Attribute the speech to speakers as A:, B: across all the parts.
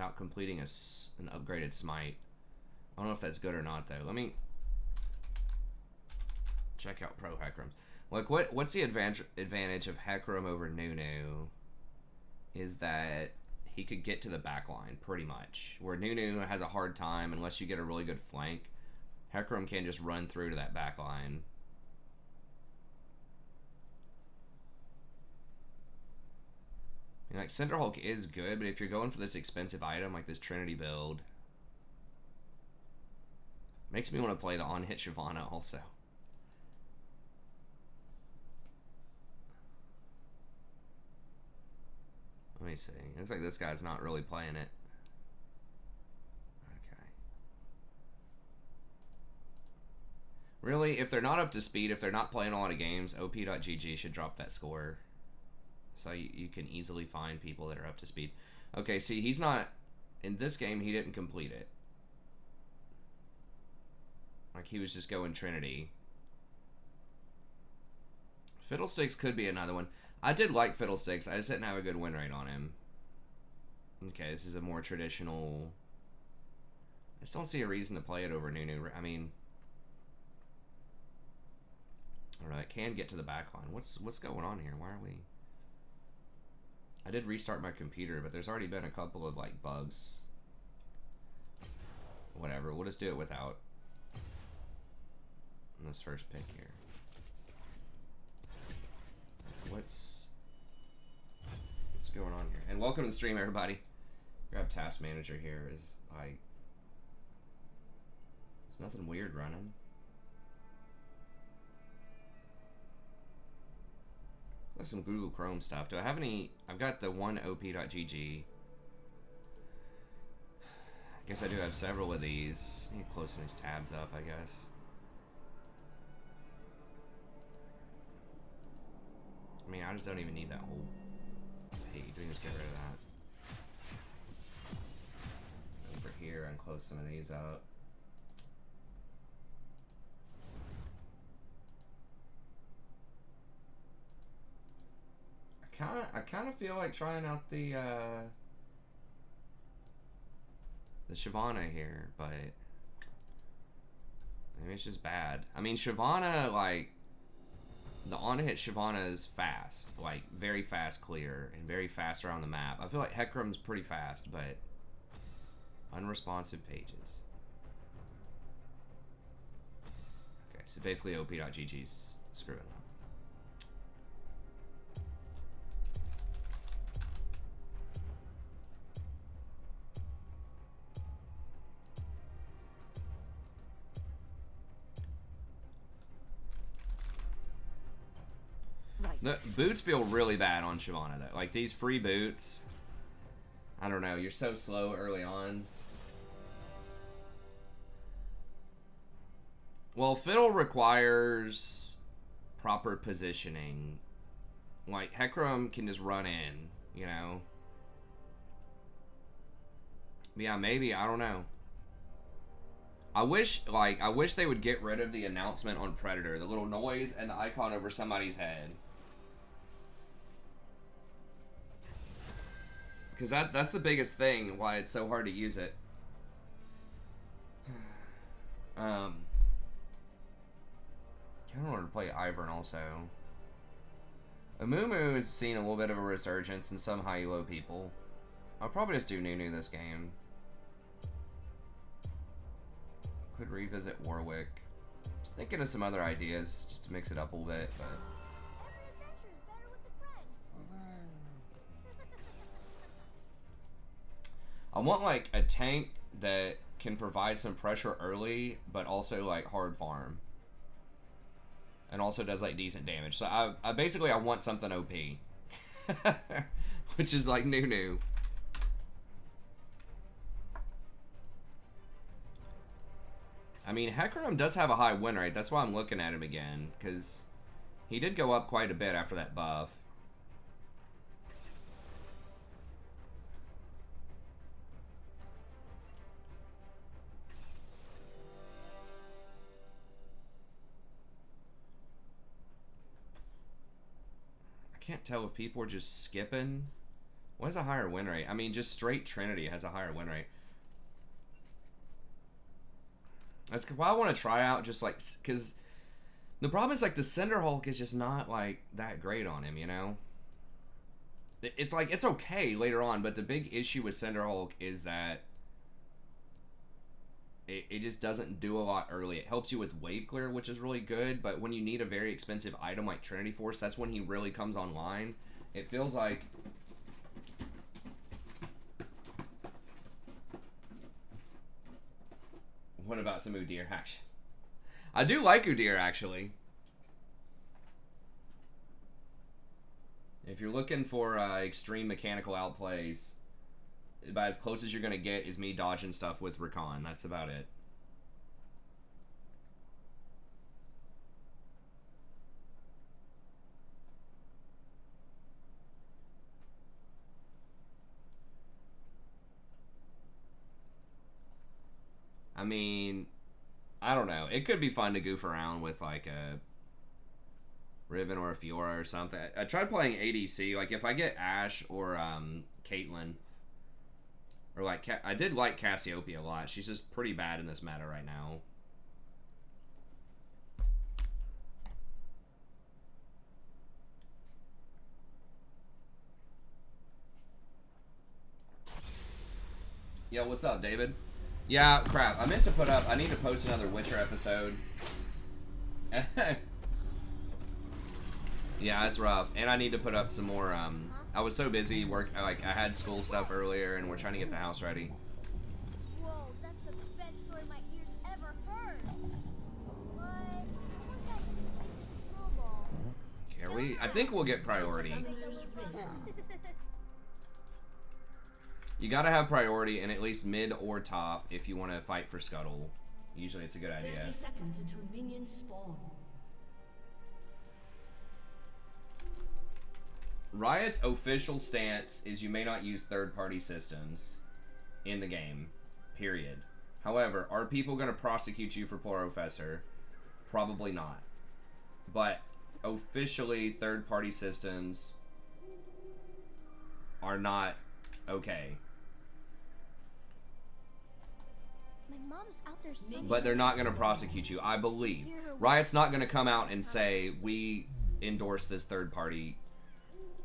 A: without completing an upgraded smite. I don't know if that's good or not, though. Let me check out Pro Heckrums. Like, what's the advantage of Heckram over Nunu? Is that he could get to the back line, pretty much. Where Nunu has a hard time unless you get a really good flank. Heckram can just run through to that back line. And like, Cinder Hulk is good, but if you're going for this expensive item, like this Trinity build, makes me want to play the on-hit Shyvana also. Let me see. Looks like this guy's not really playing it. Okay. Really, if they're not up to speed, if they're not playing a lot of games, op.gg should drop that score. So you can easily find people that are up to speed. Okay, see, he's not... In this game, he didn't complete it. Like, he was just going Trinity. Fiddlesticks could be another one. I did like Fiddlesticks. I just didn't have a good win rate on him. Okay, this is a more traditional... I just don't see a reason to play it over Nunu. I mean... I don't know, it can get to the back line. What's going on here? Why are we... I did restart my computer, but there's already been a couple of, like, bugs. Whatever, we'll just do it without. On this first pick here. What's going on here? And welcome to the stream, everybody. Grab Task Manager here. Is like, there's nothing weird running. There's some Google Chrome stuff. Do I have any? I've got the one op.gg. I guess I do have several of these. I need to close some of these tabs up, I guess. I mean, I just don't even need that whole page. We can just get rid of that. Over here, and close some of these out. I kind of feel like trying out the Shyvana here, but maybe it's just bad. I mean, Shyvana, like, the on-hit Shyvana is fast, like very fast clear and very fast around the map. I feel like Heckram's pretty fast, but unresponsive pages. Okay, so basically op.gg's screwing up. The boots feel really bad on Shyvana, though. Like, these free boots, I don't know, you're so slow early on. Well, Fiddle requires proper positioning. Like, Heckram can just run in, you know? Yeah, maybe, I don't know. I wish they would get rid of the announcement on Predator, the little noise and the icon over somebody's head. Because that's the biggest thing why it's so hard to use it. I kind of wanted to play Ivern also. Amumu has seen a little bit of a resurgence in some high-low people. I'll probably just do Nunu this game. Could revisit Warwick. Just thinking of some other ideas just to mix it up a little bit, but... I want, like, a tank that can provide some pressure early, but also, like, hard farm. And also does, like, decent damage. So, I basically, I want something OP. Which is, like, Nunu. I mean, Heckram does have a high win rate. That's why I'm looking at him again. Because he did go up quite a bit after that buff. I can't tell if people are just skipping What has a higher win rate? I mean, just straight Trinity has a higher win rate. That's why I want to try out just like, because the problem is like the Cinder Hulk is just not like that great on him, you know? It's like, it's okay later on, but the big issue with Cinder Hulk is that it just doesn't do a lot early. It helps you with wave clear, which is really good, but when you need a very expensive item like Trinity Force, that's when he really comes online. It feels like... What about some Udyr? I do like Udyr, actually. If you're looking for extreme mechanical outplays, about as close as you're going to get is me dodging stuff with Rakan. That's about it. I mean, I don't know. It could be fun to goof around with like a Riven or a Fiora or something. I tried playing ADC. Like if I get Ashe or Caitlyn, or like I did like Cassiopeia a lot. She's just pretty bad in this meta right now. Yo, what's up, David? Yeah, crap. I meant to put up... I need to post another Witcher episode. Yeah, it's rough. And I need to put up some more... I was so busy I had school stuff earlier, and we're trying to get the house ready.
B: Whoa, that's the best story my ears ever heard. But how was that snowball?
A: Care we? I think we'll get priority. You gotta have priority in at least mid or top if you want to fight for Scuttle. Usually it's a good idea.
C: 30 seconds until minions spawn.
A: Riot's official stance is you may not use third-party systems in the game, period. However, are people going to prosecute you for Professor? Probably not. But officially, third-party systems are not okay.
B: My mom's out there singing.
A: But they're not going to prosecute you, I believe. Riot's not going to come out and say, we endorse this third-party,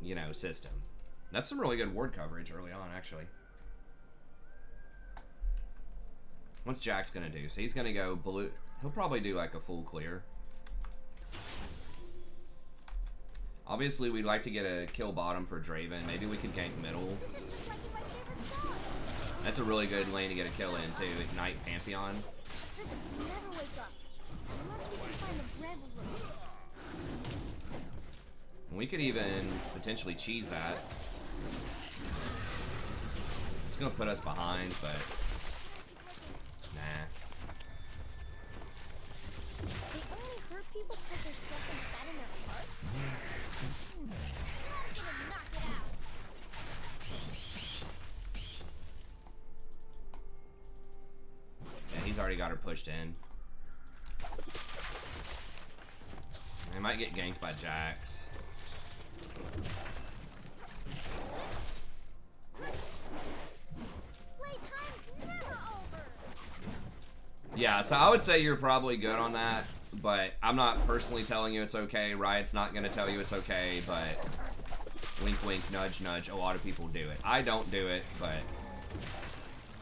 A: you know, system. That's some really good word coverage early on, actually. What's Jack's going to do? So he's going to go blue. He'll probably do like a full clear. Obviously, we'd like to get a kill bottom for Draven. Maybe we could gank middle.
B: This is just like in my favorite song.
A: That's a really good lane to get a kill in, too. Ignite Pantheon.
B: Princess will never wake up unless we can find the bramble root.
A: We could even potentially cheese that. It's going to put us behind, but... Nah.
B: They only hurt people because there's something sad in their heart. I'm gonna knock it out.
A: Yeah, he's already got her pushed in. They might get ganked by Jax.
B: Playtime's never over.
A: Yeah, so I would say you're probably good on that, but I'm not personally telling you it's okay. Riot's not going to tell you it's okay, but wink, wink, nudge, nudge. A lot of people do it. I don't do it, but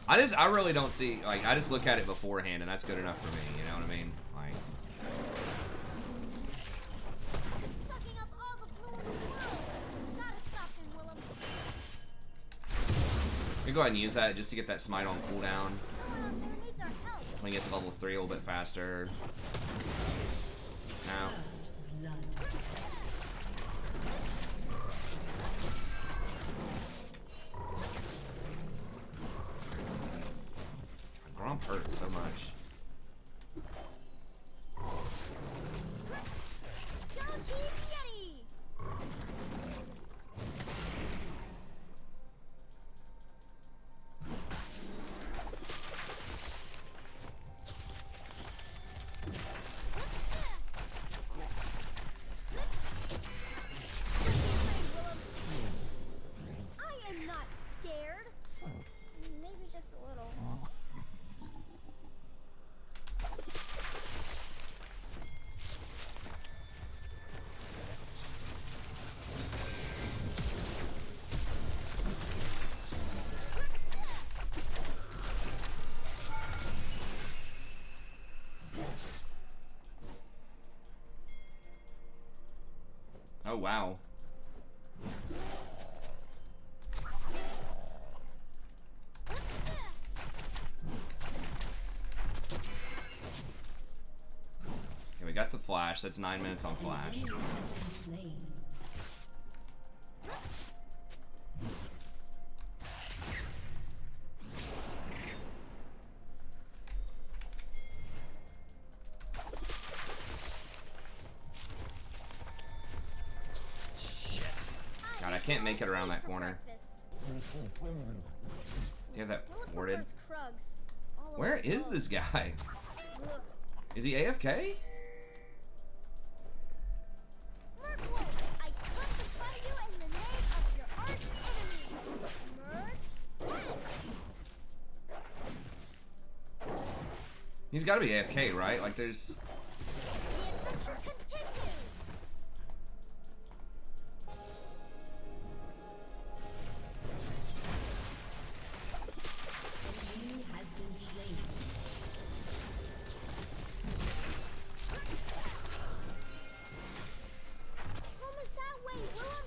A: I really don't see, like, I just look at it beforehand, and that's good enough for me, you know what I mean? Like,
B: Sucking up all the blue in the world. Gotta stop him, Willem.
A: we go ahead and use that just to get that smite on cooldown.
B: Someone out there needs our help.
A: When he gets to level 3 a little bit faster. Now.
C: First blood.
A: Gromp hurts so much.
B: Go Team Yeti! I am not a little.
A: Oh, wow. Okay, we got the flash. That's 9 minutes on flash.
C: Enemy has been slain.
A: Shit. God, I can't make it around that corner.
B: Breakfast.
A: Do you have that
B: Don't look for
A: warded?
B: birds' Krugs all over
A: Where
B: the
A: is
B: globe.
A: this guy?
B: Ugh.
A: Is he AFK?
B: Merkwold, I come to spy you in the name of your arch enemy.
A: He's got to be AFK, right? Like, there's...
B: The adventure continues.
C: Enemy has been slain.
B: Home is that way, Willem.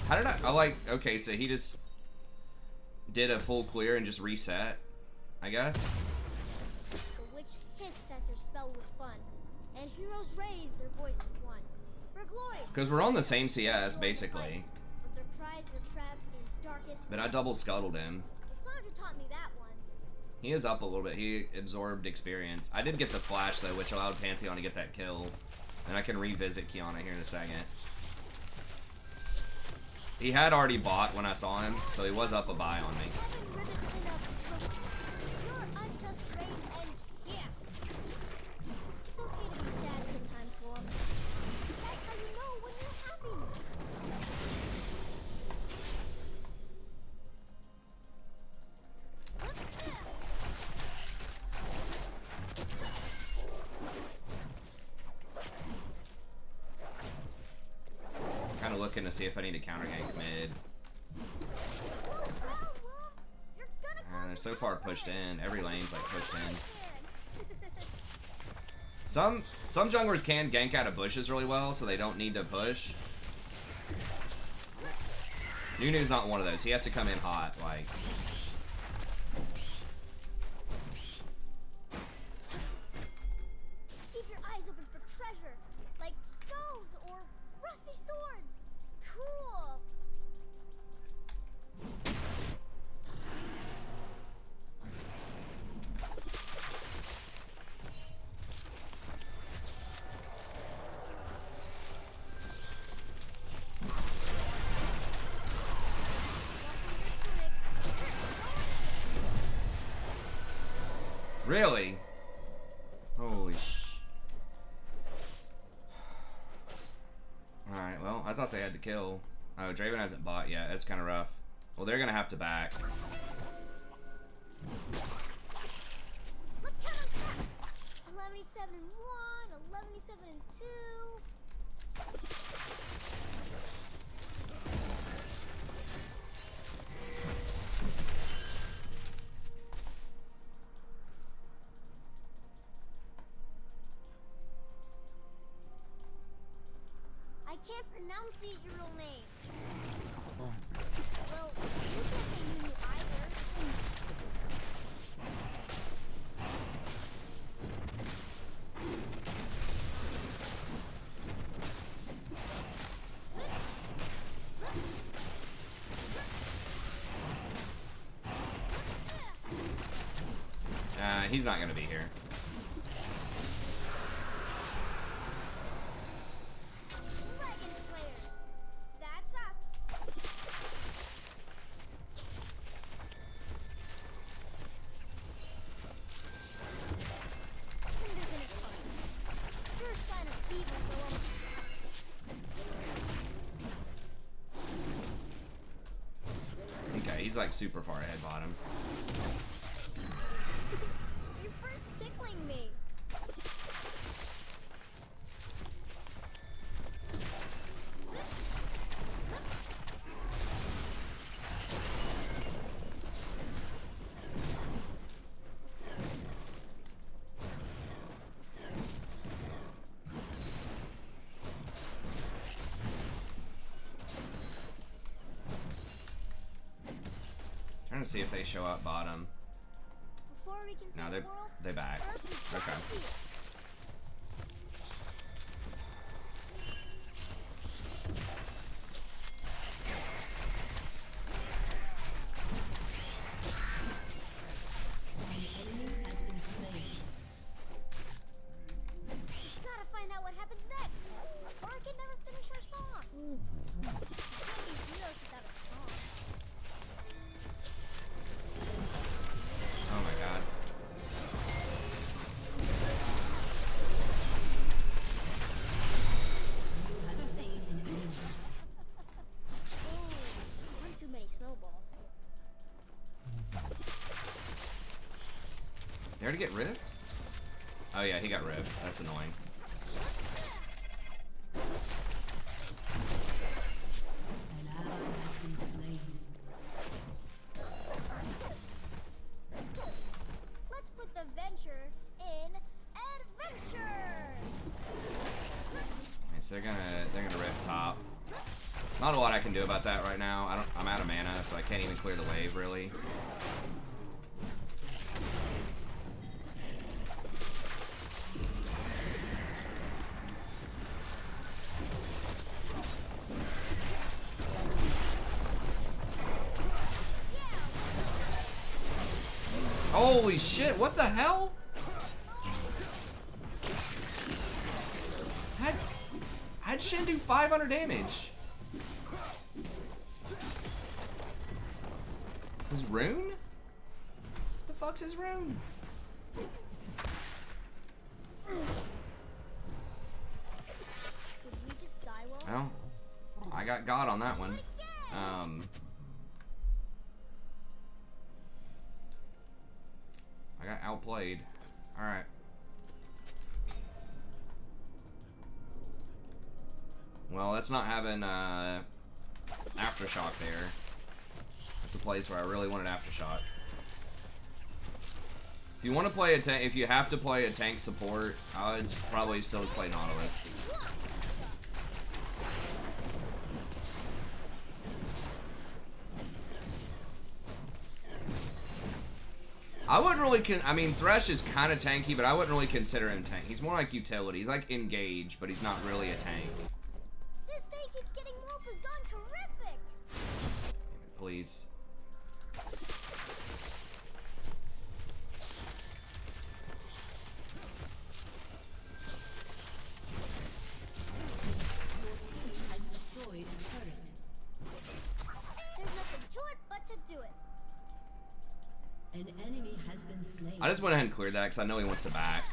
A: How did I like, okay, so he just did a full clear and just reset, I guess.
B: The witch hissed as her spell was spun, and heroes raised their voices one. For glory.
A: Because we're on the same CS, basically.
B: But their cries were trapped in darkest.
A: But I double scuttled him.
B: Cassandra taught me that one.
A: He is up a little bit. He absorbed experience. I did get the flash, though, which allowed Pantheon to get that kill. And I can revisit Kiana here in a second. He had already bought when I saw him, so he was up a buy on me.
B: Heaven ribbons enough. Your unjust reign ends here. It's okay to be sad sometimes, Willem. That's how you know when you're happy.
A: Kind of looking to see if I need to counter gank mid.
B: You're gonna
A: And they're so far pushed in. Every lane's like pushed in.
B: in.
A: Some junglers can gank out of bushes really well, so they don't need to push. Nunu's not one of those. He has to come in hot, like.
B: Keep your eyes open for treasure, like skulls or rusty swords. Cool.
A: Really? Holy sh... Alright, well, I thought they had to kill. Oh, Draven hasn't bought yet. That's kind of rough. Well, they're gonna have to back.
B: Let's count on traps. 11-7 and 1, 11-7 and 2. I can't pronounce your real name. Well, you can't say Nunu either.
A: He's not gonna be here.
B: Dragon Slayers. That's us. Cinders in its heart. Sure sign of
A: He's like super far ahead bottom.
B: You're first tickling me.
A: Trying to see if they show up bottom.
B: Before we can
A: No,
B: save the world,
A: they're back.
B: first we gotta
A: Okay.
B: see it.
C: An enemy has been slain.
B: Gotta find out what happens next, or I can never finish our song. Can't be heroes without a song.
A: Oh my god.
C: You have slain an enemy.
B: Ooh, one too many snowballs.
A: They already get ripped? Oh yeah, he got ripped. That's annoying.
C: An ally has been slain.
B: Let's put the venture in adventure.
A: Right, so they're gonna rip top. Not a lot I can do about that right now. I'm out of mana, so I can't even clear the wave really. Holy shit, what the hell? How'd Shin do 500 damage? His rune? What the fuck's his rune?
B: Did we just die well?
A: Well, I got God on that one. I got outplayed. Alright. Well, that's not having Aftershock there. That's a place where I really wanted Aftershock. If you want to play a tank, if you have to play a tank support, I would probably still just play Nautilus. I wouldn't really I mean, Thresh is kind of tanky, but I wouldn't really consider him tank. He's more like utility. He's like engage, but he's not really a tank.
B: This thing keeps getting more bizarre terrific.
A: Please.
C: Has destroyed a turret.
B: There's nothing to it but to do it.
C: An enemy has been slain.
A: I just went ahead and cleared that because I know he wants to back.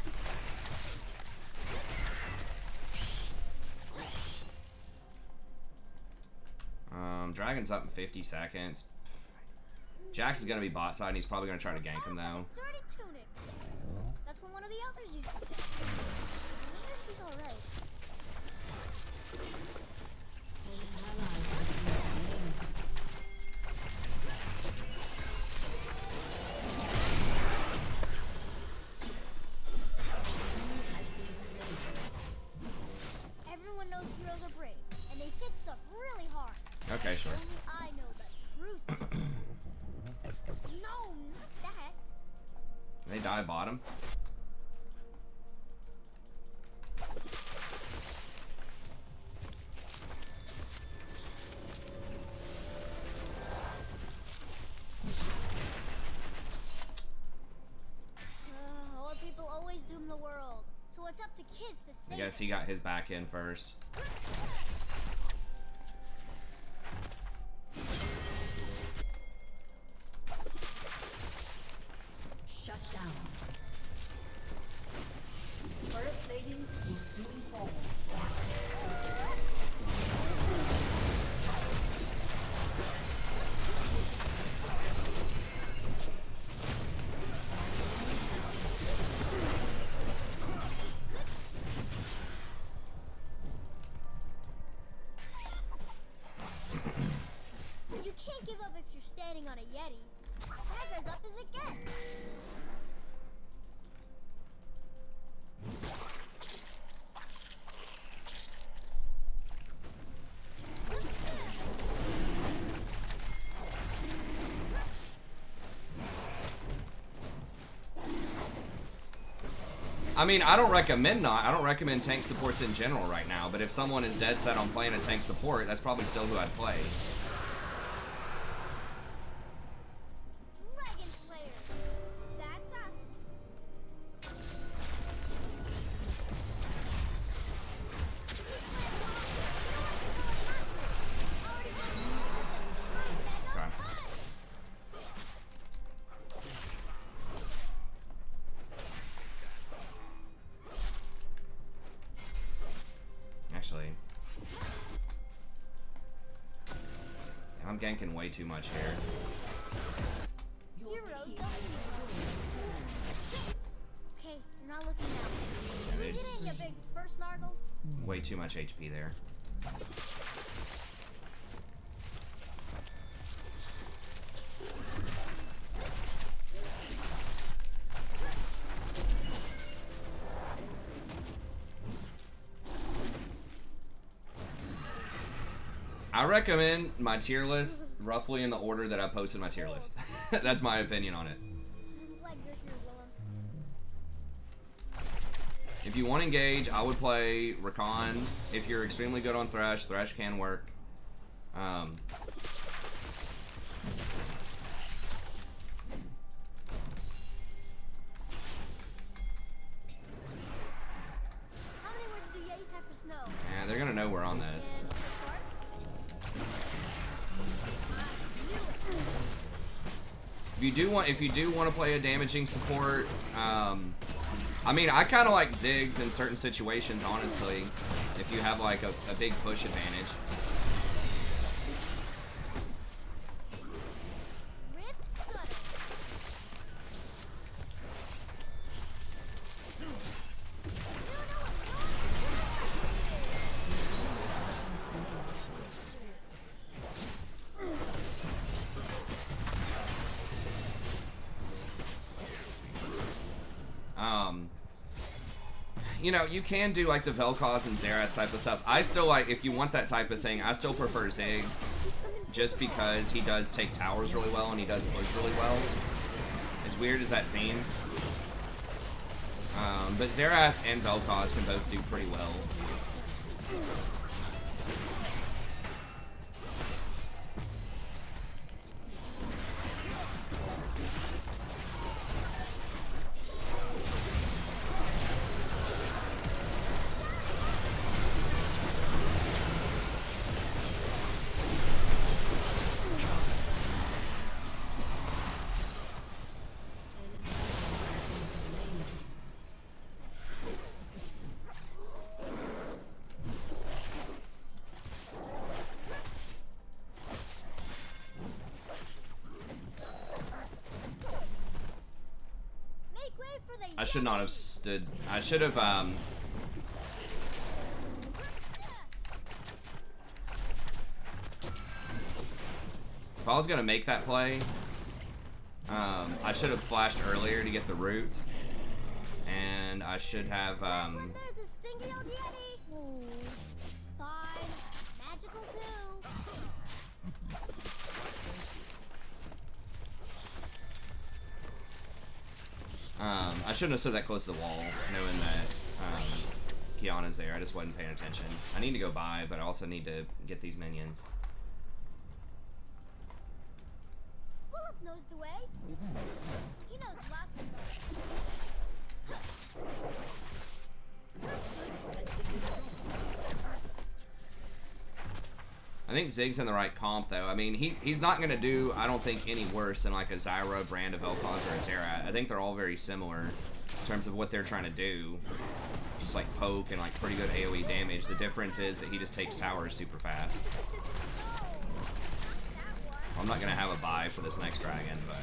A: Dragon's up in 50 seconds. Jax is going to be bot side and he's probably going to try to gank him though.
B: Dirty tunic. That's what one of the elders used to say. I wonder if he's alright.
C: An ally has been slain.
B: Everyone knows heroes are brave, and they hit stuff really hard.
A: Okay, sure.
B: Only I know the true secret. No, not that.
A: They die bottom.
B: Old people always doom the world, so it's up to kids to
A: I
B: save
A: guess
B: it.
A: he got his back in first.
C: Shut down. Turret plating will soon fall.
B: on a Yeti. That's as up as it gets.
A: I mean, I don't recommend tank supports in general right now, but if someone is dead set on playing a tank support, that's probably still who I'd play.
B: Dragon Slayer. That's us.
A: Okay. Actually, I'm ganking way too much here.
B: Heroes don't need Okay, you're not looking now.
A: Yeah,
B: You
A: there's
B: getting a big first snargle?
A: way too much HP there. I recommend my tier list roughly in the order that I posted my tier list. That's my opinion on it.
B: Glad you're here, Willem.
A: If you want to engage, I would play Rakan. If you're extremely good on Thresh, Thresh can work.
B: How many words do Yetis have for snow?
A: Yeah, they're gonna know we're on this. If you do want to play a damaging support, I mean, I kind of like Ziggs in certain situations, honestly. If you have like a big push advantage.
B: Rip Scudder.
A: You know, you can do like the Vel'Koz and Xerath type of stuff. I still like, if you want that type of thing, I still prefer Ziggs, just because he does take towers really well and he does push really well. As weird as that seems. But Xerath and Vel'Koz can both do pretty well.
B: Make way for the
A: I should not have stood. I should have, if I was gonna make that play, I should have flashed earlier to get the root, and I should have,
B: That's when there's a stinky old Yeti. Ooh. Fine. Magical too.
A: I shouldn't have stood that close to the wall, knowing that Kiana's there. I just wasn't paying attention. I need to go by, but I also need to get these minions.
B: Willem knows the way. He knows lots of ways.
A: I think Ziggs in the right comp, though. I mean, he's not going to do, I don't think, any worse than like a Zyra, Brand of Vel'Koz, or a Xerath. I think they're all very similar in terms of what they're trying to do. Just like poke and like pretty good AoE damage. The difference is that he just takes towers super fast. I'm not going to have a buy for this next dragon, but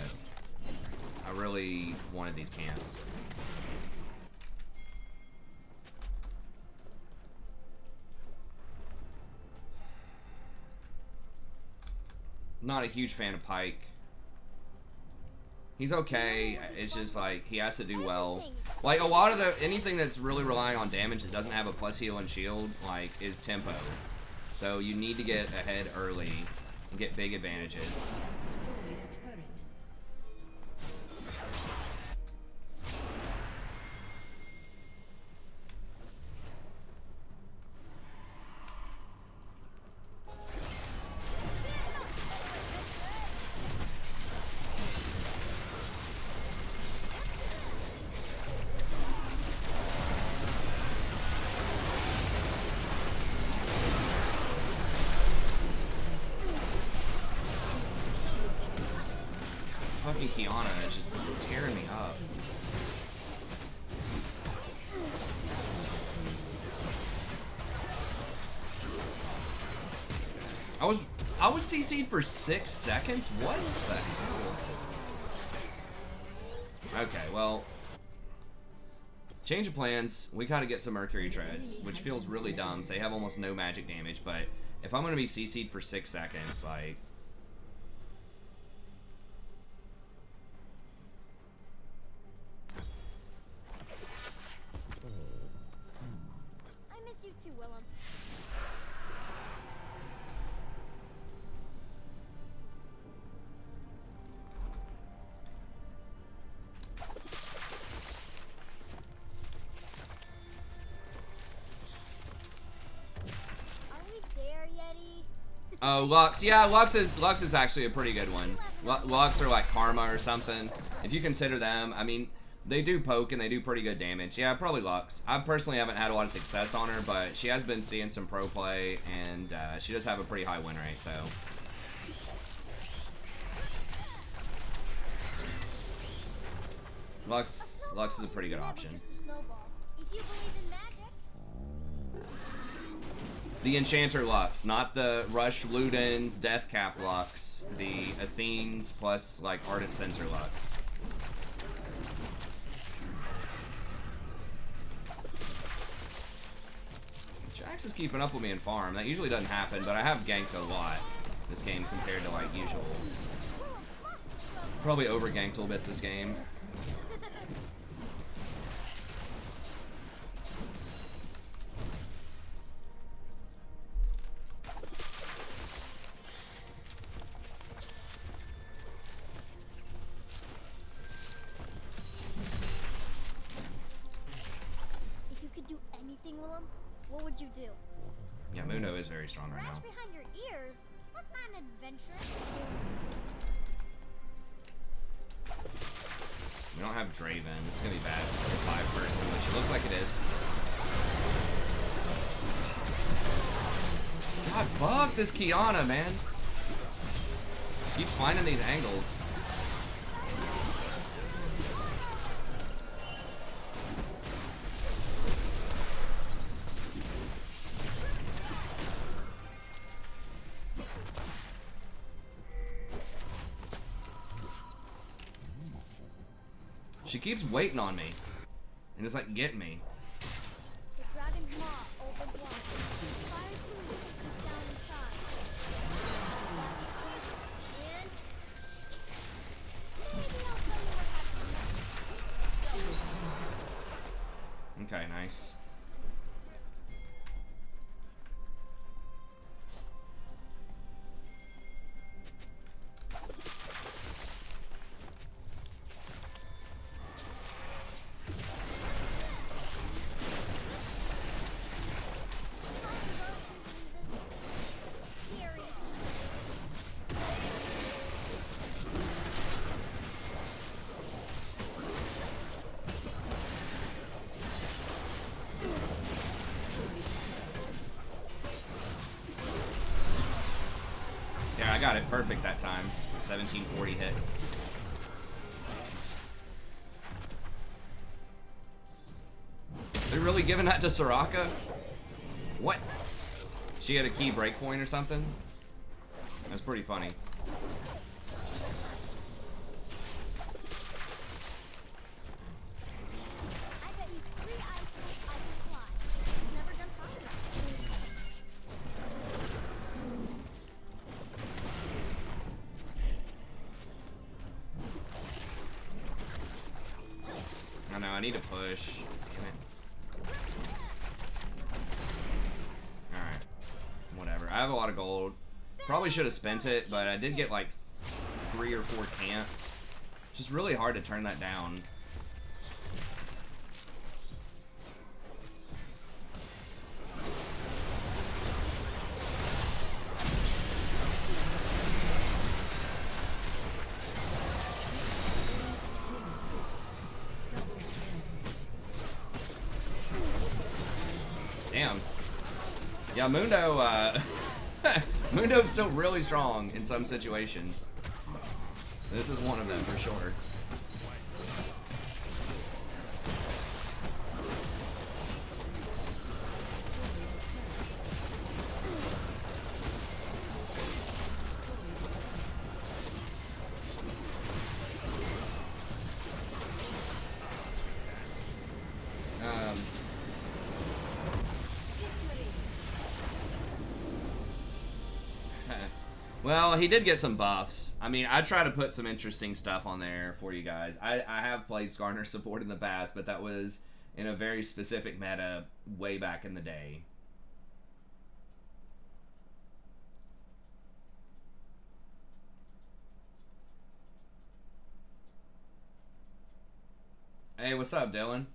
A: I really wanted these camps. Not a huge fan of Pike. He's okay. It's just like he has to do well. Like a lot of anything that's really relying on damage that doesn't have a plus heal and shield, like, is tempo. So you need to get ahead early and get big advantages. Fucking Shyvana is just tearing me up. I was CC'd for 6 seconds? What the hell? Okay, well, change of plans. We gotta get some Mercury Treads, which feels really dumb. So they have almost no magic damage, but if I'm gonna be CC'd for 6 seconds, like,
B: I missed you too, Willem. Are we there, Yeti?
A: oh, Lux. Yeah, Lux is actually a pretty good one. Lux are like Karma or something. If you consider them, I mean, they do poke and they do pretty good damage. Yeah, probably Lux. I personally haven't had a lot of success on her, but she has been seeing some pro play, and she does have a pretty high win rate, so. Lux is a pretty good option.
B: Just a snowball. If you believe in magic.
A: The Enchanter Lux, not the Rush Ludens Death Cap Lux. The Athenes plus, like, Ardent Sensor Lux. Jax is keeping up with me in farm. That usually doesn't happen, but I have ganked a lot this game compared to, like, usual. Probably over ganked a little bit this game.
B: If you could do anything, Willem, what would you do?
A: Yeah, Muno is very strong right
B: Scratch
A: now.
B: behind your ears? That's not an adventure.
A: We don't have Draven. It's gonna be bad if it's a 5-person, which it looks like it is. God, fuck this Shyvana, man. Keeps finding these angles. She keeps waiting on me. And just like, get me.
B: The dragon's maw opens wide. Fire tunes deep down inside. And maybe I'll tell you what happens next.
A: Okay, nice. Yeah, I got it perfect that time. 1740 hit. They're really giving that to Soraka? What? She had a key breakpoint or something? That's pretty funny.
B: I bet you 3 ices I can fly. It's never done talking about.
A: I need to push. Damn it. Alright. Whatever. I have a lot of gold. Probably should have spent it, but I did get like 3 or 4 camps. Just really hard to turn that down. Damn. Yeah, Mundo, Mundo's still really strong in some situations. This is one of them for sure. Well, he did get some buffs. I mean, I try to put some interesting stuff on there for you guys. I have played Skarner support in the past, but that was in a very specific meta way back in the day. Hey, what's up, Dylan?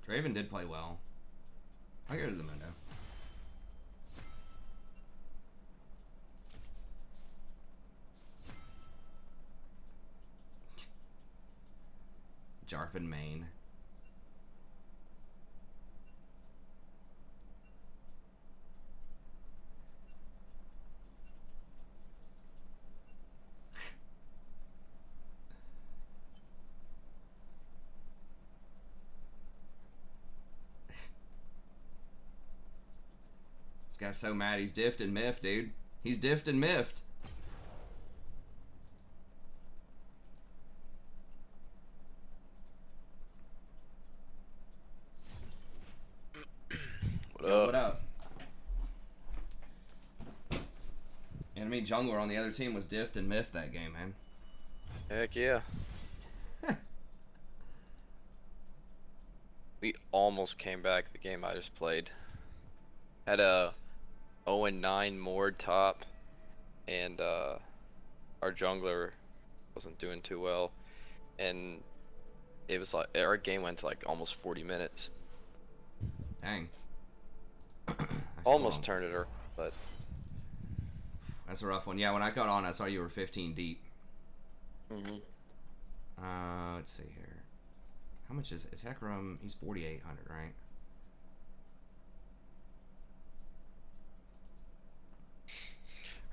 A: Draven did play well. I'll go to the Mundo. Jarfin main. This guy's so mad he's diffed and miffed, dude. He's diffed and miffed.
D: What
A: Yo,
D: up?
A: what up? Enemy jungler on the other team was diffed and miffed that game, man.
D: Heck yeah. We almost came back the game I just played. Had a 0-9 Mord top, and our jungler wasn't doing too well, and it was like our game went to like almost 40 minutes.
A: Dang.
D: Almost turned it around, but
A: That's a rough one. Yeah, when I got on, I saw you were 15 deep. Let's see here. How much is Hecarim? He's 4,800, right?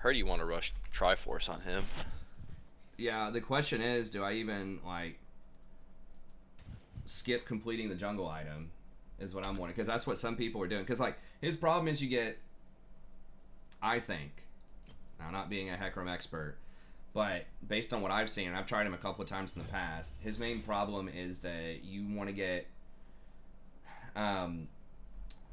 D: heard you want to rush Triforce on him.
A: Yeah, the question is, do I even like skip completing the jungle item? Is what I'm wondering, because that's what some people are doing. Because like his problem is you get, I think, now not being a Hecarim expert, but based on what I've seen, and I've tried him a couple of times in the past, his main problem is that you want to get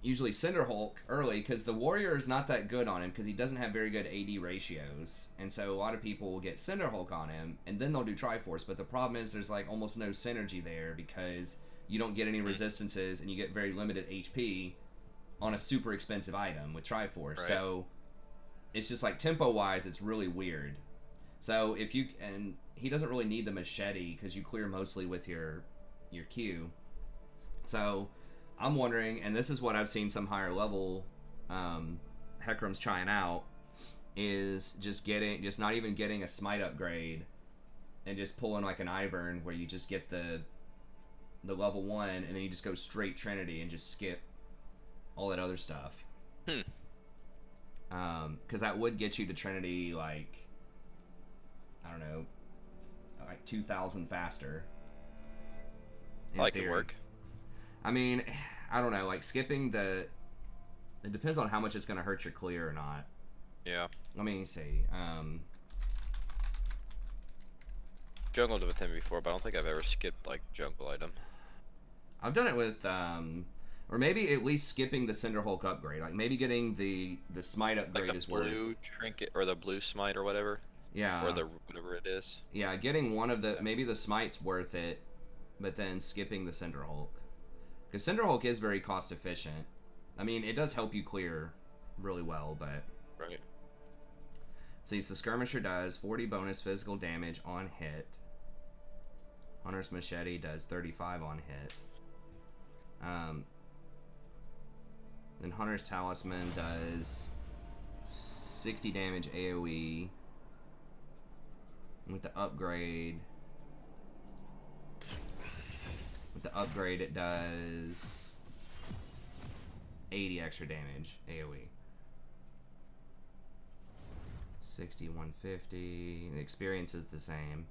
A: usually Cinderhulk early, because the warrior is not that good on him because he doesn't have very good AD ratios, and so a lot of people will get Cinderhulk on him and then they'll do Triforce. But the problem is there's like almost no synergy there because you don't get any resistances and you get very limited HP on a super expensive item with Triforce.
D: Right.
A: So it's just like tempo wise it's really weird. So if you, and he doesn't really need the machete because you clear mostly with your Q. So I'm wondering, and this is what I've seen some higher level Hecarims trying out, is just not even getting a smite upgrade and just pulling like an Ivern where you just get the level 1 and then you just go straight Trinity and just skip all that other stuff. Because that would get you to Trinity like, I don't know, like 2,000 faster.
D: Like it work.
A: I mean, I don't know, like skipping it depends on how much it's going to hurt your clear or not.
D: Yeah.
A: Let me see.
D: Jungled with him before, but I don't think I've ever skipped like jungle item.
A: I've done it with, or maybe at least skipping the Cinderhulk upgrade. Like maybe getting the smite upgrade
D: Like
A: is
D: the
A: worth.
D: blue trinket or the blue smite or whatever, or
A: Yeah,
D: the whatever it is.
A: yeah. Getting one of the maybe the smite's worth it, but then skipping the Cinderhulk because Cinderhulk is very cost efficient. I mean, it does help you clear really well, but
D: Right.
A: see, so Skirmisher does 40 bonus physical damage on hit. Hunter's Machete does 35 on hit. Then Hunter's Talisman does 60 damage AoE. With the upgrade, it does 80 extra damage AoE. 60, 150. The experience is the same.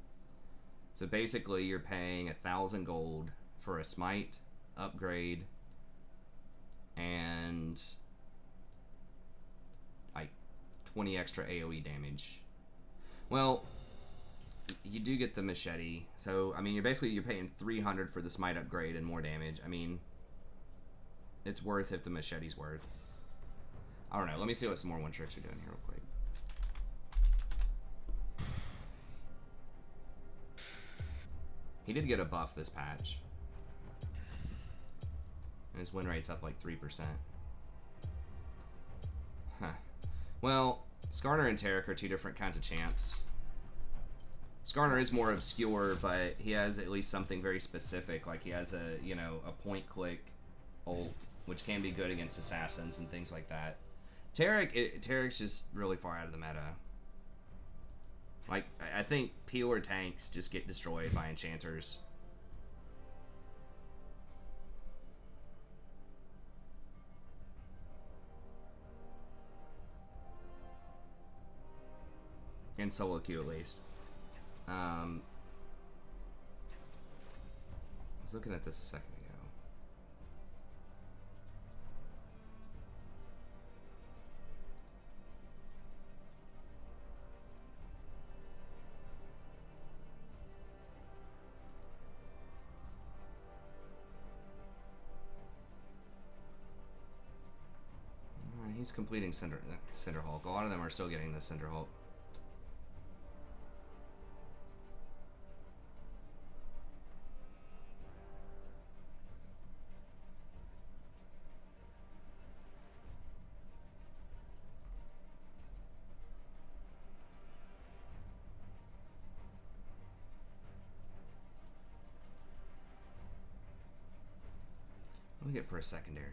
A: So basically, you're paying 1,000 gold for a smite upgrade and like 20 extra AoE damage. Well, you do get the machete, so I mean, you're paying 300 for the smite upgrade and more damage. I mean, it's worth if the machete's worth. I don't know. Let me see what some more one tricks are doing here real quick. He did get a buff this patch. And his win rate's up like 3%. Huh. Well, Skarner and Tarek are two different kinds of champs. Skarner is more obscure, but he has at least something very specific. Like he has a point-click ult, which can be good against assassins and things like that. Tarek's just really far out of the meta. Like, I think peeler tanks just get destroyed by enchanters. In solo queue, at least. I was looking at this a second ago. He's completing Cinderhulk. A lot of them are still getting the Cinderhulk. What do we get for a secondary?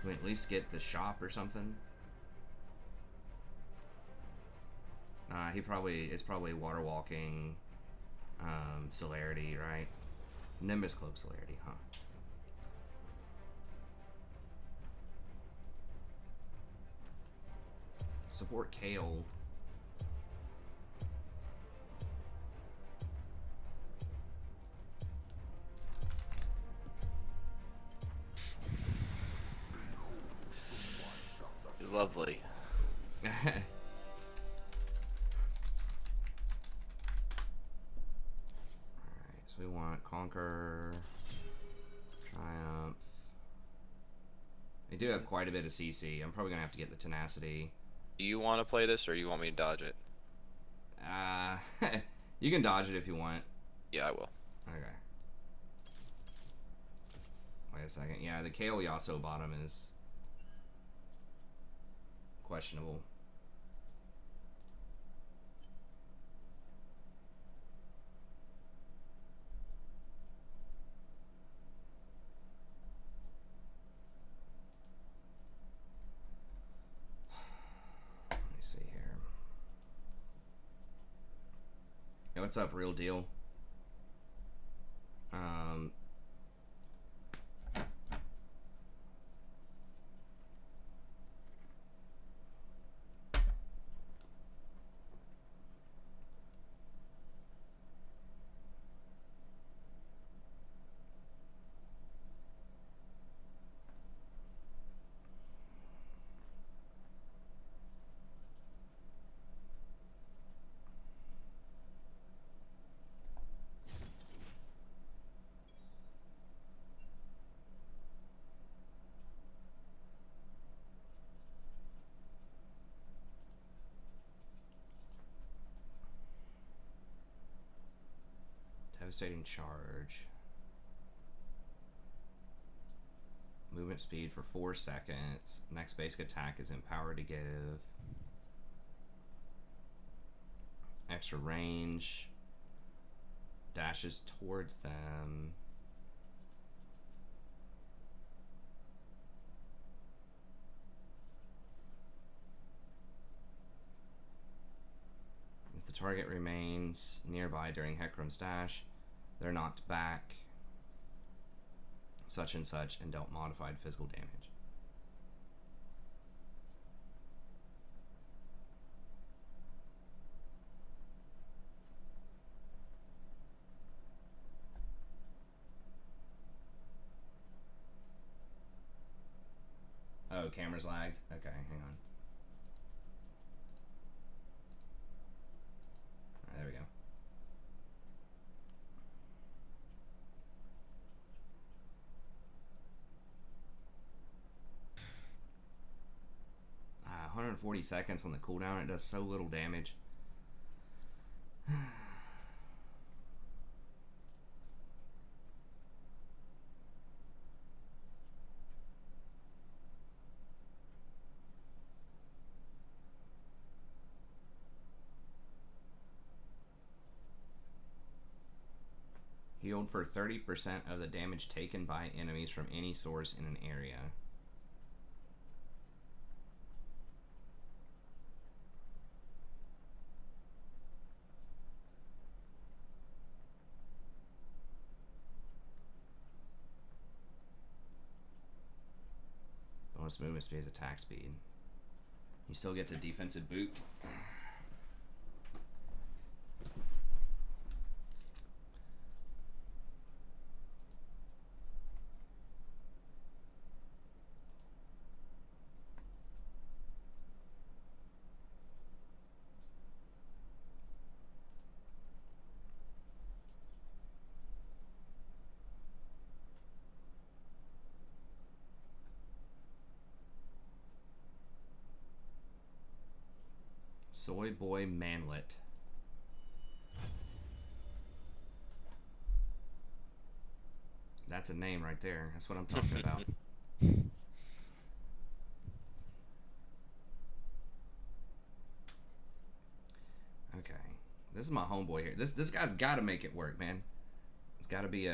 A: Can we at least get the shop or something? It's probably water walking, celerity, right? Nimbus cloak celerity, huh? Support Kale.
D: Lovely.
A: Alright, so we want Conquer, Triumph. They do have quite a bit of CC. I'm probably gonna have to get the Tenacity.
D: Do you want to play this, or you want me to dodge it?
A: You can dodge it if you want.
D: Yeah, I will.
A: Okay. Wait a second. Yeah, the Kale Yasuo bottom is questionable. Let me see here. Hey, what's up, real deal? Devastating charge. Movement speed for 4 seconds. Next basic attack is empowered to give. Extra range. Dashes towards them. If the target remains nearby during Hecarim's dash, they're knocked back, such and such, and dealt modified physical damage. Oh, camera's lagged? Okay, hang on. Alright, there we go. Ah, 140 seconds on the cooldown. It does so little damage. Healed for 30% of the damage taken by enemies from any source in an area. Bonus movement speed is attack speed. He still gets a defensive boot. Soy Boy Manlet. That's a name right there. That's what I'm talking about. Okay. This is my homeboy here. This guy's got to make it work, man. It's got to be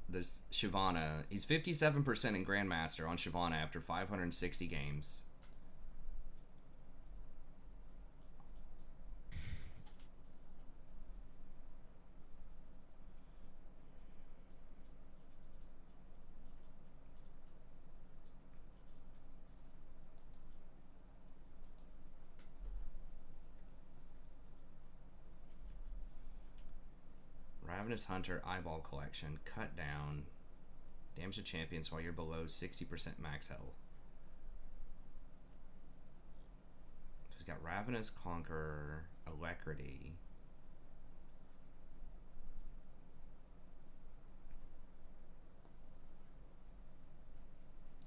A: this Shyvana. He's 57% in Grandmaster on Shyvana after 560 games. Ravenous Hunter Eyeball Collection. Cut down. Damage to champions while you're below 60% max health. So he's got Ravenous Conqueror, Alacrity.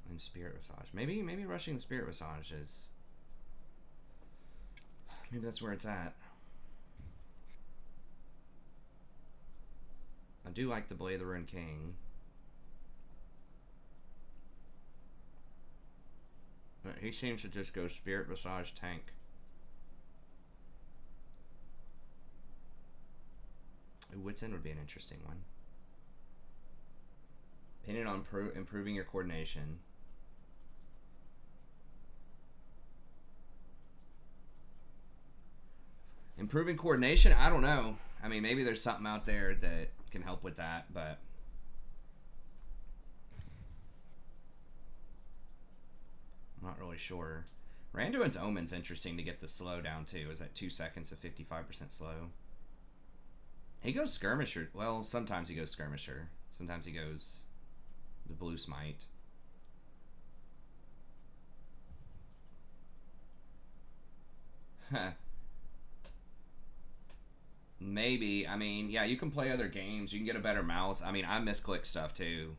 A: And Spirit Visage. Maybe rushing the Spirit Visage is... Maybe that's where it's at. I do like the Blade of the Ruined King. But he seems to just go Spirit Visage tank. Wits End would be an interesting one. Depending on improving your coordination. Improving coordination? I don't know. I mean, maybe there's something out there that can help with that, but I'm not really sure. Randuin's Omen's interesting to get the slow down too. Is that 2 seconds of 55% slow? He goes Skirmisher. Well, sometimes he goes Skirmisher. Sometimes he goes the Blue Smite. Huh. Maybe. I mean, yeah, you can play other games. You can get a better mouse. I mean, I misclick stuff too.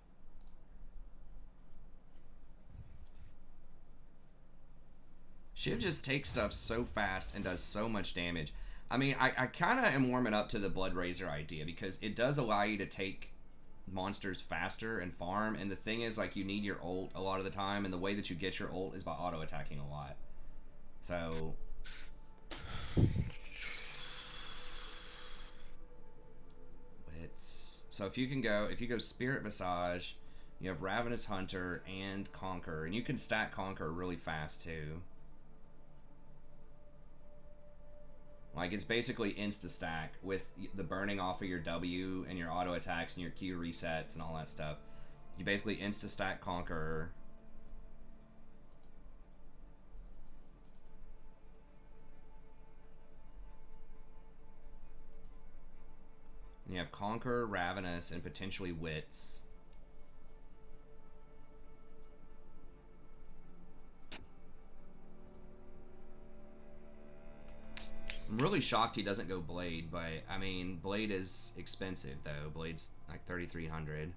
A: Shiv just takes stuff so fast and does so much damage. I mean, I kind of am warming up to the Blood Razor idea because it does allow you to take monsters faster and farm, and the thing is, like, you need your ult a lot of the time, and the way that you get your ult is by auto attacking a lot. So so if you go Spirit Massage, you have Ravenous Hunter and Conquer, and you can stack Conquer really fast too. Like, it's basically insta-stack with the burning off of your W and your auto attacks and your Q resets and all that stuff. You basically insta-stack Conqueror. You have Conqueror, Ravenous, and potentially Wits. I'm really shocked he doesn't go Blade, but I mean, Blade is expensive though. Blade's like 3,300,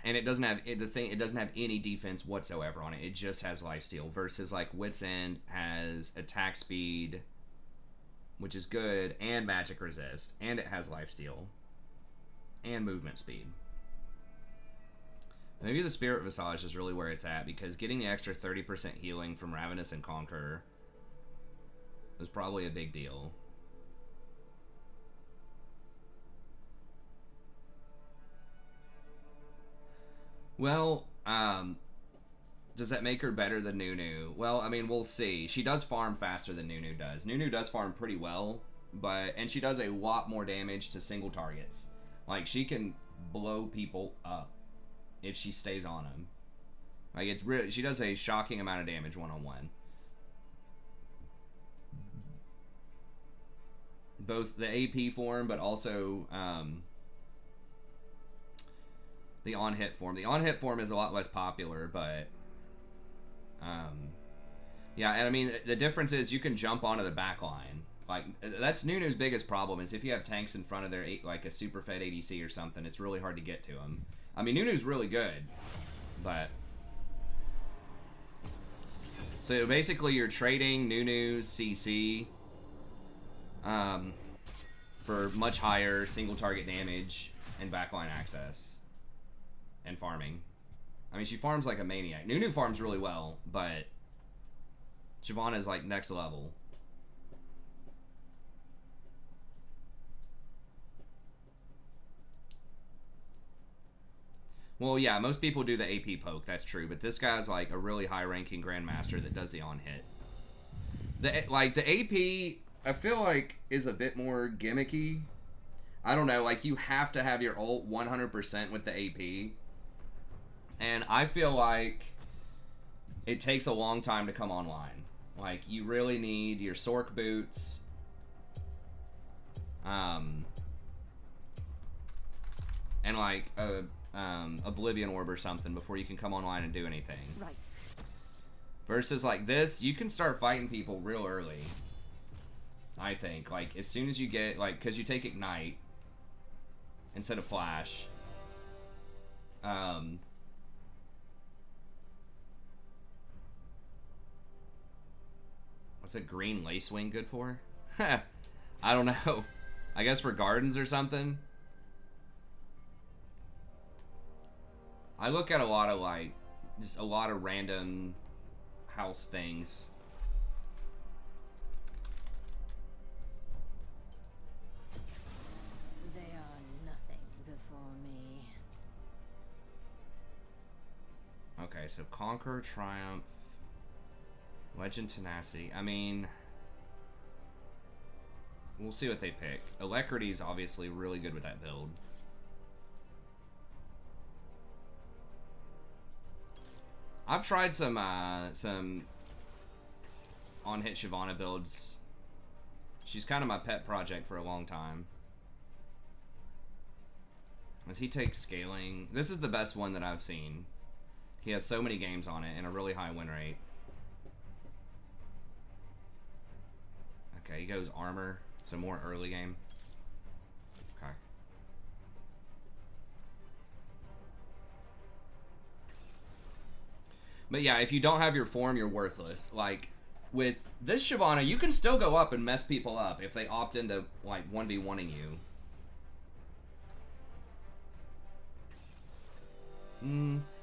A: and it doesn't have it doesn't have any defense whatsoever on it. It just has lifesteal. Versus like Wit's End has attack speed, which is good, and magic resist, and it has lifesteal and movement speed. Maybe the Spirit Visage is really where it's at, because getting the extra 30% healing from Ravenous and Conqueror was probably a big deal. Well, does that make her better than Nunu? Well, I mean, we'll see. She does farm faster than Nunu does. Nunu does farm pretty well, and she does a lot more damage to single targets. Like, she can blow people up if she stays on them. Like, it's really, she does a shocking amount of damage one-on-one. Both the AP form, but also the on-hit form. The on-hit form is a lot less popular, but yeah, and I mean, the difference is you can jump onto the back line. Like, that's Nunu's biggest problem, is if you have tanks in front of their, like a super fed ADC or something, it's really hard to get to them. I mean, Nunu's really good, but... So basically you're trading Nunu's CC for much higher single target damage and backline access and farming. I mean, she farms like a maniac. Nunu farms really well, but Shyvana is like next level. Well, yeah, most people do the AP poke, that's true, but this guy's like a really high-ranking Grandmaster that does the on-hit. The AP, I feel like, is a bit more gimmicky. I don't know, like, you have to have your ult 100% with the AP. And I feel like it takes a long time to come online. Like, you really need your Sork boots. And like a Oblivion Orb or something before you can come online and do anything.
E: Right.
A: Versus like this, you can start fighting people real early. I think, like, as soon as you get, like, because you take Ignite instead of Flash. What's a green Lacewing good for? I don't know. I guess for gardens or something. I look at a lot of, like, just a lot of random house things.
E: They are nothing before me.
A: Okay, so Conquer, Triumph, Legend, Tenacity. I mean, we'll see what they pick. Alacrity's obviously really good with that build. I've tried some on-hit Shyvana builds. She's kind of my pet project for a long time. As he takes scaling, this is the best one that I've seen. He has so many games on it and a really high win rate. Okay, he goes armor, so more early game. Okay. But yeah, if you don't have your form, you're worthless. Like, with this Shyvana, you can still go up and mess people up if they opt into, like, 1v1ing you.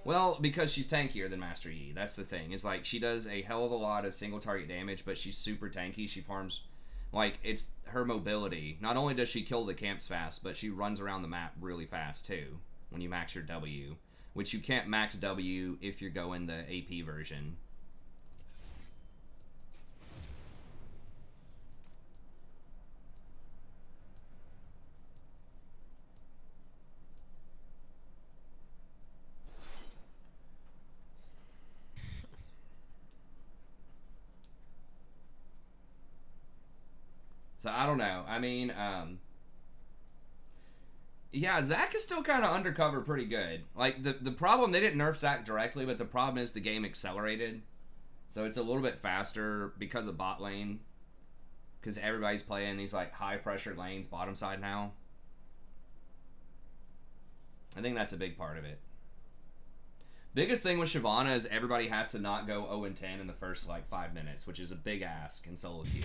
A: Well, because she's tankier than Master Yi. That's the thing. It's like, she does a hell of a lot of single target damage, but she's super tanky. She farms, like, it's her mobility. Not only does she kill the camps fast, but she runs around the map really fast, too, when you max your W. Which you can't max W if you're going the AP version. So, I don't know. I mean, yeah, Zac is still kind of undercover pretty good. Like, the problem, they didn't nerf Zac directly, but the problem is the game accelerated. So it's a little bit faster because of bot lane. Because everybody's playing these, like, high-pressure lanes bottom side now. I think that's a big part of it. Biggest thing with Shyvana is everybody has to not go 0-10 in the first, like, 5 minutes, which is a big ask in solo queue.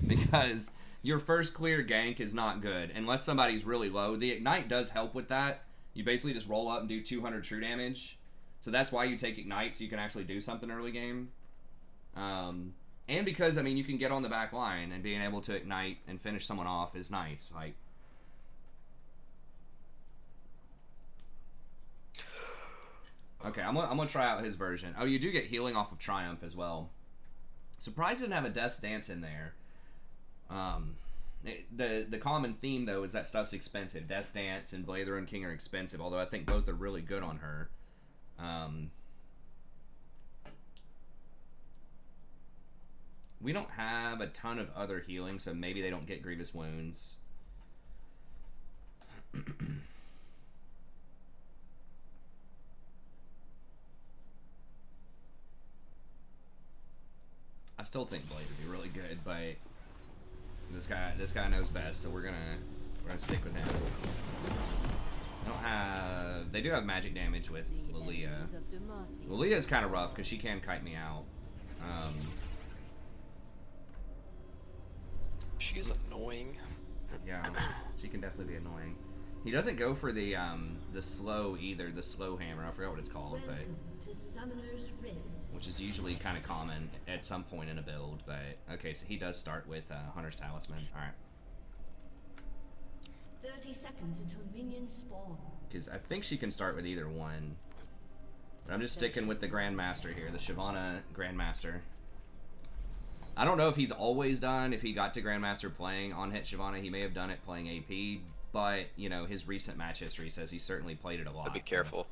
A: Because your first clear gank is not good unless somebody's really low. The Ignite does help with that. You basically just roll up and do 200 true damage. So that's why you take Ignite, so you can actually do something early game. And because, I mean, you can get on the back line and being able to Ignite and finish someone off is nice. Like, okay, I'm gonna try out his version. Oh, you do get healing off of Triumph as well. Surprised it didn't have a Death's Dance in there. The common theme, though, is that stuff's expensive. Death's Dance and Blade of the Ruined King are expensive, although I think both are really good on her. We don't have a ton of other healing, so maybe they don't get Grievous Wounds. I still think Blade would be really good, but this guy knows best, so we're gonna stick with him. They do have magic damage with Lilia. Lilia's kind of rough because she can kite me out.
D: She's annoying.
A: Yeah, she can definitely be annoying. He doesn't go for the slow either, the slow hammer. I forgot what it's called, but
C: To Summoner's Rift.
A: which is usually kind of common at some point in a build. But okay, so he does start with Hunter's Talisman. All right.
C: 30 seconds until minions spawn.
A: Because I think she can start with either one. But I'm just sticking with the Grandmaster here, the Shyvana Grandmaster. I don't know if he's always done, if he got to Grandmaster playing on hit Shyvana, he may have done it playing AP, but, you know, his recent match history says he certainly played it a lot.
D: But be careful.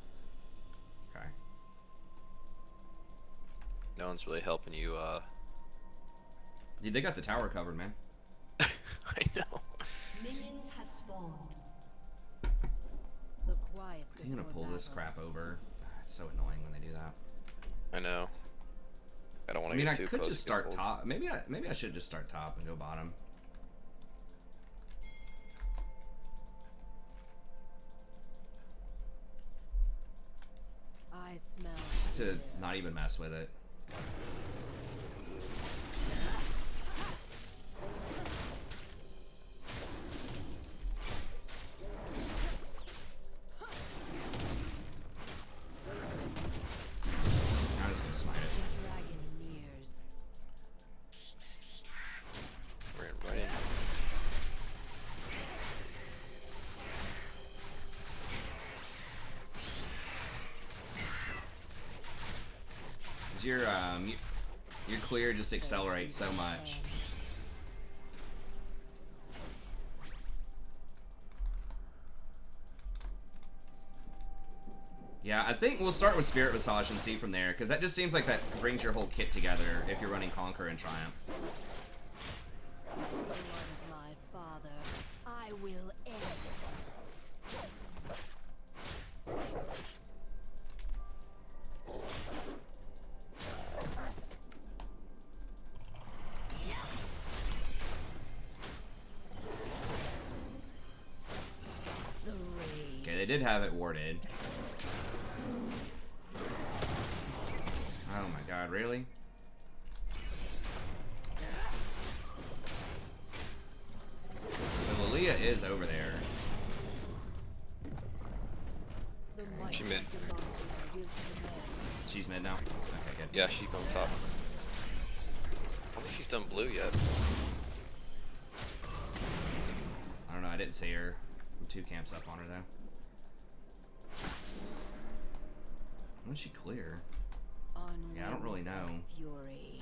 A: So. Okay.
D: No one's really helping you,
A: Dude, they got the tower covered, man.
D: I know.
C: Minions have spawned.
E: The quiet
A: I'm gonna pull this crap over. It's so annoying when they do that.
D: I know. I don't want
A: I
D: to
A: mean,
D: get
A: I
D: too
A: could
D: close
A: just
D: to get
A: start
D: pulled.
A: top. Maybe I should just start top and go bottom.
E: I smell
A: Just to not even mess with it. I'm just gonna smite it.
E: dragon nears.
D: Ran right in.
A: Cause your clear just accelerates so much. Yeah, I think we'll start with Spirit Massage and see from there, because that just seems like that brings your whole kit together if you're running Conquer and Triumph.
E: The blood of my father, I will end. The rage.
A: Okay, they did have it warded. Oh my god, god, really? So Lilia is over there.
E: The might
D: She mid.
E: of Demacia will command.
A: She's mid now? Okay, good.
D: Yeah, she's on top. I don't think she's done blue yet.
A: I don't know, I didn't see her. I'm 2 camps up on her though. When did she clear?
E: On
A: Yeah, I don't really
E: wings of
A: know.
E: Fury.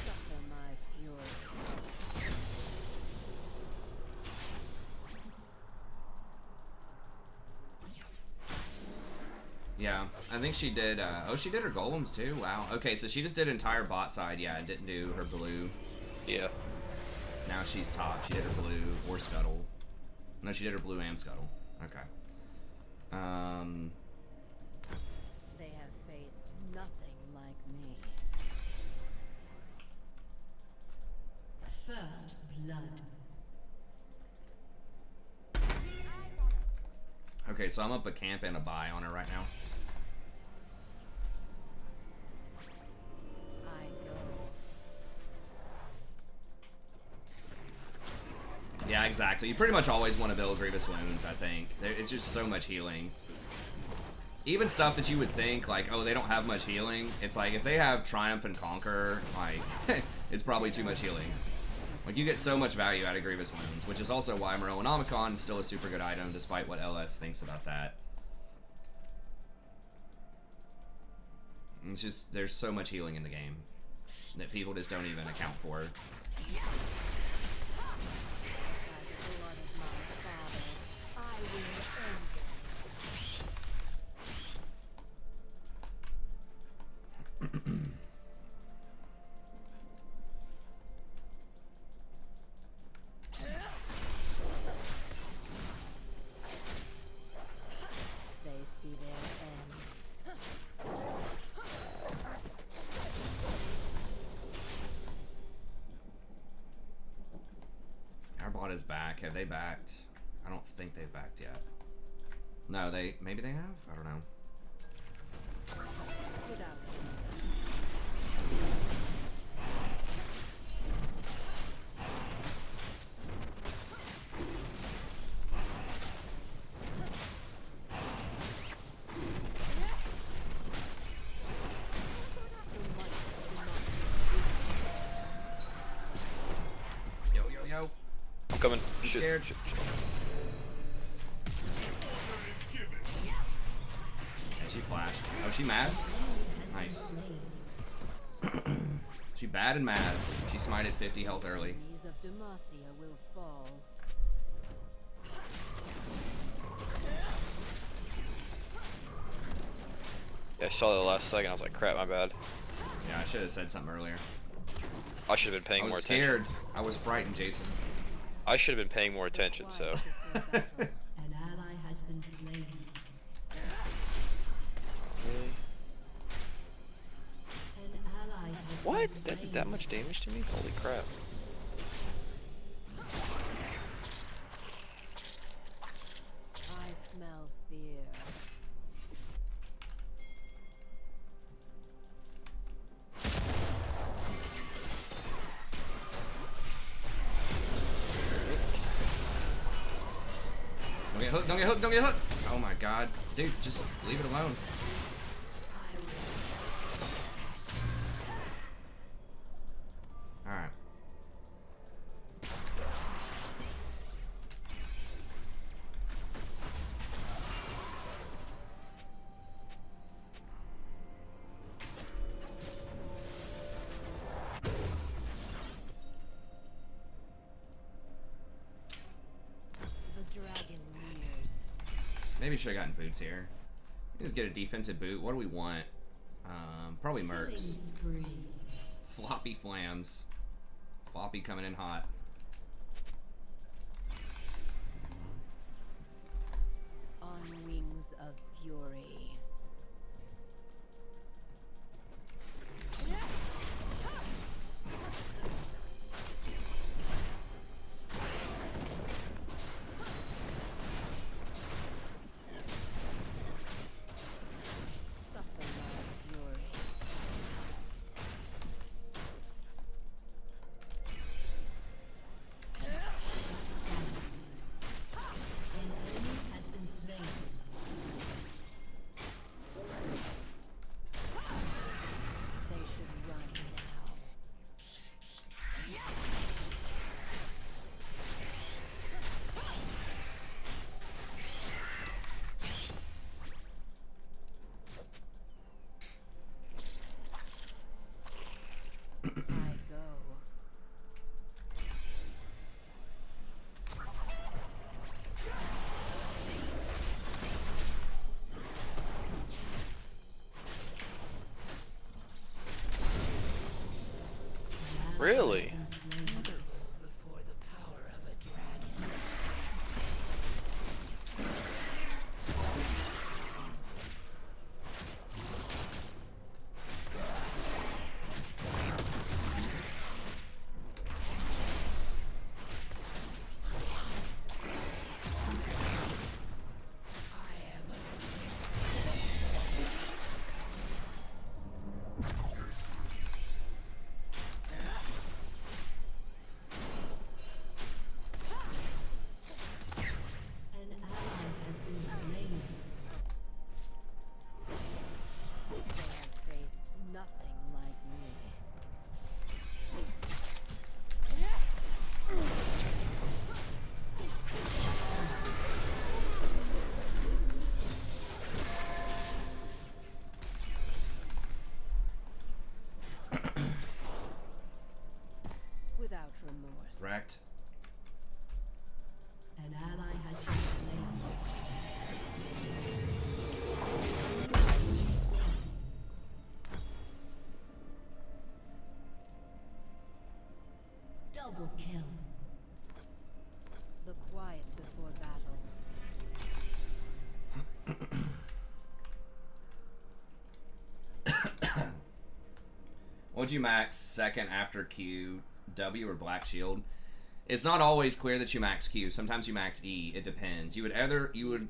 E: Suffer my fury.
A: Yeah, I think she did, oh, she did her golems too, wow. Okay, so she just did entire bot side, yeah, and didn't do her blue.
D: Yeah.
A: Now she's top, she did her blue, or scuttle. No, she did her blue and scuttle. Okay.
E: They have faced nothing like me.
C: First blood.
A: Okay, so I'm up a camp and a buy on her right now.
E: I go.
A: Yeah, exactly. You pretty much always want to build Grievous Wounds, I think. It's just so much healing. Even stuff that you would think, like, oh, they don't have much healing. It's like, if they have Triumph and Conquer, like, it's probably too much healing. Like, you get so much value out of Grievous Wounds, which is also why Merowinomicon is still a super good item, despite what LS thinks about that. It's just, there's so much healing in the game that people just don't even account for.
E: By the blood of my father, I will end They see their end.
A: Our bot is back. Have they backed? I don't think they've backed yet. No, maybe they have? I don't know.
E: Without
A: Yo, yo, yo.
D: I'm coming.
A: I'm
D: Shit,
A: scared.
D: shit.
A: Yeah, she flashed. Oh, she mad? Nice. She bad and mad. She smited 50 health early.
E: enemies of Demacia will fall.
D: Yeah, I saw that last second. I was like, crap, my bad.
A: Yeah, I should have said something earlier.
D: I should have been paying
A: I
D: more
A: was
D: attention.
A: scared. I was frightened, Jason.
D: I should have been paying more attention, so.
C: An ally has been slain. An ally has
D: What?
C: been
D: That
C: slain.
D: did that much damage to me? Holy crap.
E: I smell fear.
A: Don't get hooked, don't get hooked, don't get hooked! Oh my god. Dude, just leave it alone. Alright.
E: The dragon rears.
A: Maybe should have gotten boots here. Just get a defensive boot. What do we want? Probably
C: Killing
A: mercs.
C: spree.
A: Floppy flams. Floppy coming in hot.
E: On wings of fury.
D: Really?
C: An ally has been slain.
E: They have faced nothing like me. Without remorse.
A: Wrecked.
C: An ally has been slain. Double kill.
E: The quiet before battle.
A: What'd you max second after Q, W, or Black Shield? It's not always clear that you max Q. Sometimes you max E. It depends. You would
E: Enemies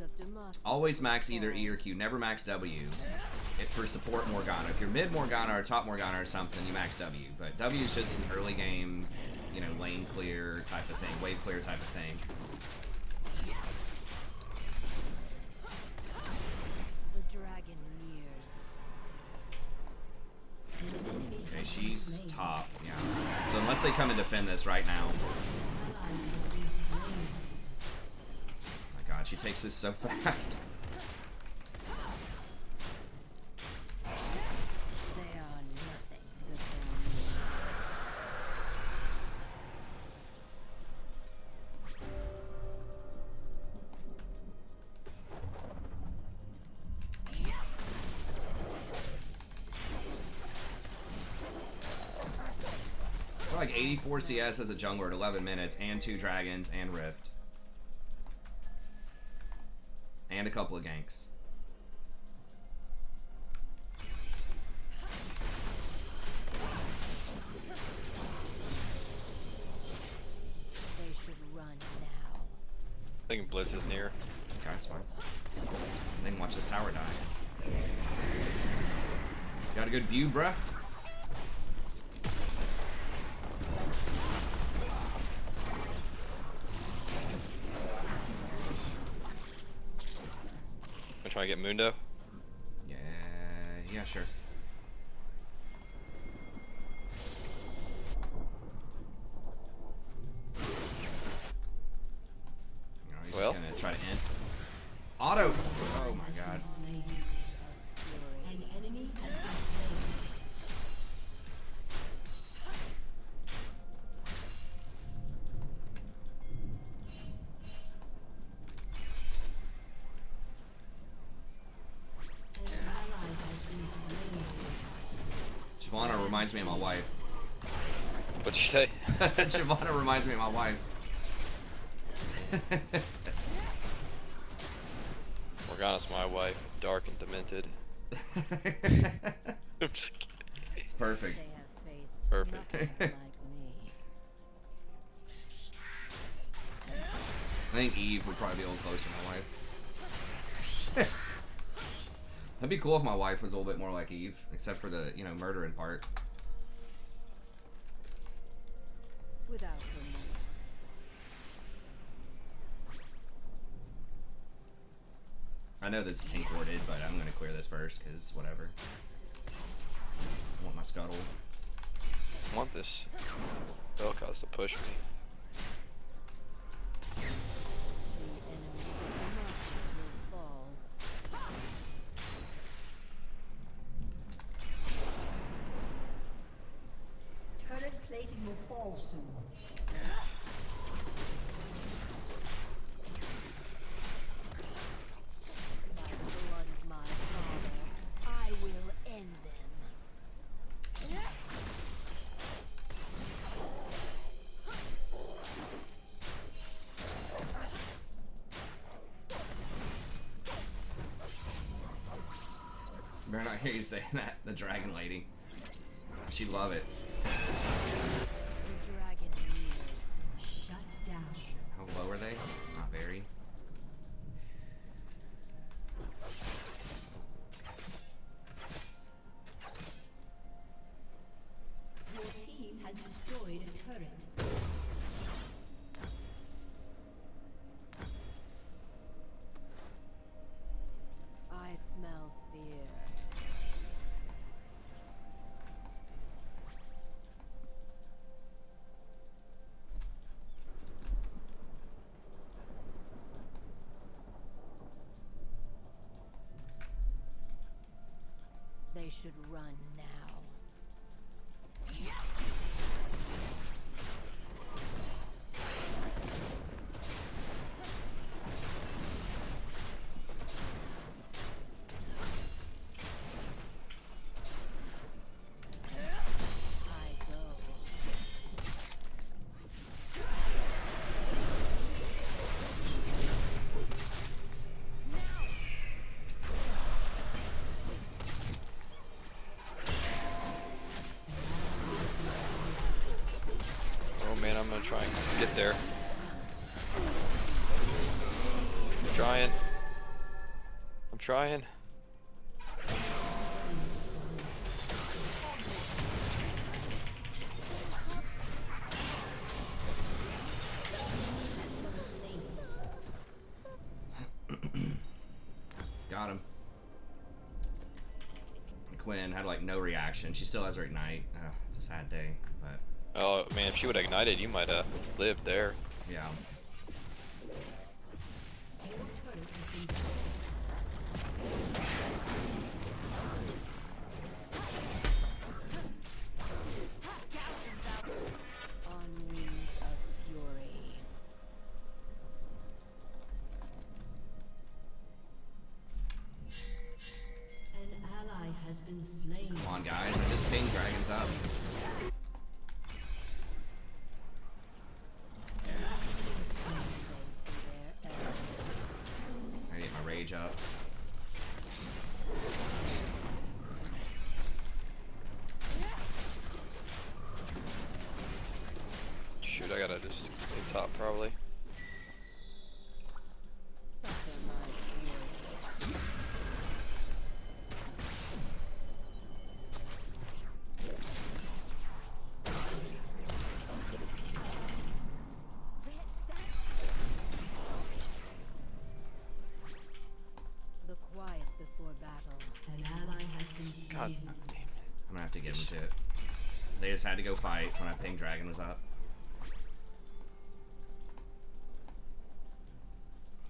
E: of democracy.
A: always max either E or Q. Never max W. For support Morgana. If you're mid Morgana or top Morgana or something, you max W. But W is just an early game, you know, lane clear type of thing, wave clear type of thing.
E: The dragon nears.
C: An enemy
A: Okay,
C: has been
A: she's
C: slain.
A: top. Yeah. So unless they come and defend this right now.
C: Ally has been slain.
A: Oh my god, she takes this so fast.
E: They are nothing before me.
A: We're like 84 CS as a jungler at 11 minutes, and 2 dragons, and Rift. And a couple of ganks.
E: They should run now.
D: I think Bliss is near.
A: Okay, it's fine. Then watch this tower die. Got a good view, bruh?
D: I'm trying to get Mundo.
A: Yeah, sure. No, he's
D: Well.
A: just gonna try to end. Auto! Oh my
C: Has
A: god.
C: been slain.
E: Fury.
C: An enemy has been slain. An ally has been slain.
A: Shyvana reminds me of my wife.
D: What'd you say?
A: I said Shyvana reminds me of my wife.
D: Morgana's my wife, dark and demented. I'm just kidding.
A: It's perfect.
E: They have faced
D: Perfect.
E: nothing like me.
A: I think Eve would probably be a little closer to my wife. That'd be cool if my wife was a little bit more like Eve, except for the, you know, murdering part.
E: Without remorse.
A: I know this is pink warded, but I'm gonna clear this first, because whatever. I want my scuttle.
D: I want this Vel'Koz to push me.
E: The enemies of democracy will fall.
C: Turret plating will fall soon.
E: By the blood of my father, I will end them.
A: better not hear you saying that. The dragon lady. She'd love it.
E: The dragon nears.
C: Shut down.
A: How low are they? Not very.
C: Your team has destroyed a turret.
E: I smell fear. They should run now. I go.
D: Oh man, I'm gonna try and get there. I'm trying. I'm trying.
A: Got him. Quinn had like no reaction. She still has her ignite. It's a sad day, but
D: Oh man, if she would have ignited, you might have lived there.
A: yeah.
E: On wings of fury.
C: An ally has been slain.
A: Come on, guys. I just pinged dragons up. I get my rage up.
D: Shoot, I gotta just stay top probably.
E: Suffer my fury. The quiet before battle.
C: An ally has been
D: God
C: slain.
D: damn it.
A: I'm gonna have to give them to it. They just had to go fight when I pinged dragon was up.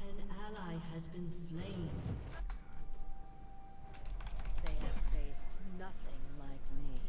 C: An ally has been slain.
E: They have faced nothing like me.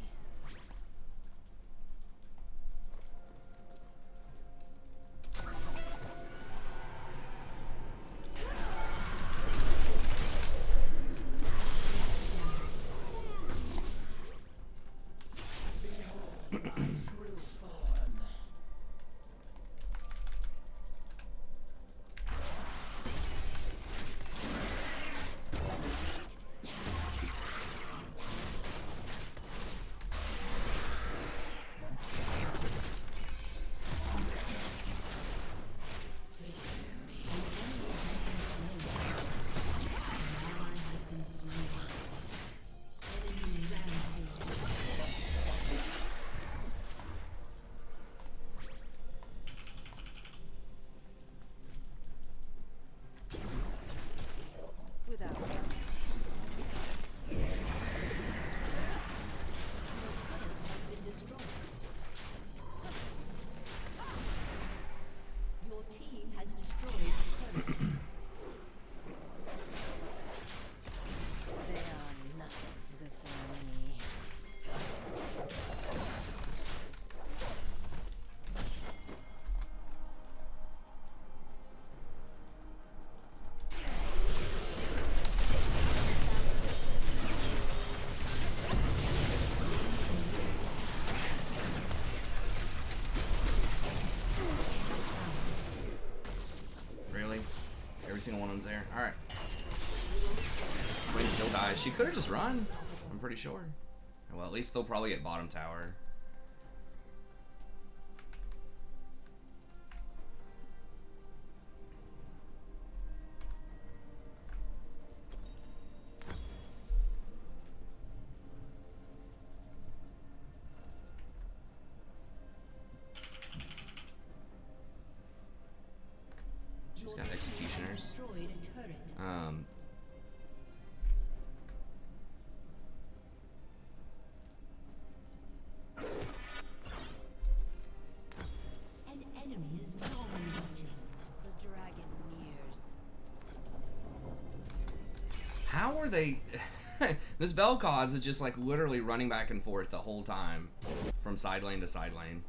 E: Without
C: Your team has destroyed a turret.
E: they are nothing before me.
A: Really? Every single one of them's there? Alright. Quinn's still dies. She could have just run. I'm pretty sure. Well, at least they'll probably get bottom tower. She's got executioners.
C: Destroyed a turret. An enemy is dominating.
E: The dragon nears.
A: How are they? This Vel'Koz is just like literally running back and forth the whole time, from side lane to side lane.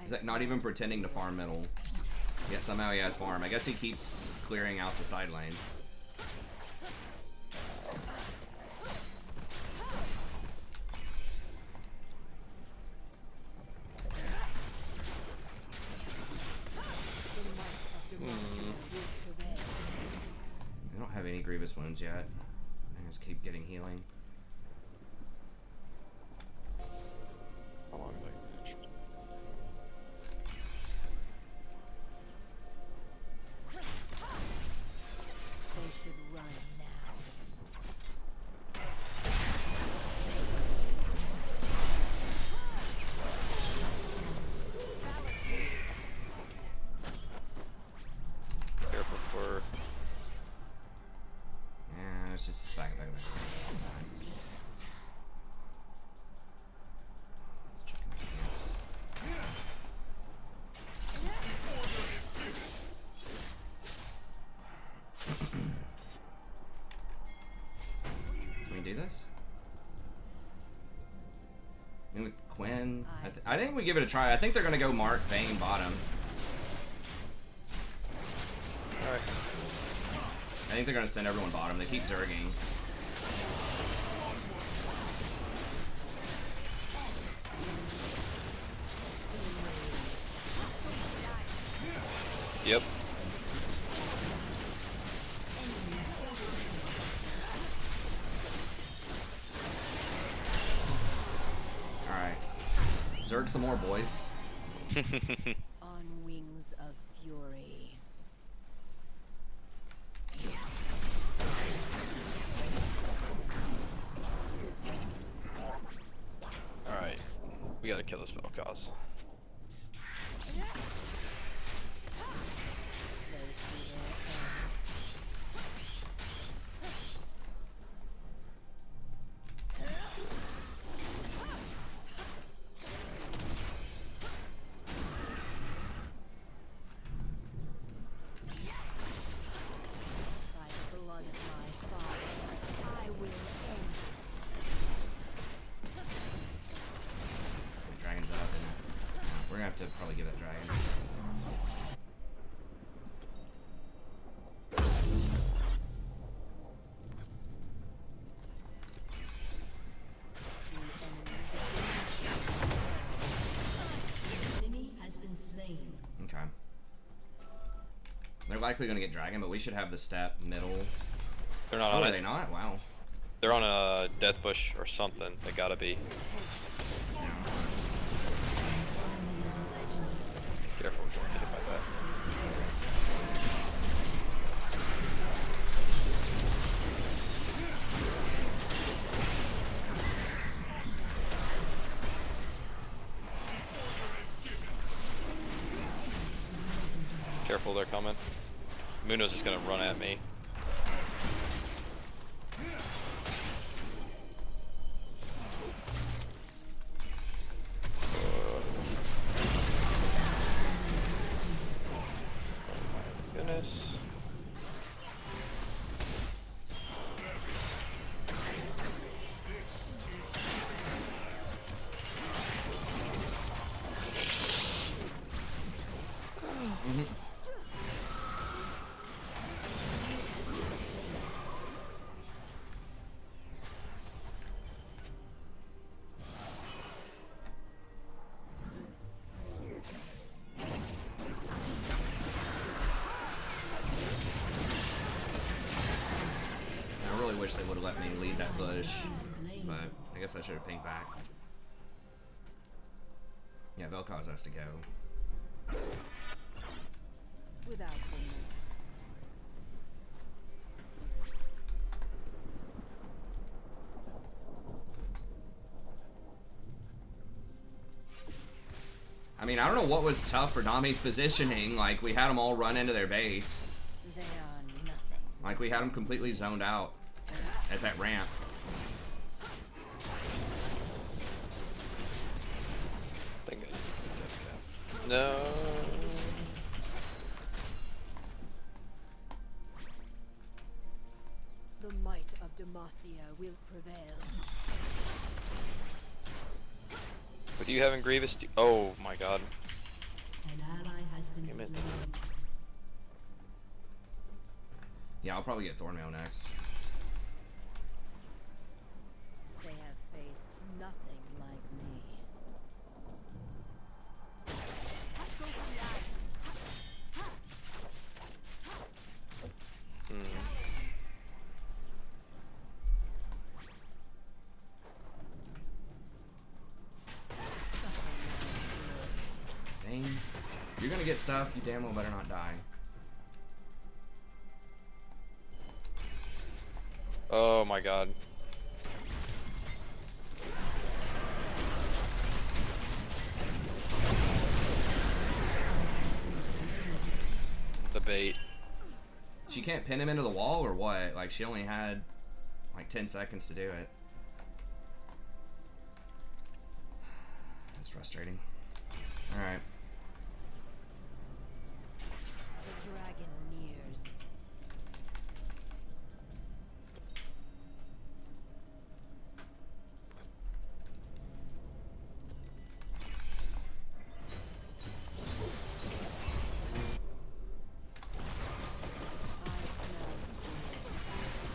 A: He's like not even pretending to farm middle. Yet somehow he has farm. I guess he keeps clearing out the side lane. They don't have any grievous wounds yet. I just keep getting healing.
D: How long have I finished?
E: They should run now.
D: Careful for.
A: Yeah, it's just back. That's fine. Let's check my camps. Can we do this? And with Quinn, I think we give it a try. I think they're gonna go Mark, Vayne, bottom.
D: Alright.
A: I think they're gonna send everyone bottom. They keep zerging.
D: Yep.
A: Alright. Zerg some more, boys.
E: On wings of fury.
D: Alright. We gotta kill this Vel'Koz.
E: They see their end. By the blood of my father, I will end.
A: Dragon's up, and we're gonna have to probably give that dragon.
C: Enemy has been slain.
A: Okay. They're likely gonna get dragon, but we should have the step middle.
D: They're not
A: Oh,
D: on
A: are
D: it.
A: they not? Wow.
D: They're on a death bush or something. They gotta be. Careful, we don't get hit by that. Careful, they're coming. Nunu's just gonna run at me. Goodness.
A: they would have let me lead that bush. But I guess I should have pinged back. Yeah, Vel'Koz has to go.
E: Without remorse.
A: I mean, I don't know what was tough for Nami's positioning. Like, we had them all run into their base.
E: They are nothing.
A: Like, we had them completely zoned out at that ramp.
D: I think I no.
E: The might of Demacia will prevail.
D: With you having Grievous, oh my god.
C: An ally has been
D: Damn it.
C: slain.
A: Yeah, I'll probably get Thornmail next.
E: They have faced nothing like me.
A: Dang. You're gonna get stuff, you damn well better not die.
D: Oh my god. The bait.
A: She can't pin him into the wall or what? Like, she only had like 10 seconds to do it. That's frustrating. Alright.
E: The dragon nears.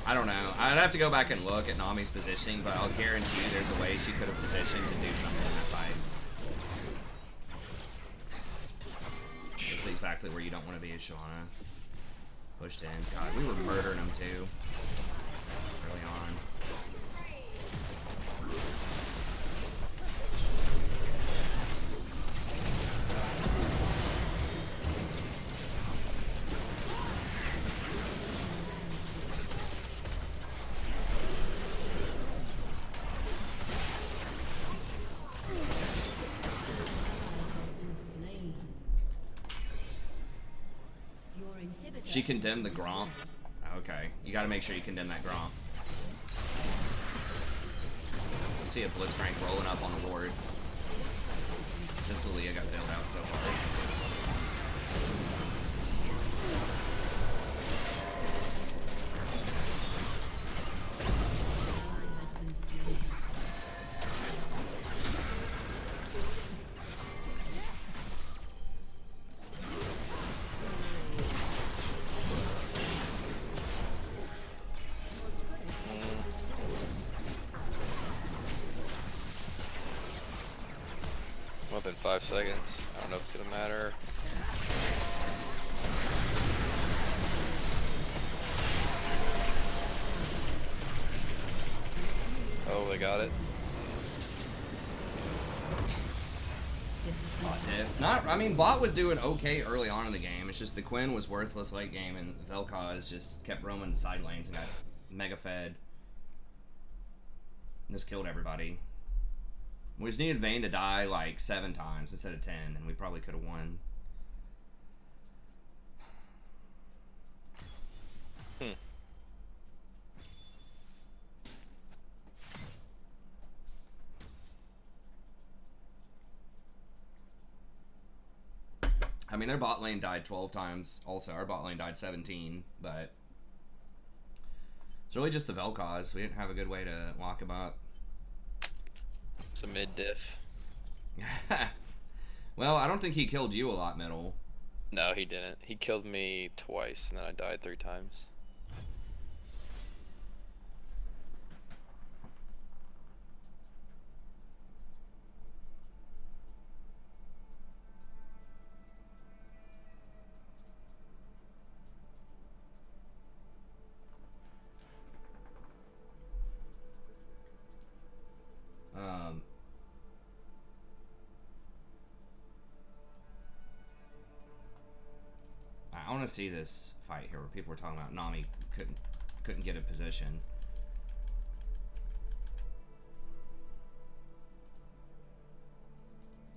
A: I don't know. I'd have to go back and look at Nami's positioning, but I'll guarantee you there's a way she could have positioned to do something in that fight. It's exactly where you don't want to be as Shyvana. Pushed in. God, we were murdering him too. Early on. She condemned the Gromp. Okay, you gotta make sure you condemn that Gromp. I see a Blitzcrank rolling up on the ward. This Leah got bailed out so far.
D: Up in 5 seconds. I don't know if it's gonna matter. Oh, they got it.
A: Not, I mean, Bot was doing okay early on in the game. It's just the Quinn was worthless late game, and Vel'Koz just kept roaming the side lanes and got mega fed. And just killed everybody. We just needed Vayne to die like 7 times instead of 10, and we probably could have won. I mean, their bot lane died 12 times. Also, our bot lane died 17, but it's really just the Vel'Koz. We didn't have a good way to lock him up.
D: It's a mid diff.
A: Well, I don't think he killed you a lot, middle.
D: No, he didn't. He killed me twice, and then I died 3 times.
A: want to see this fight here where people were talking about Nami couldn't get a position.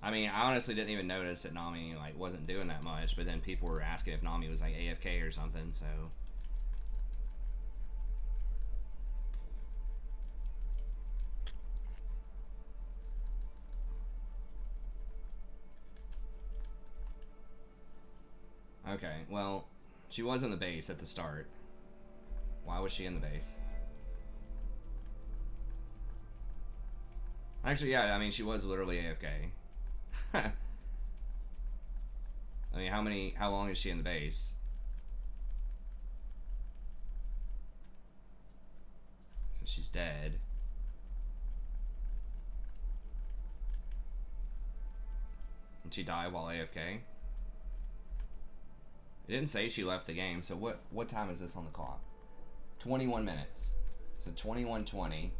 A: I mean, I honestly didn't even notice that Nami like wasn't doing that much, but then people were asking if Nami was like AFK or something, so. Okay, well, she was in the base at the start. Why was she in the base? Actually, yeah, I mean, she was literally AFK. I mean, how long is she in the base? So she's dead. Did she die while AFK? It didn't say she left the game, so what time is this on the clock? 21 minutes. So 21:20.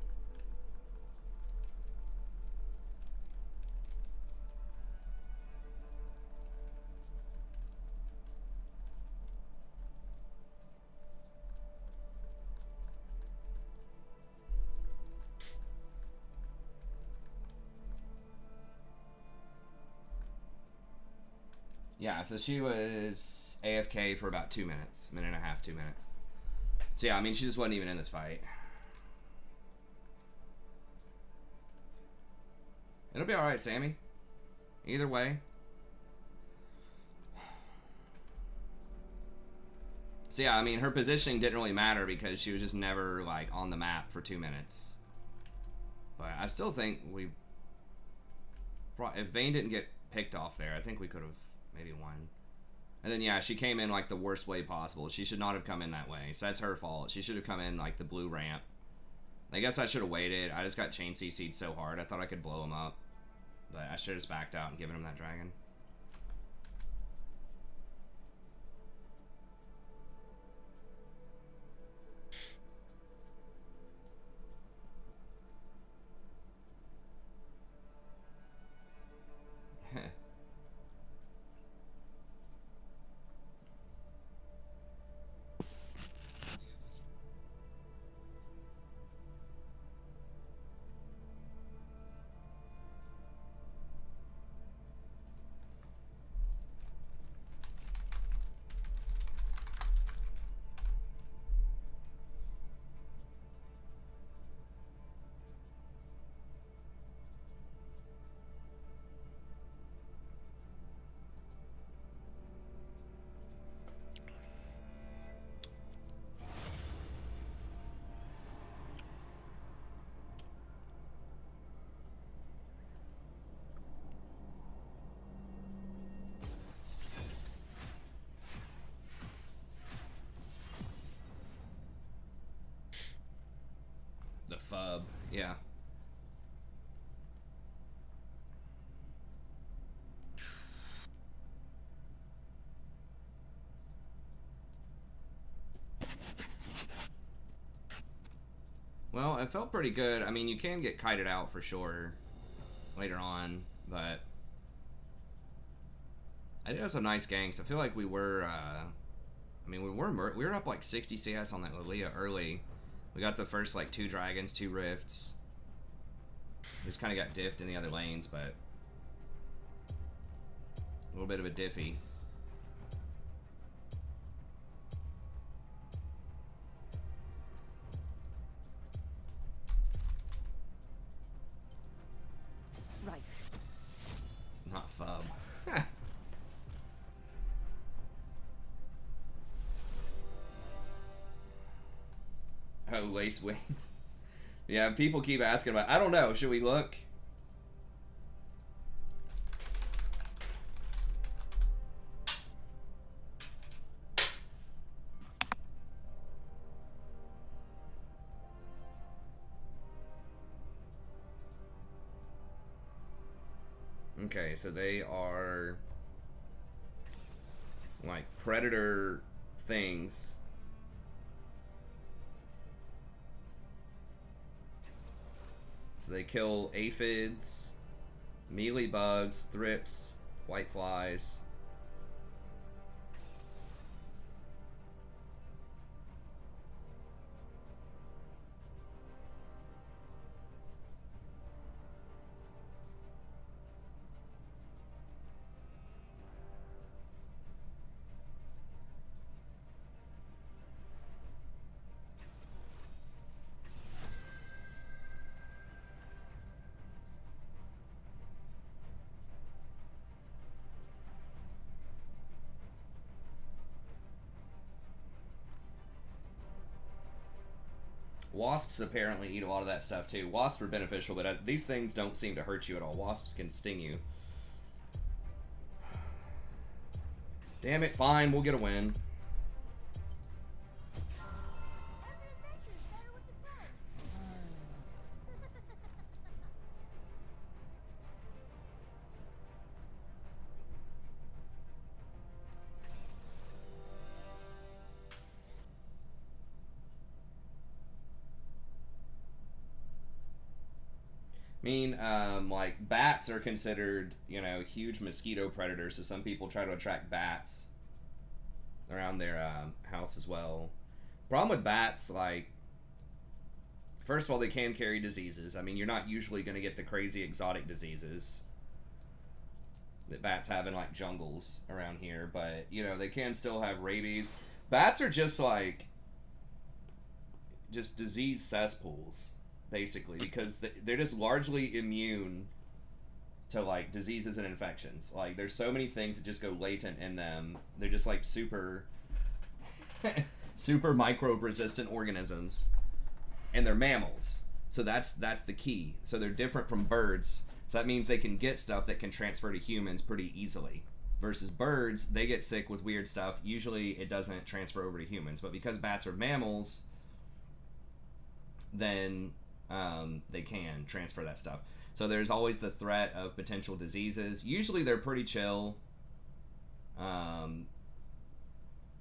A: Yeah, so she was AFK for about 2 minutes. Minute and a half, 2 minutes. So yeah, I mean, she just wasn't even in this fight. It'll be alright, Sammy. Either way. So yeah, I mean, her positioning didn't really matter because she was just never, like, on the map for 2 minutes. But I still think we... If Vayne didn't get picked off there, I think we could have maybe won. And then, yeah, she came in, like, the worst way possible. She should not have come in that way. So that's her fault. She should have come in, like, the blue ramp. I guess I should have waited. I just got chain CC'd so hard. I thought I could blow him up. But I should have just backed out and given him that dragon. The FUB, yeah. Well, it felt pretty good. I mean, you can get kited out for sure later on, but I did have some nice ganks. I feel like we were, I mean, we were up like 60 CS on that Lilia early. We got the first like 2 dragons, 2 rifts. We just kind of got diffed in the other lanes, but a little bit of a diffy.
E: Right.
A: Not FUB. Oh, lace wings. Yeah, people keep asking about. I don't know. Should we look? Okay, so they are like predator things. So they kill aphids, mealy bugs, thrips, white flies. Wasps apparently eat a lot of that stuff too. Wasps are beneficial, but these things don't seem to hurt you at all. Wasps can sting you. Damn it, fine, we'll get a win.
B: Every adventure is better with the friends.
A: I mean, like, bats are considered, you know, huge mosquito predators, so some people try to attract bats around their house as well. Problem with bats, like, first of all, they can carry diseases. I mean, you're not usually going to get the crazy exotic diseases that bats have in, like, jungles around here, but, you know, they can still have rabies. Bats are just, like, just disease cesspools, basically, because they're just largely immune to, like, diseases and infections. Like, there's so many things that just go latent in them. They're just, like, super super microbe resistant organisms, and they're mammals, so that's the key. So they're different from birds, so that means they can get stuff that can transfer to humans pretty easily, versus birds, they get sick with weird stuff. Usually it doesn't transfer over to humans, but because bats are mammals, then they can transfer that stuff. So there's always the threat of potential diseases. Usually they're pretty chill.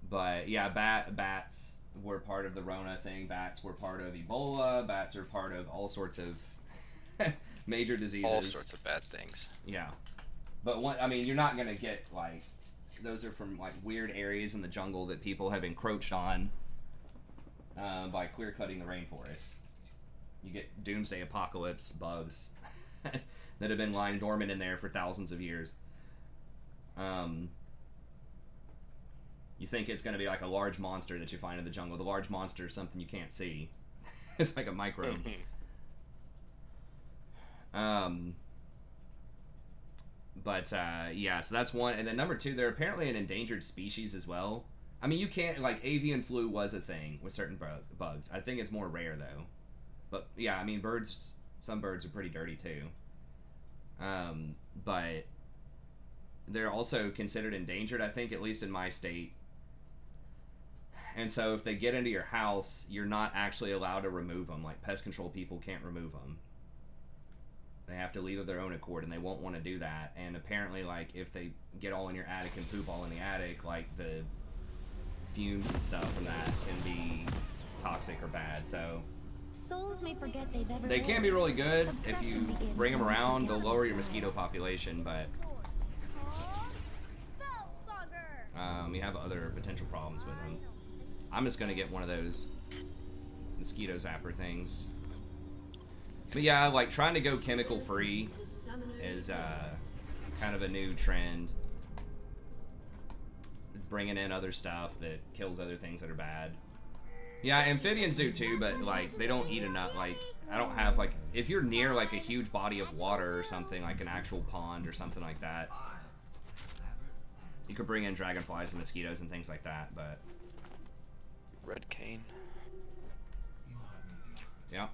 A: But yeah, bats were part of the Rona thing. Bats were part of Ebola. Bats are part of all sorts of major diseases.
D: All sorts of bad things.
A: Yeah. But I mean, you're not going to get, like, those are from, like, weird areas in the jungle that people have encroached on by clear-cutting the rainforest. You get doomsday apocalypse bugs that have been lying dormant in there for thousands of years. You think it's going to be like a large monster that you find in the jungle. The large monster is something you can't see. It's like a microbe. Yeah, so that's one. And then number two, they're apparently an endangered species as well. I mean, you can't, like, avian flu was a thing with certain bugs. I think it's more rare, though. But, yeah, I mean, some birds are pretty dirty, too. But they're also considered endangered, I think, at least in my state. And so if they get into your house, you're not actually allowed to remove them. Like, pest control people can't remove them. They have to leave of their own accord, and they won't want to do that. And apparently, like, if they get all in your attic and poop all in the attic, like, the fumes and stuff from that can be toxic or bad. So
B: Souls may forget they've ever
A: they can be really good. If
B: Obsession
A: you
B: begins
A: bring them
B: when they
A: around,
B: forget
A: they'll
B: what
A: lower
B: is
A: your mosquito
B: good.
A: population, but
B: Spellsauger.
A: you have other potential problems with them. I'm just going to get one of those mosquito zapper things. But yeah, like, trying to go chemical free is kind of a new trend. Bringing in other stuff that kills other things that are bad. Yeah, amphibians do too, but, like, they don't eat enough. Like, I don't have, like, if you're near, like, a huge body of water or something, like an actual pond or something like that, you could bring in dragonflies and mosquitoes and things like that, but...
D: Red cane.
A: Yeah.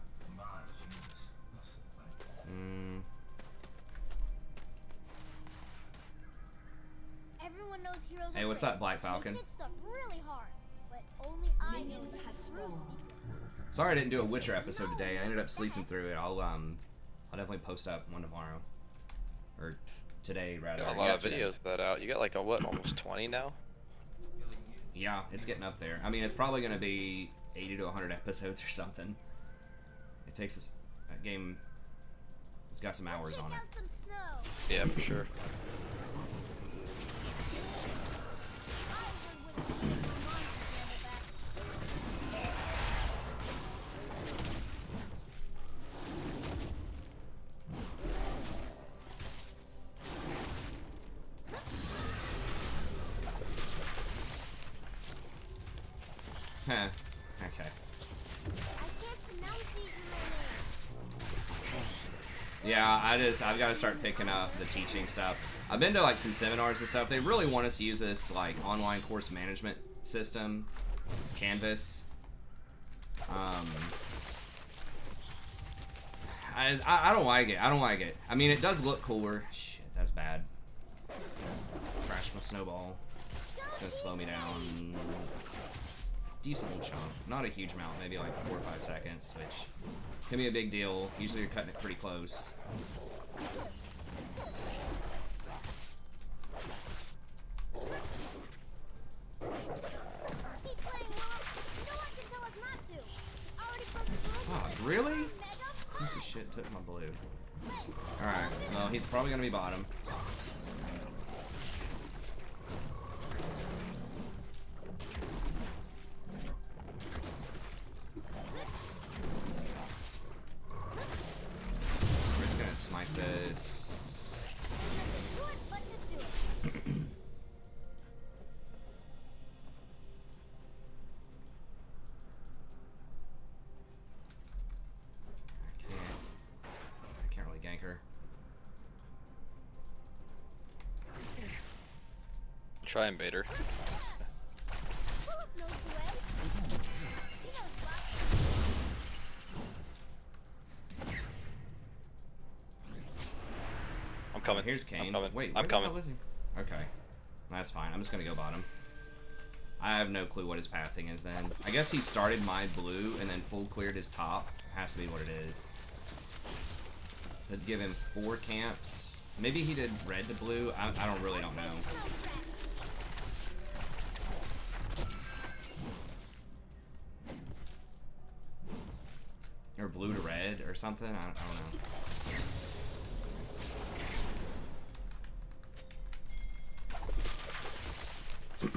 B: Everyone knows heroes.
A: Hey, what's up, Black Falcon?
B: They hit stuff really hard, but only I know
C: Minions
B: the
C: have
B: true
C: spawned.
B: secret.
A: Sorry I didn't do a Witcher episode today. I ended up sleeping through it. I'll definitely post up one tomorrow. Or today, rather.
D: Got a lot
A: yesterday.
D: of videos of that out. You got like a what, almost 20 now?
A: Yeah, it's getting up there. I mean, it's probably going to be 80 to 100 episodes or something. It takes us... That game... It's got some hours
B: Check
A: on it.
B: out some snow.
D: Yeah, for sure.
B: Ivern with the monster back.
A: Huh. Okay.
B: I can't pronounce these names.
A: Yeah, I've got to start picking up the teaching stuff. I've been to, like, some seminars and stuff. They really want us to use this, like, online course management system, Canvas. I don't like it. I don't like it. I mean, it does look cooler. Shit, that's bad. Crash my snowball. It's gonna slow me down. Decent little chunk. Not a huge amount, maybe like 4 or 5 seconds, which can be a big deal. Usually you're cutting it pretty close.
B: Keep playing, Will. No one can tell us not to. Already broke the rules.
A: Oh, really?
B: Mega
A: Piece of shit took my blue. Alright, well, he's probably gonna be bottom. We're just gonna smite this.
B: do it, but to do it.
A: I can't really gank her.
D: Try and bait her.
B: Philip knows the way. He knows what.
D: I'm coming.
A: Here's Kane.
D: I'm coming.
A: Wait,
D: I'm
A: where the
D: coming.
A: hell is he? Okay. That's fine. I'm just gonna go bottom. I have no clue what his pathing is then. I guess he started my blue and then full cleared his top. Has to be what it is. That'd give him 4 camps. Maybe he did red to blue. I don't really don't know. Or blue to red or something. I don't know. My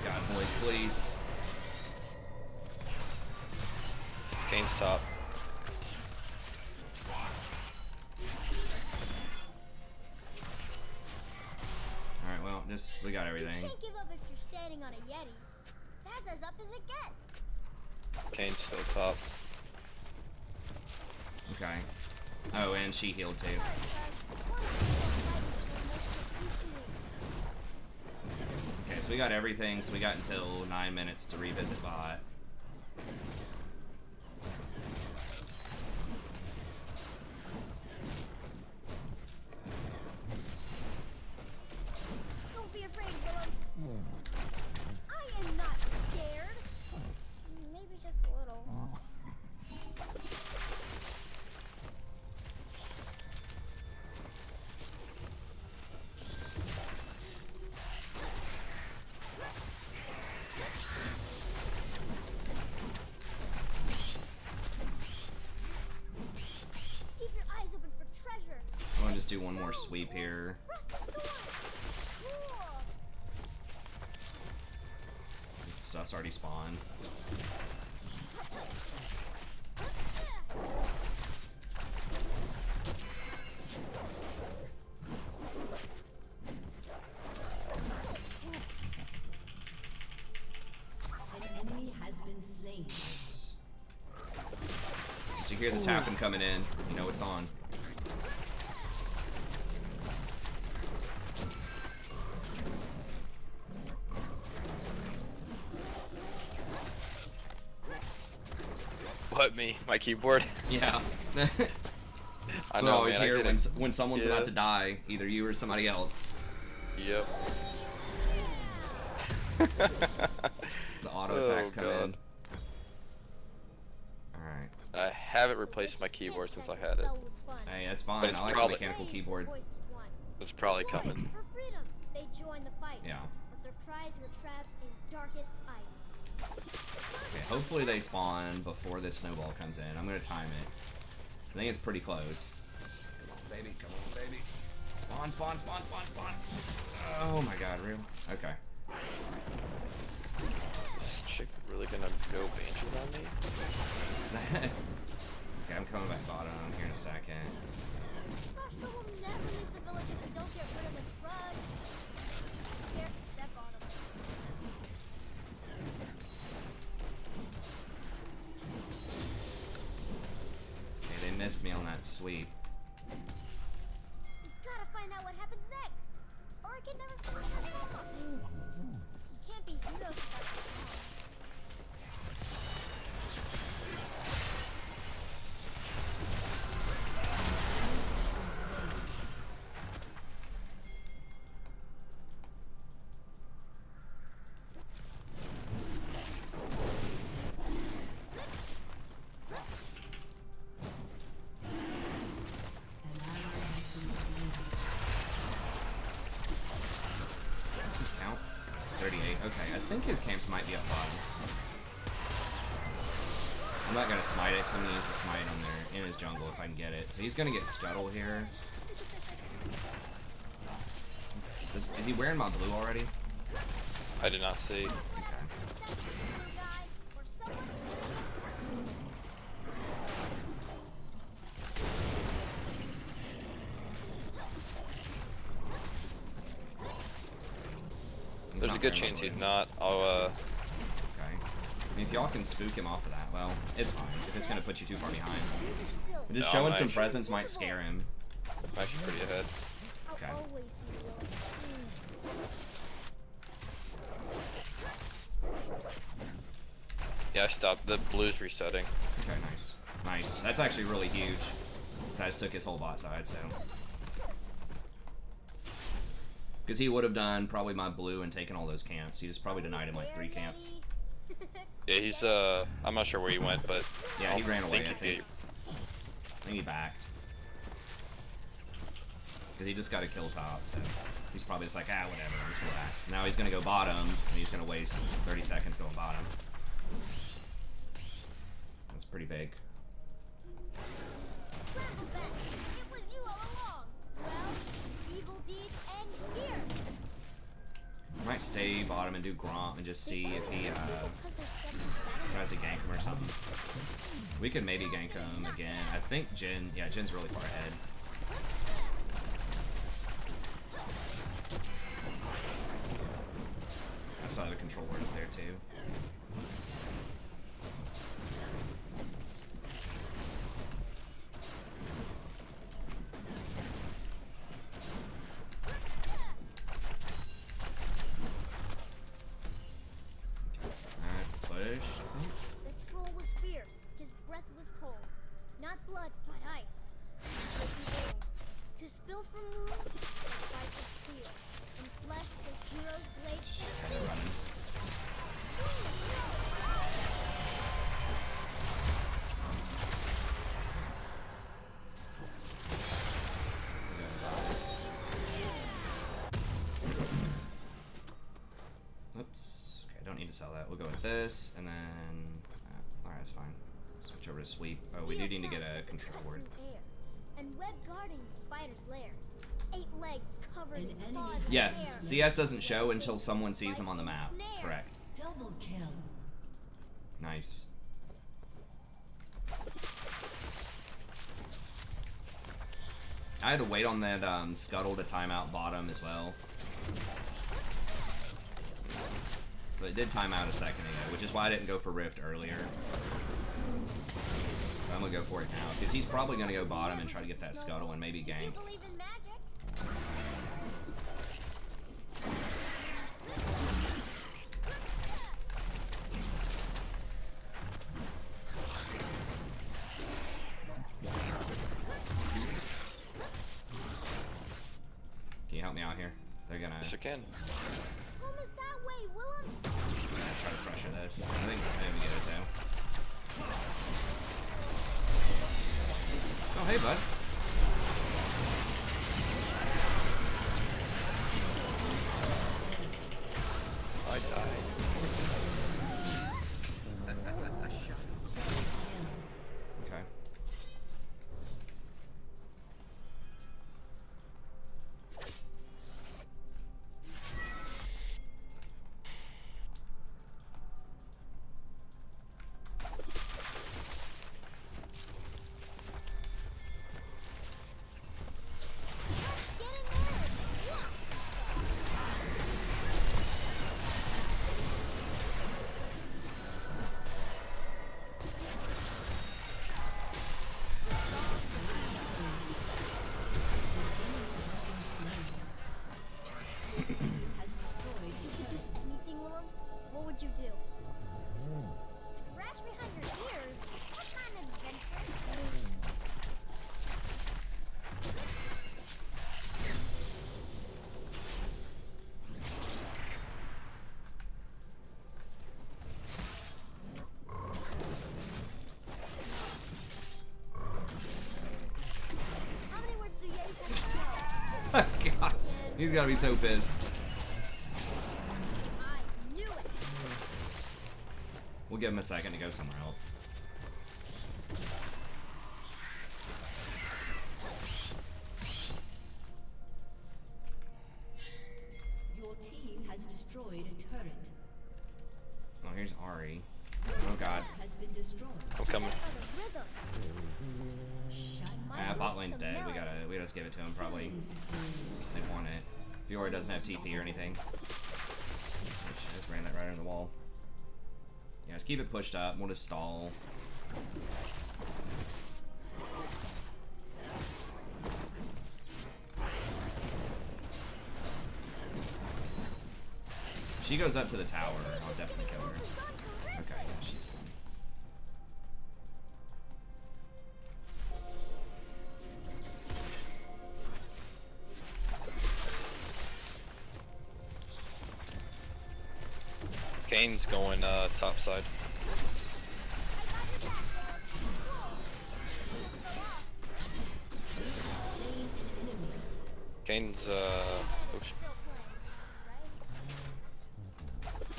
A: God, boys, please.
D: Kane's top.
A: Alright, well, just we got everything.
B: You can't give up if you're standing on a Yeti. That's as up as it gets.
D: Kane's still top.
A: Okay. Oh, and she healed too.
B: Sorry, son. One of the fighting will make this appreciated.
A: Okay, so we got everything, so we got until 9 minutes to revisit bot.
B: Don't be afraid, Willem. I am not scared. Maybe just a little. Keep your eyes open for treasure.
A: I'm gonna just do one more sweep here.
B: Rusty sword. Cool.
A: This stuff's already spawned.
C: An enemy has been slain.
A: Once you hear the tapping coming in, you know it's on.
D: What, me? My keyboard?
A: Yeah.
D: I
A: I
D: know,
A: always
D: man, I
A: hear
D: get
A: when someone's
D: Yeah.
A: about to die, either you or somebody else.
D: Yep.
A: The auto attacks
D: Oh,
A: come in.
D: God.
A: Alright.
D: I haven't replaced my keyboard since I had it.
A: Hey, that's fine.
D: But it's
A: I like a
D: probably-
A: mechanical keyboard.
D: It's probably coming.
B: For freedom, they join the fight.
A: Yeah.
B: But their cries were trapped in darkest ice.
A: Okay, hopefully they spawn before this snowball comes in. I'm gonna time it. I think it's pretty close. Come on, baby. Come on, baby. Spawn, spawn, spawn, spawn, spawn. Oh my God, real? Okay.
D: This chick really gonna go banshee on me?
A: Okay, I'm coming back bottom here in a second.
B: Joshua will never leave the village if we don't get rid of its drugs. Here, step on him.
A: Okay, they missed me on that sweep.
B: can never figure it out. You can't be heroes without the
A: What's his count? 38. Okay, I think his camps might be up bottom. I'm not gonna smite it because I'm gonna use the smite on there in his jungle if I can get it. So he's gonna get scuttle here. Is he wearing my blue already?
D: I did not see.
A: Okay.
B: guy or someone.
A: He's
D: There's
A: not
D: a good
A: wearing my
D: chance he's
A: blue.
D: not.
A: Okay. I mean, if y'all can spook him off of that, well, it's fine. If it's gonna put you too far behind. But just
D: No,
A: showing
D: I'm
A: some
D: actually-
A: presence might scare him.
D: I'm actually pretty ahead.
A: Okay.
B: I'll always see you.
D: Yeah, I stopped. The blue's resetting.
A: Okay, nice. Nice. That's actually really huge. That just took his whole bot side, so. Because he would have done probably my blue and taken all those camps. He just probably denied him like 3 camps.
D: Yeah, he's I'm not sure where he went, but
A: Yeah, he ran away, I
D: he-
A: think. I think he backed. Because he just got a kill top, so he's probably just like, ah, whatever, I'm just gonna back. Now he's gonna go bottom, and he's gonna waste 30 seconds going bottom. That's pretty big.
B: It was you all along. Well, evil deeds end here.
A: I might stay bottom and do Gromp and just see if he
B: Because they're stepping
A: tries to gank him or something. We could maybe gank him again. I think Jin, yeah, Jin's really far ahead. I saw the control word up there too. Push, I think.
B: The troll was fierce. His breath was cold. Not blood, but ice. So he rolled. To spill from wounds, the fight of steel. In flesh, the hero's blade
A: Yeah, they're running. Oops. Okay, I don't need to sell that. We'll go with this, and then... alright, that's fine. Switch over to sweep. Oh, we do need to get a control word.
B: And web guarding the spider's lair. 8 legs covered
C: An
B: in
C: enemy
B: claws
C: has
B: and
A: Yes,
B: hair.
A: CS doesn't show until someone sees him on the map. Correct.
C: Double kill.
A: Nice. I had to wait on that scuttle to time out bottom as well. But it did time out a second ago, which is why I didn't go for Rift earlier. But I'm gonna go for it now, because he's probably gonna go bottom and try to get that scuttle and maybe
B: If you
A: gank.
B: believe in magic.
A: Can you help me out here? They're gonna
D: Yes, I can.
B: Home is that way, Willem.
A: try to pressure this. I think we get it though. Oh, hey, bud.
D: I died.
A: Okay. He's gotta be so pissed.
B: I knew it.
A: We'll give him a second to go somewhere else.
C: Your team has destroyed a turret.
A: Oh, here's Ari. Oh god.
C: Has been destroyed.
D: I'm coming.
B: The rhythm.
A: Ah, bot lane's dead. We gotta just give it to him probably. They want it. Fiora doesn't have TP or anything. I just ran that right into the wall. Yeah, just keep it pushed up. We'll just stall. If she goes up to the tower, I'll definitely kill her. Okay, yeah, she's fine.
D: Kane's going top side. Kane's oops.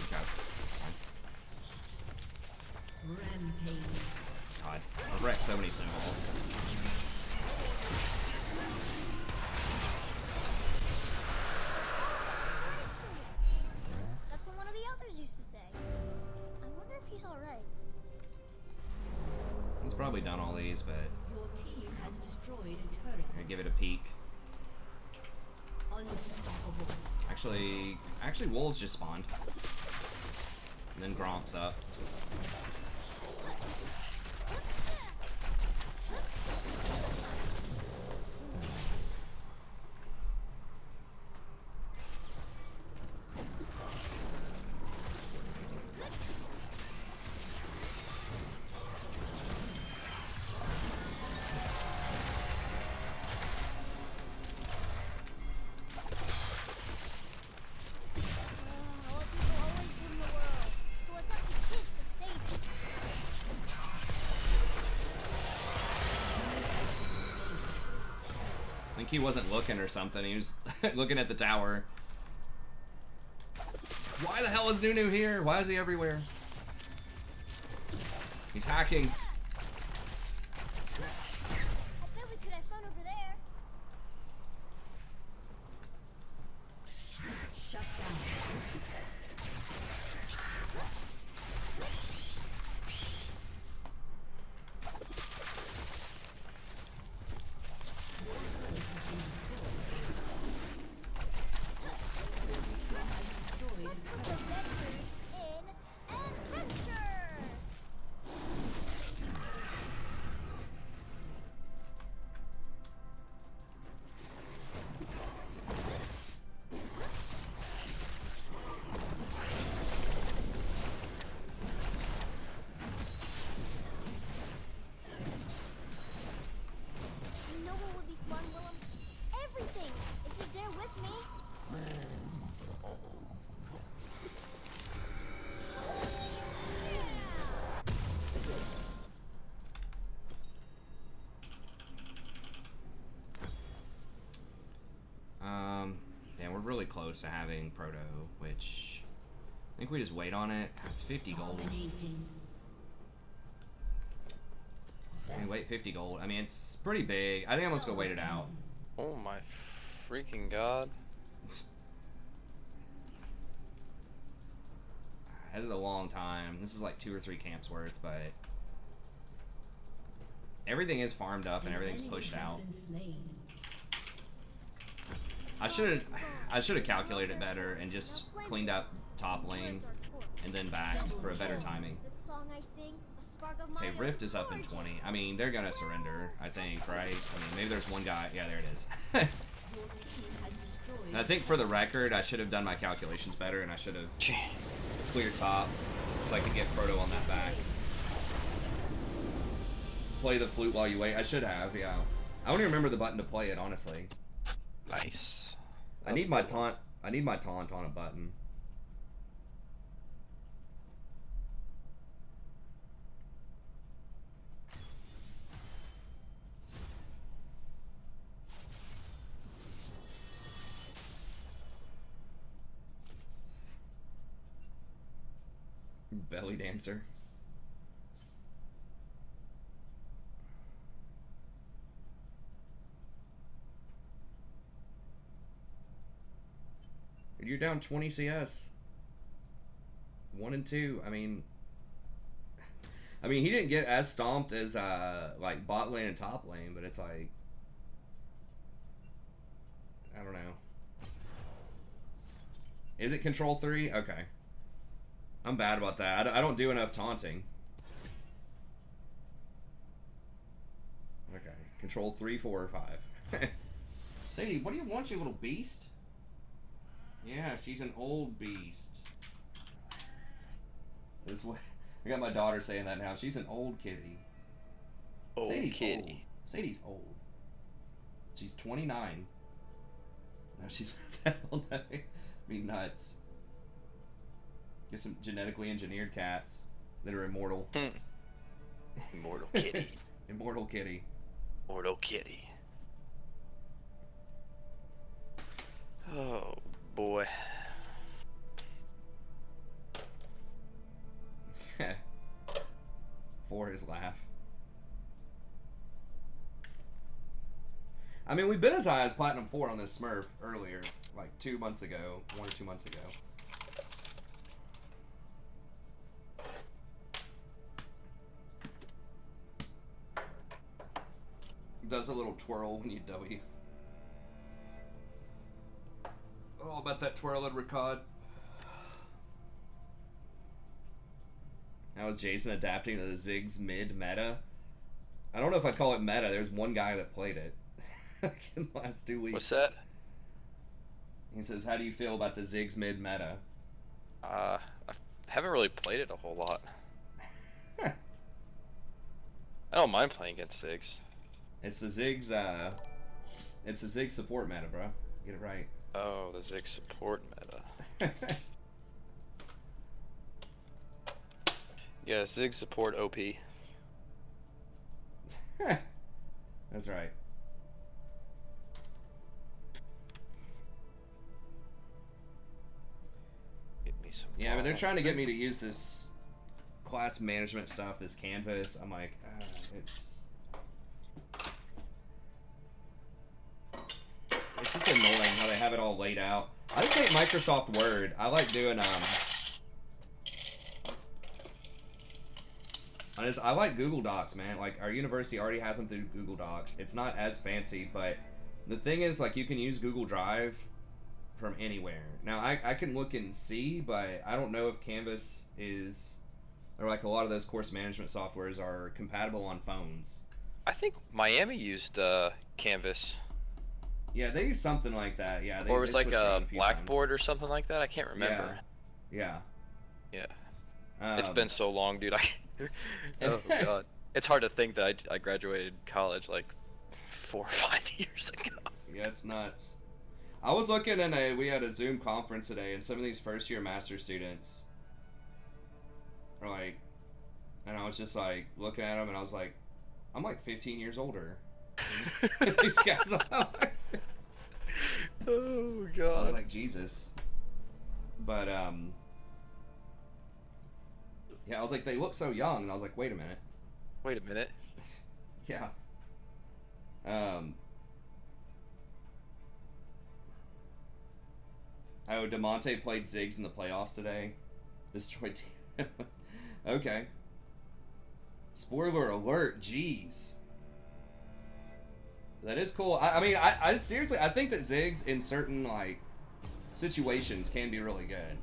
A: Okay, fine.
C: Rampage.
A: God, I've wrecked so many snowballs.
B: That's what one of the elders used to say. I wonder if he's alright.
A: He's probably done all these, but
C: Your team has destroyed a turret.
A: I'm gonna give it a peek.
C: Unstoppable.
A: Actually, wolves just spawned. And then Gromp's up.
B: All people always rule the world, so it's up to kids to save it.
A: I think he wasn't looking or something. He was looking at the tower. Why the hell is Nunu here? Why is he everywhere? He's hacking.
B: I bet we could have fun over there.
C: Shut down.
B: Let's put the adventures in adventure. You know what would be fun, Willem? Everything, if you're there with me.
A: Yeah, we're really close to having Proto, which I think we just wait on it. It's 50 gold.
C: Dominating.
A: We wait 50 gold. I mean, it's pretty big. I think I'm just gonna wait it out.
D: Oh my freaking god.
A: This is a long time. This is like 2 or 3 camps worth, but everything is farmed up and everything's pushed out. I should have calculated it better and just cleaned up top lane and then backed for a better timing.
B: This song I sing, a spark of
A: Okay,
B: my
A: Rift
B: own
A: is up in
B: origin.
A: 20. I mean, they're gonna surrender, I think, right? I mean, maybe there's one guy. Yeah, there it is.
C: Your team has destroyed.
A: And I think for the record, I should have done my calculations better and I should have
D: Gee.
A: cleared top so I could get Proto on that back. Play the flute while you wait. I should have, yeah. I don't even remember the button to play it, honestly.
D: Nice.
A: I need my taunt. I need my taunt on a button. Belly dancer. You're down 20 CS. 1 and 2. I mean, he didn't get as stomped as like bot lane and top lane, but it's like, I don't know. Is it control 3? Okay. I'm bad about that. I don't do enough taunting. Okay. Control 3, 4, or 5. Sadie, what do you want, you little beast? Yeah, she's an old beast. This way. I got my daughter saying that now. She's an old kitty.
D: Old
A: Sadie's
D: kitty.
A: old. Sadie's old. She's 29. No, she's not that old. That'd be nuts. Get some genetically engineered cats that are immortal.
D: Immortal kitty.
A: Immortal kitty.
D: Immortal kitty. Oh boy.
A: For his laugh. I mean, we've been as high as Platinum 4 on this Smurf earlier, like 2 months ago, 1 or 2 months ago. Does a little twirl when you W. Oh, about that twirl at Rakan. How is Jason adapting to the Ziggs mid meta? I don't know if I'd call it meta. There's one guy that played it in the last 2 weeks.
D: What's that?
A: He says, how do you feel about the Ziggs mid meta?
D: I haven't really played it a whole lot. I don't mind playing against Ziggs.
A: It's the Ziggs, it's the Ziggs support meta, bro. Get it right.
D: Oh, the Ziggs support meta. Yeah, Ziggs support OP.
A: That's right.
D: Get me some.
A: Yeah, but they're trying to get me to use this class management stuff, this canvas. I'm like, it's just annoying how they have it all laid out. I just hate Microsoft Word. I like doing I like Google Docs, man. Like, our university already has them through Google Docs. It's not as fancy, but the thing is, like, you can use Google Drive from anywhere. Now, I can look and see, but I don't know if Canvas is, or like a lot of those course management softwares are compatible on phones.
D: I think Miami used Canvas.
A: Yeah, they use something like that. Yeah,
D: Or it was
A: they
D: like
A: switched around
D: a
A: few
D: Blackboard or something like that. I can't remember.
A: Yeah.
D: Yeah. It's been so long, dude. Oh
A: And-
D: god. It's hard to think that I graduated college like 4 or 5 years ago.
A: Yeah, it's nuts. I was looking we had a Zoom conference today, and some of these first year master students are like, and I was just like looking at them, and I was like, I'm like 15 years older. These guys are like,
D: Oh
A: I
D: god.
A: was like, Jesus. But yeah, I was like, they look so young, and I was like, wait a minute.
D: Wait a minute.
A: Yeah. Oh, DeMonte played Ziggs in the playoffs today. Destroyed team. Okay. Spoiler alert, jeez. That is cool. I mean, I seriously, I think that Ziggs in certain, like, situations can be really good.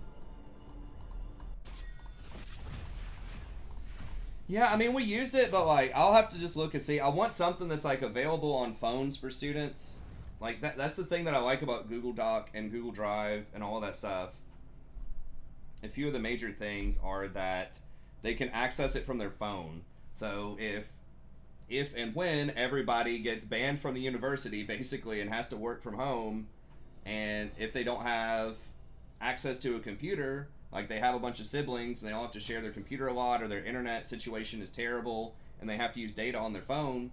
A: Yeah, I mean, we used it, but, like, I'll have to just look and see. I want something that's, like, available on phones for students. Like, that's the thing that I like about Google Doc and Google Drive and all that stuff. A few of the major things are that they can access it from their phone. So if and when everybody gets banned from the university, basically, and has to work from home, and if they don't have access to a computer, like they have a bunch of siblings, and they all have to share their computer a lot, or their internet situation is terrible, and they have to use data on their phone,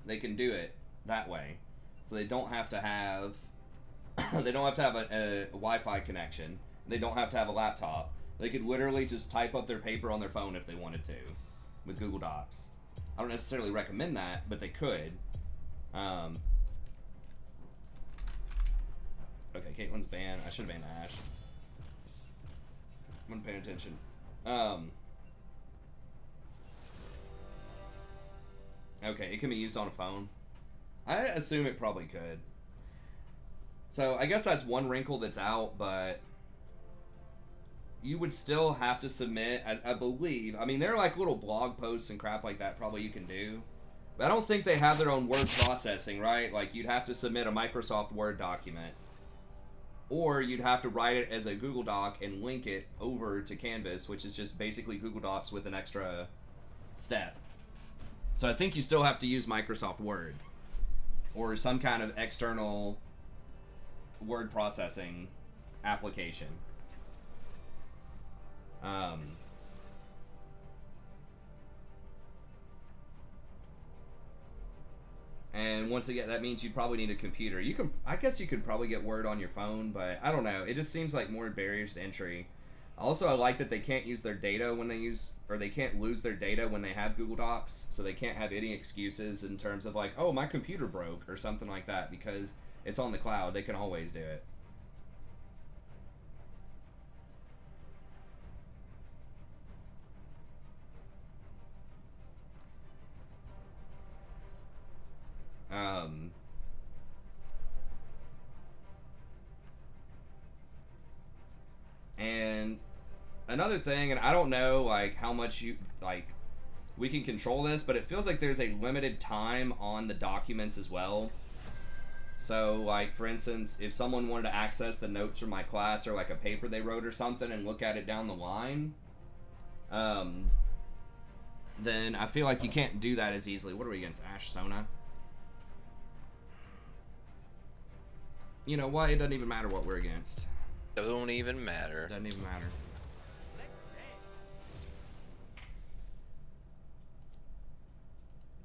A: they can do it that way. So they don't have to have a Wi-Fi connection. They don't have to have a laptop. They could literally just type up their paper on their phone if they wanted to with Google Docs. I don't necessarily recommend that, but they could. Okay, Caitlin's banned. I should have banned Ash. I'm not paying attention. Okay, it can be used on a phone. I assume it probably could. So I guess that's one wrinkle that's out, but you would still have to submit, I believe. I mean, there are like little blog posts and crap like that probably you can do. But I don't think they have their own word processing, right? Like, you'd have to submit a Microsoft Word document. Or you'd have to write it as a Google Doc and link it over to Canvas, which is just basically Google Docs with an extra step. So I think you still have to use Microsoft Word. Or some kind of external word processing application. And once again, that means you'd probably need a computer. I guess you could probably get Word on your phone, but I don't know. It just seems like more barriers to entry. Also, I like that they can't use their data when they can't lose their data when they have Google Docs, so they can't have any excuses in terms of like, oh, my computer broke or something like that, because it's on the cloud. They can always do it. And another thing, and I don't know like how much we can control this, but it feels like there's a limited time on the documents as well. So like, for instance, if someone wanted to access the notes from my class or like a paper they wrote or something and look at it down the line, then I feel like you can't do that as easily. What are we against? Ash Sona? You know what? It doesn't even matter what we're against.
D: Doesn't even matter.
A: Doesn't even matter.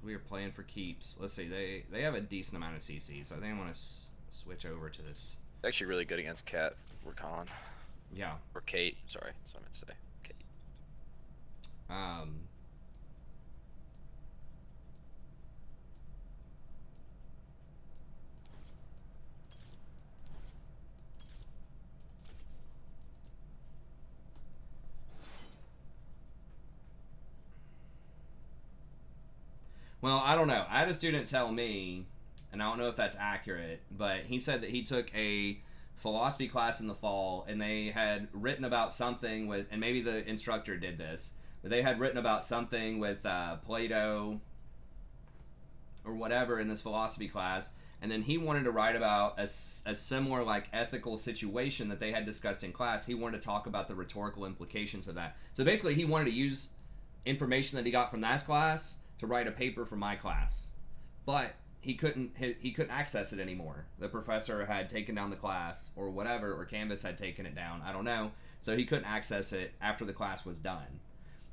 A: We are playing for keeps. Let's see. They have a decent amount of CC, so I think I want to switch over to this.
D: It's actually really good against Kat, Rakan.
A: Yeah.
D: Or Kate. Sorry, that's what I meant to say. Kate.
A: Well, I don't know. I had a student tell me, and I don't know if that's accurate, but he said that he took a philosophy class in the fall, and they had written about something with, and maybe the instructor did this, but they had written about something with Plato or whatever in this philosophy class, and then he wanted to write about a similar like ethical situation that they had discussed in class. He wanted to talk about the rhetorical implications of that. So basically, he wanted to use information that he got from that class to write a paper for my class, but he couldn't access it anymore. The professor had taken down the class or whatever, or Canvas had taken it down, I don't know, so he couldn't access it after the class was done.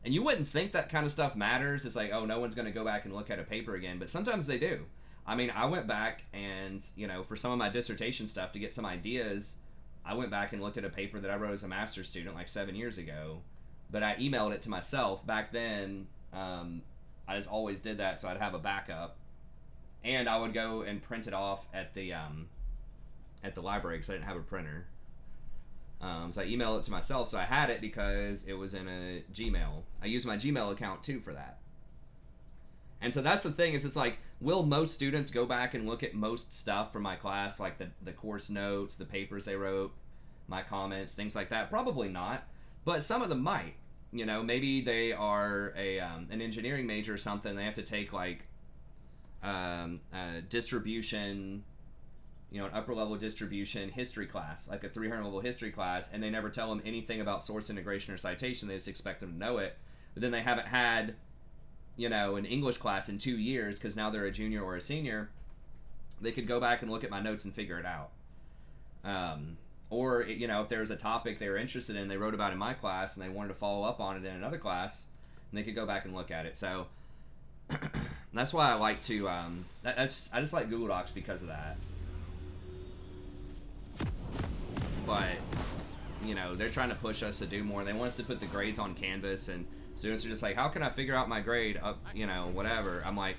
A: And you wouldn't think that kind of stuff matters. It's like, oh, no one's going to go back and look at a paper again, but sometimes they do. I mean, I went back and, you know, for some of my dissertation stuff to get some ideas, I went back and looked at a paper that I wrote as a master's student like 7 years ago, but I emailed it to myself. Back then, I just always did that so I'd have a backup, and I would go and print it off at the library because I didn't have a printer. So I emailed it to myself, so I had it because it was in a Gmail. I used my Gmail account too for that. And so that's the thing, is it's like, will most students go back and look at most stuff from my class, like the course notes, the papers they wrote, my comments, things like that? Probably not, but some of them might. You know, maybe they are an engineering major or something. They have to take like distribution, you know, an upper level distribution history class, like a 300 level history class, and they never tell them anything about source integration or citation. They just expect them to know it. But then they haven't had, you know, an English class in 2 years because now they're a junior or a senior. They could go back and look at my notes and figure it out. Or, you know, if there was a topic they were interested in, they wrote about in my class, and they wanted to follow up on it in another class, and they could go back and look at it. So that's why I like to, I just like Google Docs because of that. But you know, they're trying to push us to do more. They want us to put the grades on Canvas, and students are just like, how can I figure out my grade up, you know, whatever. I'm like,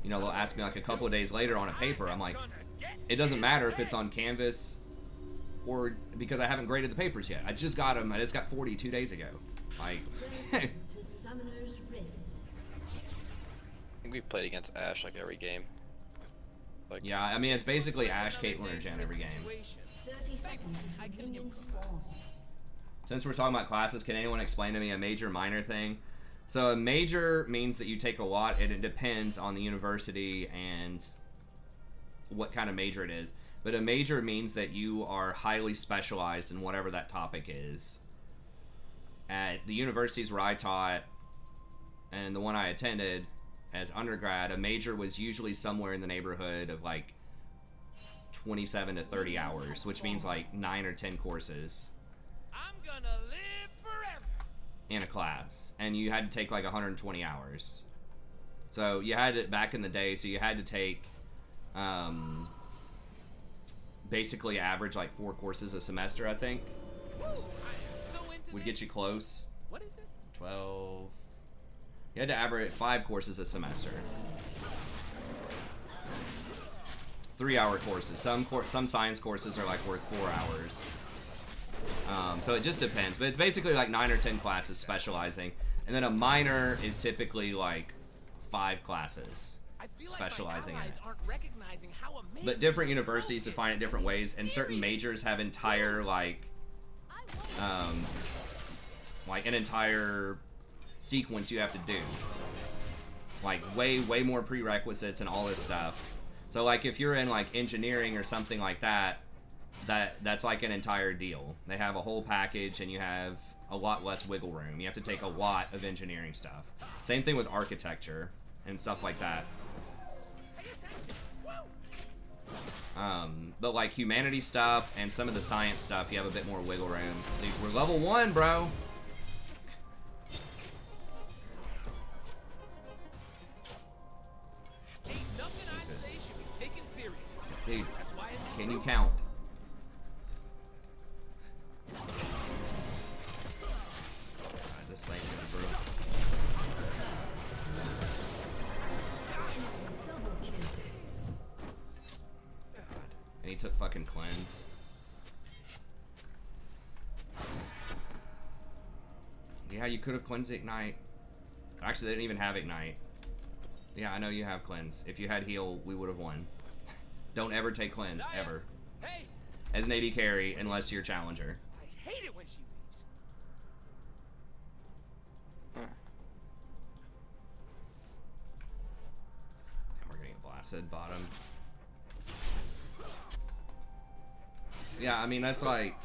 A: you know, they'll ask me like a couple of days later on a paper. I'm like, it doesn't matter if it's on Canvas or because I haven't graded the papers yet. I just got them. I just got 40 2 days ago. Like,
C: To Summoner's Rift.
D: I think we played against Ash like every game. Like,
A: yeah, I mean, it's basically Ash, Caitlyn, or Jen every game.
C: 30 seconds until minion spawns.
A: Since we're talking about classes, can anyone explain to me a major minor thing? So a major means that you take a lot, and it depends on the university and what kind of major it is. But a major means that you are highly specialized in whatever that topic is. At the universities where I taught, and the one I attended as undergrad, a major was usually somewhere in the neighborhood of like 27 to 30 hours, which means like 9 or 10 courses.
F: I'm gonna live forever.
A: In a class, and you had to take like 120 hours. So you had it back in the day, so you had to take basically average like 4 courses a semester, I think.
F: Woo, I am so into
A: Would
F: this.
A: get you close.
F: What is this?
A: 12. You had to average 5 courses a semester. 3-hour courses. Some science courses are like worth 4 hours. So it just depends, but it's basically like 9 or 10 classes specializing, and then a minor is typically like 5 classes
F: I feel
A: specializing
F: like
A: in
F: my
A: it.
F: allies aren't recognizing how amazing
A: But different
F: your
A: universities
F: focus
A: define it different ways, and certain majors have entire like an entire sequence you have to do, like way more prerequisites and all this stuff. So like if you're in like engineering or something like that, that's like an entire deal. They have a whole package, and you have a lot less wiggle room. You have to take a lot of engineering stuff. Same thing with architecture and stuff like that. But like humanities stuff and some of the science stuff, you have a bit more wiggle room. Dude, we're level 1, bro.
F: Ain't nothing I say should be taken seriously.
A: Dude,
F: That's why it's
A: can you count? God, this thing's gonna be brutal.
C: Double kill.
A: And he took fucking cleanse. Yeah, you could have cleansed Ignite. Actually, they didn't even have Ignite. Yeah, I know you have cleanse. If you had heal, we would have won. Don't ever take cleanse, ever.
F: Hey,
A: As an AD carry, unless you're challenger.
F: I hate it when she leaves.
A: And we're getting blasted bottom. Yeah, I mean, that's like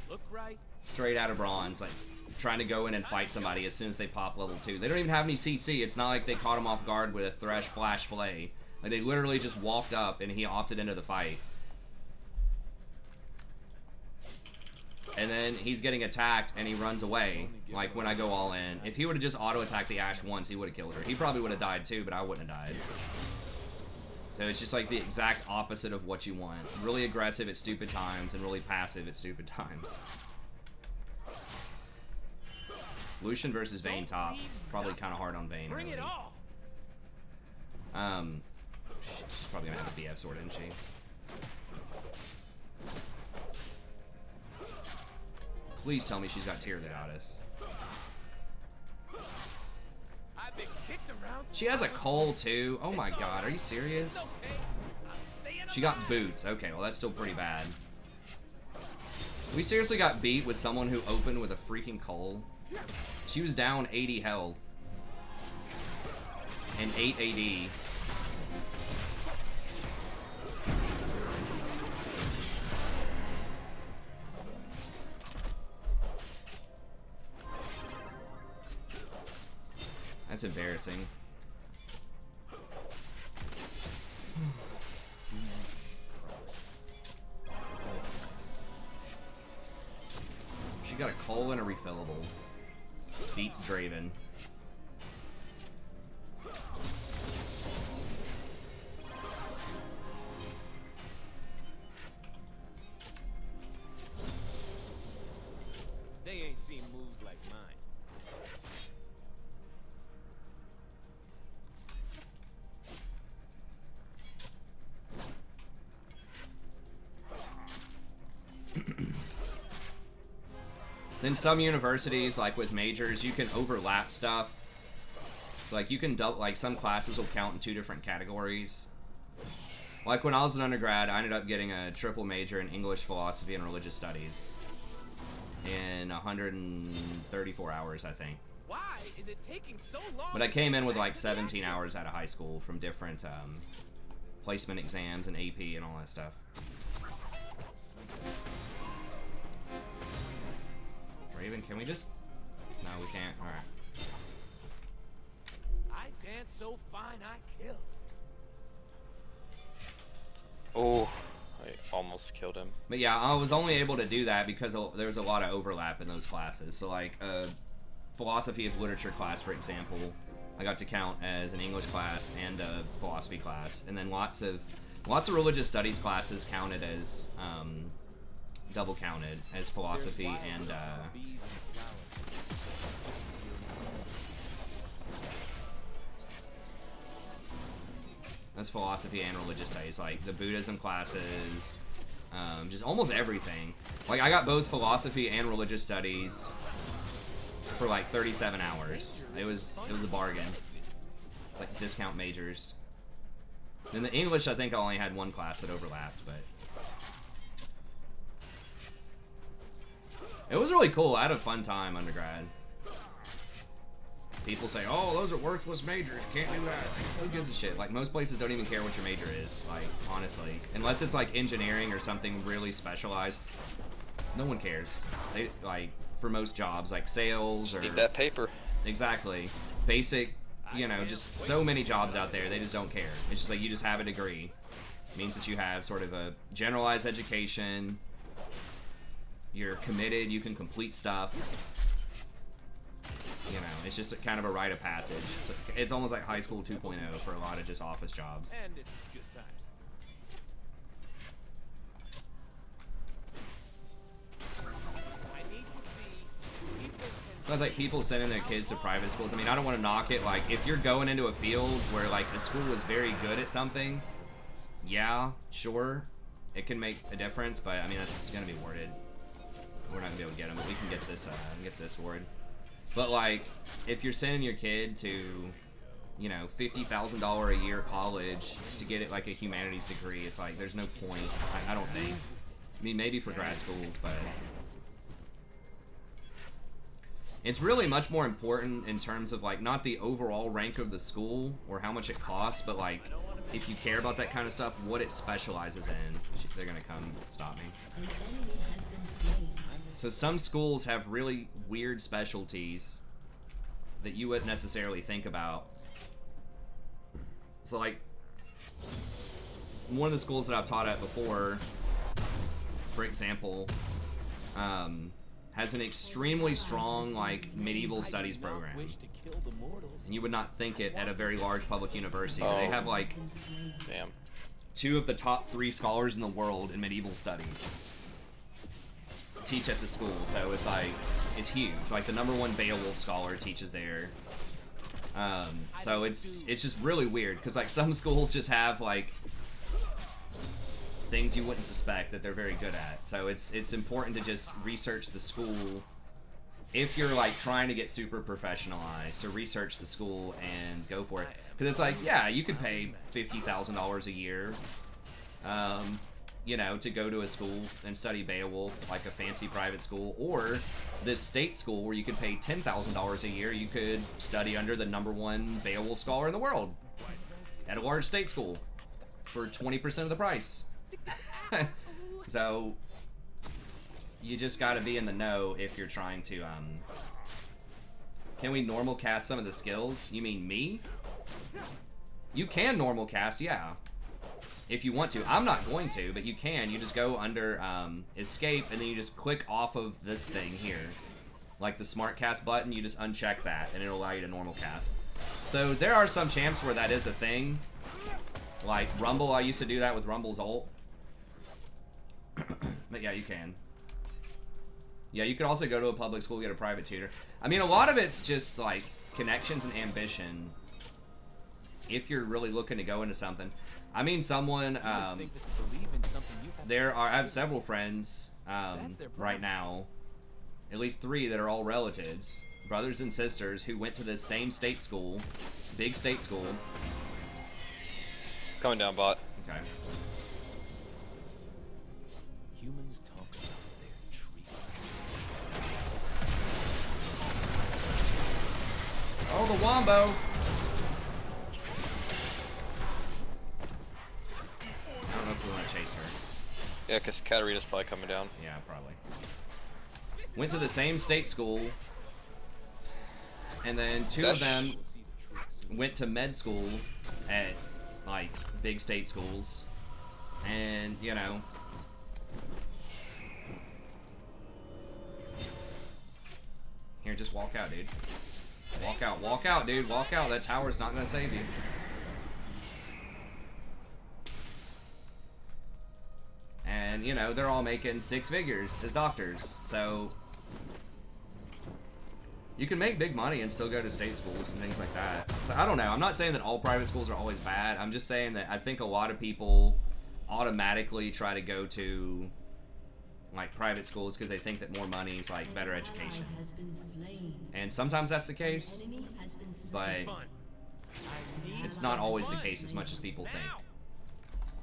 F: Look right.
A: straight out of bronze. Like, trying to go in and fight somebody as soon as they pop level 2. They don't even have any CC. It's not like they caught him off guard with a Thresh Flash Flay. Like, they literally just walked up and he opted into the fight. And then he's getting attacked and he runs away, like when I go all in. If he would have just auto-attacked the Ashe once, he would have killed her. He probably would have died too, but I wouldn't have died. So it's just like the exact opposite of what you want. Really aggressive at stupid times and really passive at stupid times. Lucian versus Vayne top. It's probably kind of hard on Vayne.
F: Bring
A: Really.
F: it all.
A: She's probably gonna have a BF sword, isn't she? Please tell me she's got Tear the Goddess.
F: I've been kicked around.
A: She has a Cole too. Oh my god, are you serious?
F: Okay. I'm staying
A: She got
F: alive.
A: boots. Okay, well that's still pretty bad. We seriously got beat with someone who opened with a freaking Cole. She was down 80 health and 8 AD. That's embarrassing. She got a Cole and a refillable. Beats Draven. In some universities, like with majors, you can overlap stuff. So like you can like some classes will count in 2 different categories. Like when I was an undergrad, I ended up getting a triple major in English, philosophy, and religious studies in 134 hours, I think.
F: Why is it taking so long?
A: But I came in with like 17 hours out of high school from different placement exams and AP and all that stuff. Raven, can we just... No, we can't. Alright.
F: I dance so fine I kill.
D: Oh, I almost killed him.
A: But yeah, I was only able to do that because there was a lot of overlap in those classes. So like a philosophy of literature class, for example, I got to count as an English class and a philosophy class, and then lots of religious studies classes counted as double counted as philosophy and that's philosophy and religious studies, like the Buddhism classes, just almost everything. Like I got both philosophy and religious studies for like 37 hours. It was a bargain. It's like discount majors. In the English, I think I only had 1 class that overlapped, but it was really cool. I had a fun time undergrad. People say, oh, those are worthless majors. You can't do that. Who gives a shit? Like, most places don't even care what your major is. Like, honestly. Unless it's, like, engineering or something really specialized. No one cares. They, like, for most jobs, like sales or...
D: Need that paper.
A: Exactly. Basic, you know, just so many jobs out there. They just don't care. It's just like you just have a degree. It means that you have sort of a generalized education. You're committed. You can complete stuff. You know, it's just a kind of a rite of passage. It's almost like high school 2.0 for a lot of just office jobs.
F: And it's good times. I need to see people
A: So it's like people sending their kids to private schools. I mean, I don't want to knock it. Like, if you're going into a field where, like, the school is very good at something, yeah, sure, it can make a difference. But, I mean, that's going to be worded. We're not going to be able to get them, but we can get this word. But, like, if you're sending your kid to, you know, $50,000 a year college to get it, like, a humanities degree, it's like, there's no point. I don't think. I mean, maybe for grad schools, but... It's really much more important in terms of, like, not the overall rank of the school or how much it costs, but, like, if you care about that kind of stuff, what it specializes in. They're gonna come stop me.
C: An enemy has been slain.
A: So some schools have really weird specialties that you wouldn't necessarily think about. So, like, one of the schools that I've taught at before, for example, has an extremely strong, like, medieval studies program. And you would not think it at a very large public university.
D: Oh.
A: They have, like,
D: Damn.
A: 2 of the top 3 scholars in the world in medieval studies teach at the school, so it's like, it's huge. Like, the #1 Beowulf scholar teaches there. So it's just really weird, because, like, some schools just have, like, things you wouldn't suspect that they're very good at. So it's important to just research the school if you're, like, trying to get super professionalized. So research the school and go for it, because it's like, yeah, you could pay $50,000 a year, you know, to go to a school and study Beowulf, like a fancy private school, or this state school where you could pay $10,000 a year. You could study under the #1 Beowulf scholar in the world at a large state school for 20% of the price. So you just got to be in the know if you're trying to can we normal cast some of the skills? You mean me? You can normal cast, yeah, if you want to. I'm not going to, but you can. You just go under escape, and then you just click off of this thing here, like the smart cast button. You just uncheck that and it'll allow you to normal cast. So there are some champs where that is a thing, like Rumble. I used to do that with Rumble's ult. But yeah, you can. Yeah, you could also go to a public school, get a private tutor. I mean, a lot of it's just like connections and ambition. If you're really looking to go into something, I mean, someone I have several friends right now at least 3 that are all relatives, brothers and sisters who went to the same state school, big state school.
D: Coming down, bot.
A: Okay.
F: Humans talk about their trees.
A: Oh, the Wombo! I don't know if we want to chase her.
D: Yeah, because Katarina's probably coming down.
A: Yeah, probably. Went to the same state school, and then 2 of them went to med school at, like, big state schools, and, you know. Here, just walk out, dude. Walk out, dude, walk out. That tower's not gonna save you. And, you know, they're all making 6 figures as doctors, so you can make big money and still go to state schools and things like that. So, I don't know. I'm not saying that all private schools are always bad. I'm just saying that I think a lot of people automatically try to go to, like, private schools because they think that more money is, like, better education.
C: Has been slain.
A: And sometimes that's the case,
C: Enemy has been slain.
A: but
F: Fun. I need
A: it's not
F: some
A: always the
F: fun.
A: case as much as people think.
F: Now.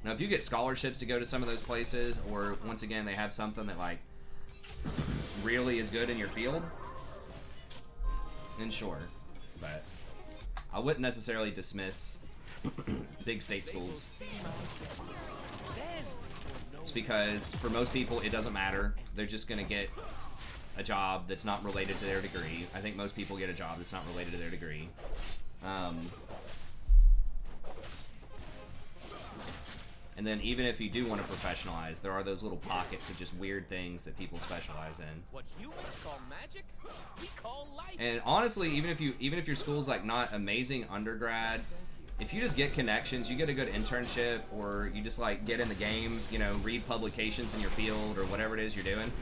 A: Now, if you get scholarships to go to some of those places, or once again, they have something that, like, really is good in your field, then sure. But I wouldn't necessarily dismiss big state schools. It's because for most people, it doesn't matter. They're just going to get a job that's not related to their degree. I think most people get a job that's not related to their degree. And then even if you do want to professionalize, there are those little pockets of just weird things that people specialize in.
F: What humans call magic, we call life.
A: And honestly, even if your school's like not amazing undergrad, if you just get connections, you get a good internship, or you just like get in the game, you know, read publications in your field or whatever it is you're doing.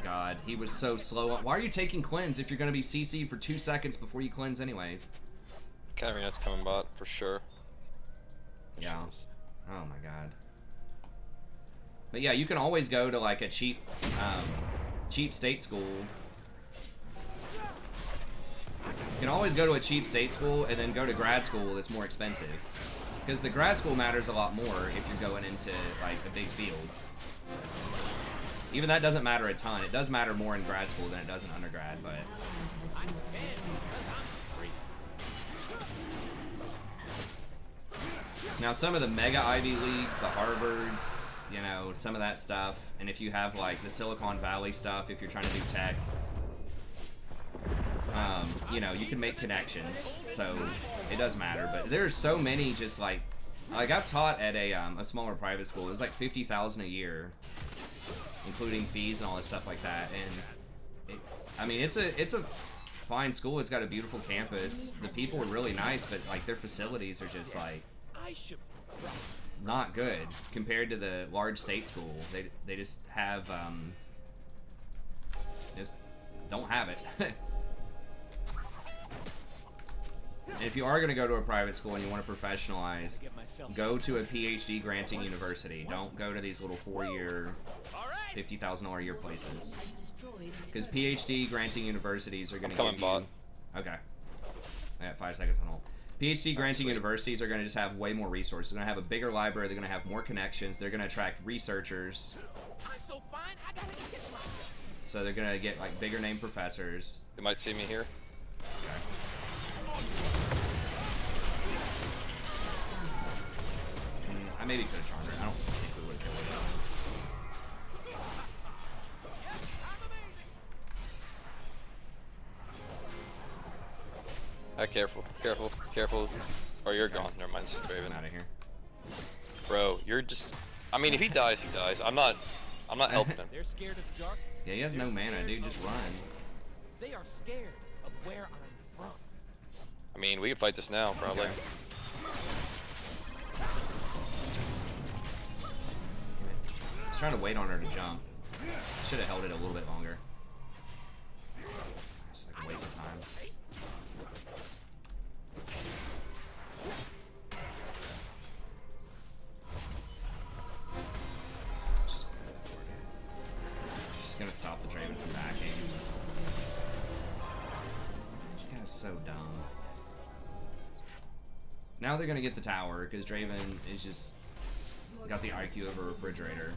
A: God, he was so slow. Why are you taking cleanse if you're going to be CC'd for 2 seconds before you cleanse anyways?
D: Katarina's coming bot for sure.
A: Yeah. Oh my god. But yeah, you can always go to like a cheap state school. You can always go to a cheap state school and then go to grad school that's more expensive. Because the grad school matters a lot more if you're going into like a big field. Even that doesn't matter a ton. It does matter more in grad school than it does in undergrad, but
F: I can because I'm free.
A: now some of the mega Ivy Leagues, the Harvards, you know, some of that stuff, and if you have like the Silicon Valley stuff, if you're trying to do tech, you know, you can make connections, so it does matter. But there's so many just like I've taught at a smaller private school. It was like $50,000 a year, including fees and all this stuff like that. And it's a fine school. It's got a beautiful campus. The people are really nice, but like their facilities are just like
F: I should.
A: not good compared to the large state school. They just have just don't have it. And if you are going to go to a private school and you want to professionalize, go to a PhD granting university. Don't go to these little 4-year, $50,000 a year places. Because PhD granting universities are going to give you...
D: bot.
A: Okay. I got 5 seconds on hold. PhD granting universities are going to just have way more resources. They're going to have a bigger library. They're going to have more connections. They're going to attract researchers.
F: I'm so fine, I gotta get myself.
A: So they're going to get like bigger name professors.
D: You might see me here.
A: Okay. I maybe could have charmed her. I don't think we would have killed her.
D: Careful. Oh, you're gone. Never mind, Raven.
A: I'm out of here.
D: Bro, you're just. I mean, if he dies, he dies. I'm not helping him.
F: They're scared of the dark.
A: Yeah, he has no mana, dude. Just run.
F: They are scared of where I'm from.
D: I mean, we can fight this now, probably.
A: Okay. I was trying to wait on her to jump. Should have held it a little bit longer. It's like a waste of time. Just gonna stop the Draven from backing. This guy's so dumb. Now they're gonna get the tower because Draven is just got the IQ of a refrigerator.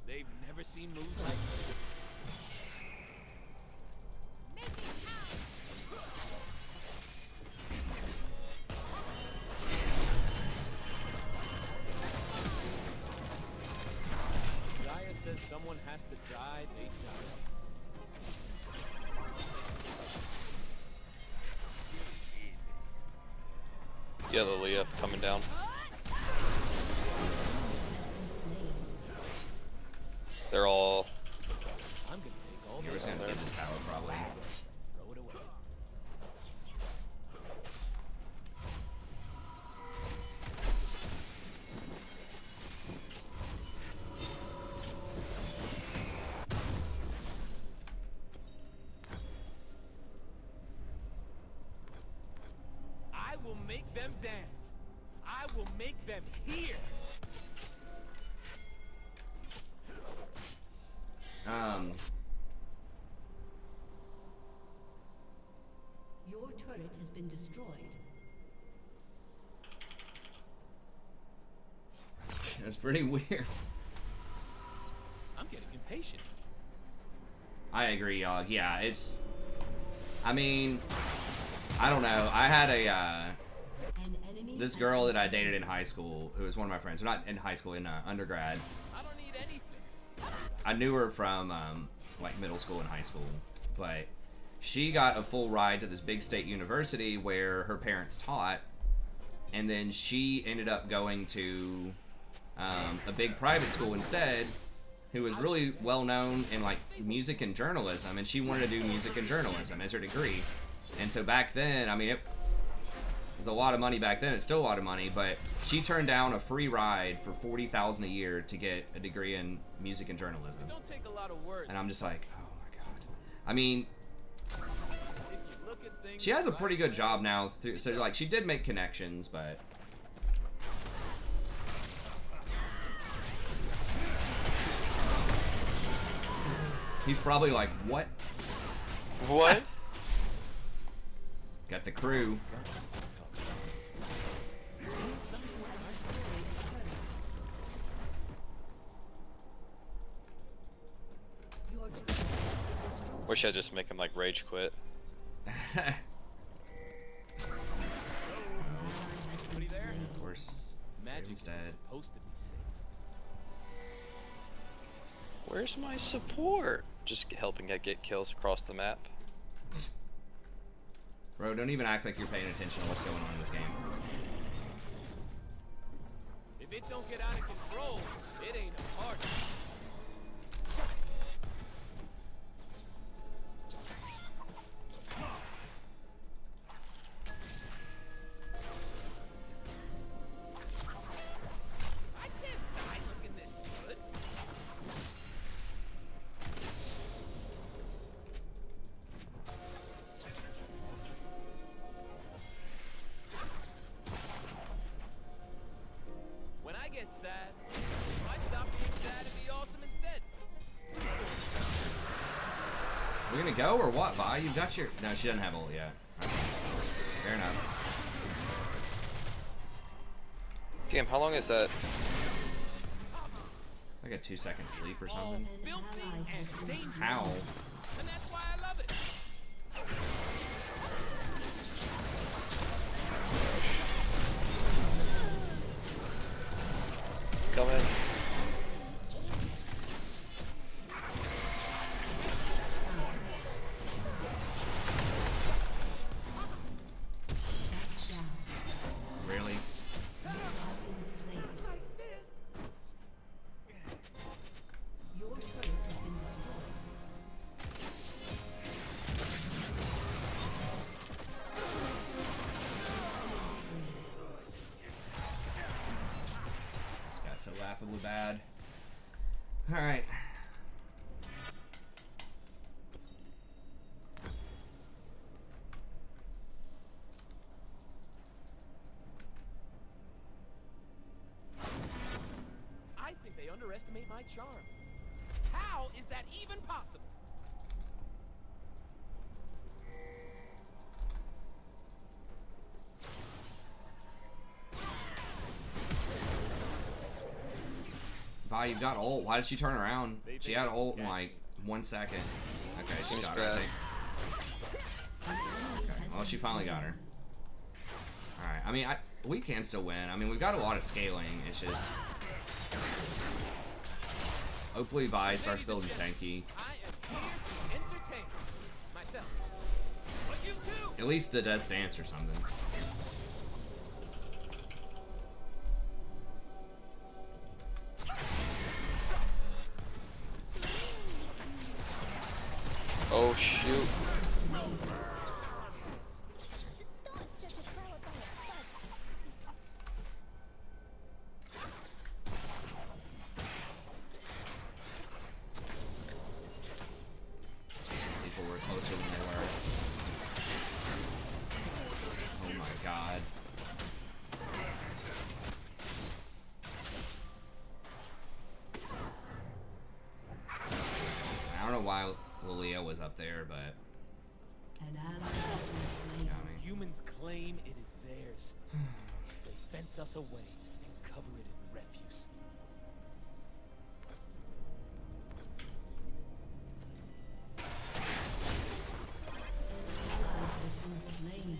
F: They've never seen moves like this. Gaia says someone has to die, they die.
D: Yeah, the Leah coming down. They're all.
F: I'm gonna take all
A: You're just gonna get this tower probably.
F: throw it away. I will make them dance. I will make them hear.
C: Your turret has been destroyed.
A: That's pretty weird.
F: I'm getting impatient.
A: I agree, Yogg. Yeah, it's. I mean, I don't know. I had a
C: An enemy
A: this
C: has
A: girl
C: been
A: that I
C: slain.
A: dated in high school. Who was one of my friends. Not in high school, in undergrad.
F: I don't need anything.
A: I knew her from like middle school and high school, but she got a full ride to this big state university where her parents taught, and then she ended up going to a big private school instead, who was really well known in like music and journalism, and she wanted to do music and journalism as her degree. And so back then, I mean, it was a lot of money back then. It's still a lot of money, but she turned down a free ride for $40,000 a year to get a degree in music and journalism.
F: It don't take a lot of words.
A: And I'm just like, oh my god. I mean,
F: If you look at things
A: she has a
F: the
A: pretty
F: right
A: good
F: way,
A: job now. So like, she did make connections, but he's probably like, what?
D: What?
A: Got the crew.
C: Your turret has been destroyed.
D: Wish I'd just make him like rage quit.
F: Somebody there?
A: Of course,
F: Magic
A: Draven's
F: is
A: dead.
F: supposed to be safe.
D: Where's my support? Just helping get kills across the map.
A: Bro, don't even act like you're paying attention to what's going on in this game.
F: If it don't get out of control, it ain't a party. I can't die looking this good. When I get sad, I stop being sad and be awesome instead.
A: We're gonna go or what, Vi? You got your... No, she doesn't have ult yet. Okay. Fair enough.
D: Damn, how long is that?
A: Like a 2-second sleep or
F: All
A: something.
F: filthy and dangerous.
A: How?
F: And that's why I love it.
D: Come in.
A: Really?
C: Your turret has been destroyed.
A: This guy's so laughably bad. Alright.
F: underestimate my charm. How is that even possible?
A: Vi, you've got ult. Why did she turn around? She had ult in like 1 second. Okay, she got her, I think. Okay, well, she finally got her. Alright, I mean, we can still win. I mean, we've got a lot of scaling. It's just... Hopefully Vi starts building tanky.
F: I am here to entertain myself. But you too!
A: At least a Death's Dance or something.
D: Oh shoot.
B: Don't judge a flower by its bud.
A: People were closer than they were. Oh my god. I don't know why Lilia was up there, but
C: An ally has been slain.
A: got me.
F: Humans claim it is theirs. They fence us away and cover it in refuse.
C: Ally has been slain.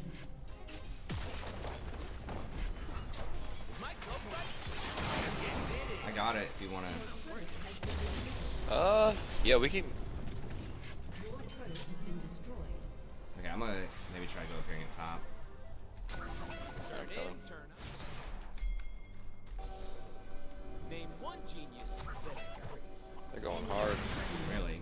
F: Is my cloak right?
A: I got it if you wanna.
D: Yeah, we can.
C: Your turret has been destroyed.
A: Okay, I'm gonna maybe try to go up here and get top.
F: Turn in, turn up. Name one genius that ain't crazy.
D: They're going hard.
A: Really?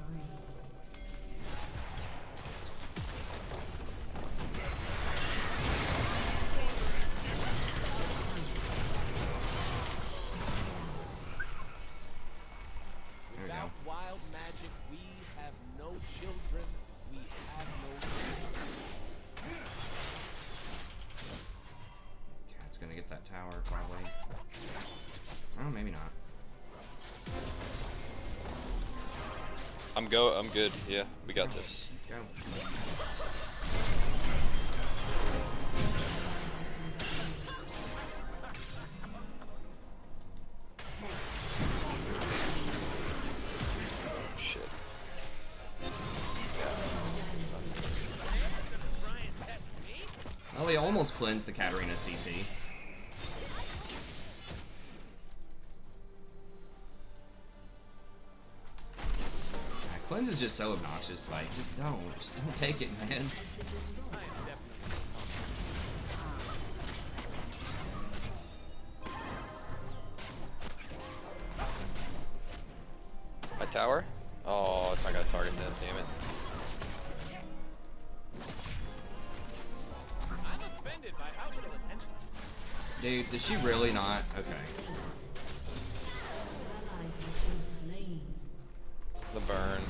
A: There we go.
F: Without wild magic, we have no children. We have no dreams.
A: Cat's gonna get that tower probably. Oh, maybe not.
D: I'm good. Yeah, we got this.
A: Go.
D: Shit.
A: Oh, he almost cleansed the Katarina CC. Cleanse is just so obnoxious. Like, just don't take it, man.
F: I am definitely.
D: My tower? Oh, it's not gonna target that. Damn it.
F: I'm offended by how little attention.
A: Dude, did she really not? Okay.
C: Ally has been slain.
D: The burn.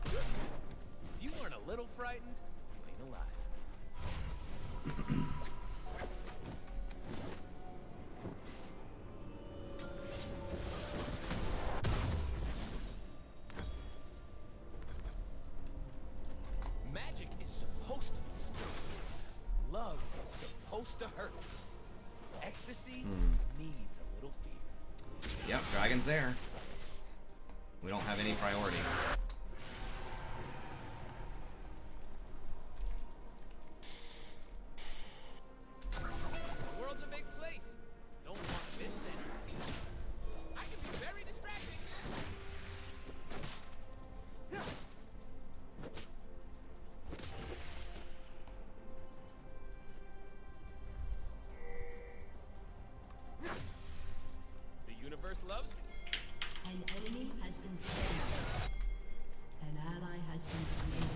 F: If you weren't a little frightened, you ain't alive. Magic is supposed to be scary. Love is supposed to hurt. Ecstasy needs a little fear.
A: Yep, dragon's there. We don't have any priority.
F: The world's a big place. Don't want this then. I can be very distracting. The universe loves me.
C: An enemy has been slain. An ally has been slain.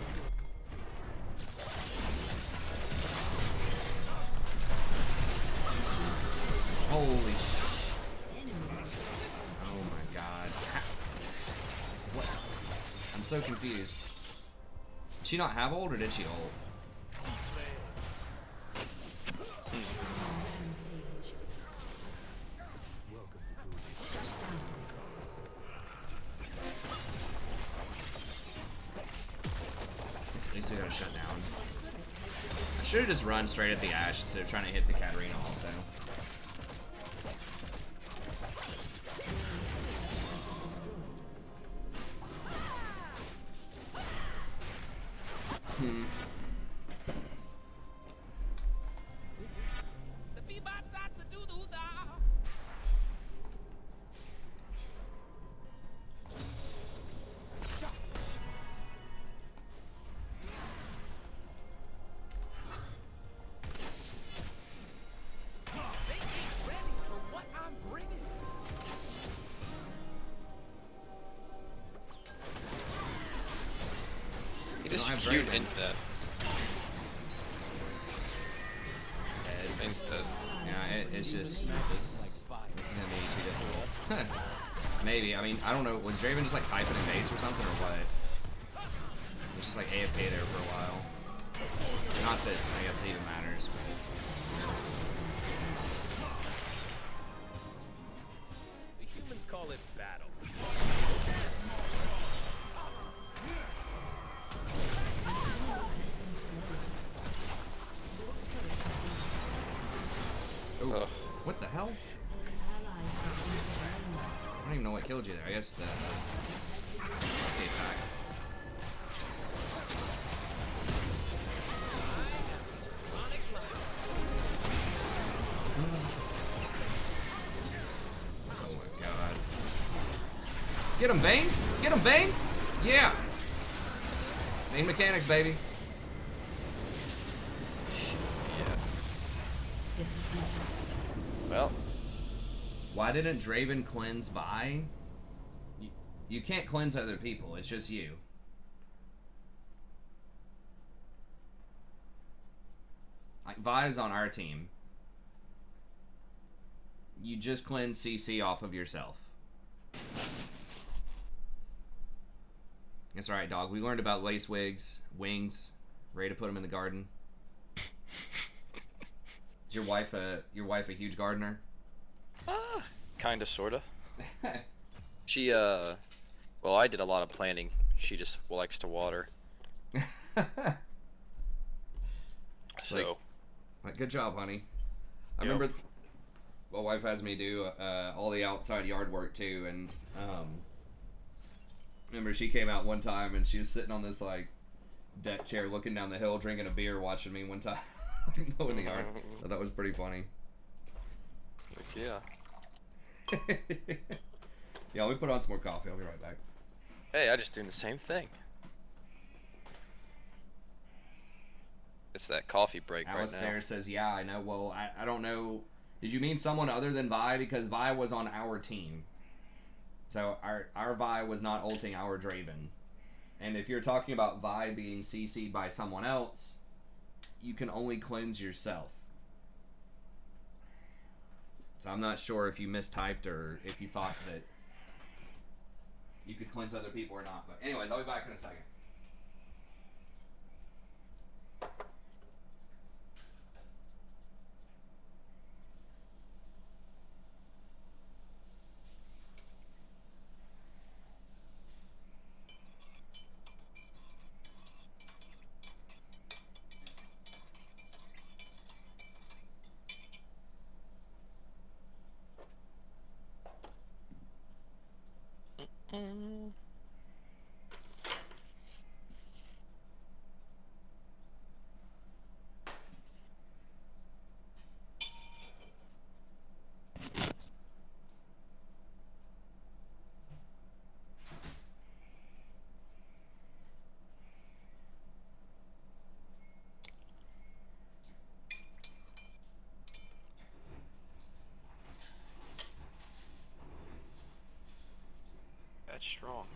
A: Holy sh! Oh my god. What? I'm so confused. Did she not have ult or did she ult? should have just run straight at the Ashe instead of trying to hit the Katarina also.
D: He just
A: have
D: queued
A: Draven.
D: into that. Instead.
A: Yeah, it's just this is gonna be too difficult. Maybe. I mean, I don't know. Was Draven just like typing in base or something, or what? It was just like AFK there for a while. Not that I guess it even matters.
F: The humans call it battle.
A: Oh, what the hell? I don't even know what killed you there. I guess the attack. Oh my god. Get him, Bane! Get him, Bane! Yeah! Bane mechanics, baby.
D: Well,
A: Why didn't Draven cleanse Vi? You can't cleanse other people, it's just you. Like, Vi's on our team. You just cleanse CC off of yourself. It's alright, dog. We learned about lace wings. Ready to put them in the garden. Is your wife a huge gardener?
D: kinda, sorta. She, well, I did a lot of planting. She just likes to water. So.
A: Like, good job, honey. I remember my wife has me do all the outside yard work too, and remember she came out one time and she was sitting on this like deck chair looking down the hill drinking a beer watching me one time mowing the yard. So that was pretty funny.
D: Yeah.
A: Yeah, let me put on some more coffee. I'll be right back.
D: Hey, I just doing the same thing. It's that coffee break right
A: Alistair
D: now.
A: says, yeah, I know. Well, I don't know. Did you mean someone other than Vi? Because Vi was on our team. So our Vi was not ulting our Draven. And if you're talking about Vi being CC'd by someone else, you can only cleanse yourself. So I'm not sure if you mistyped or if you thought that you could cleanse other people or not. But anyways, I'll be back in a second.
D: That's strong.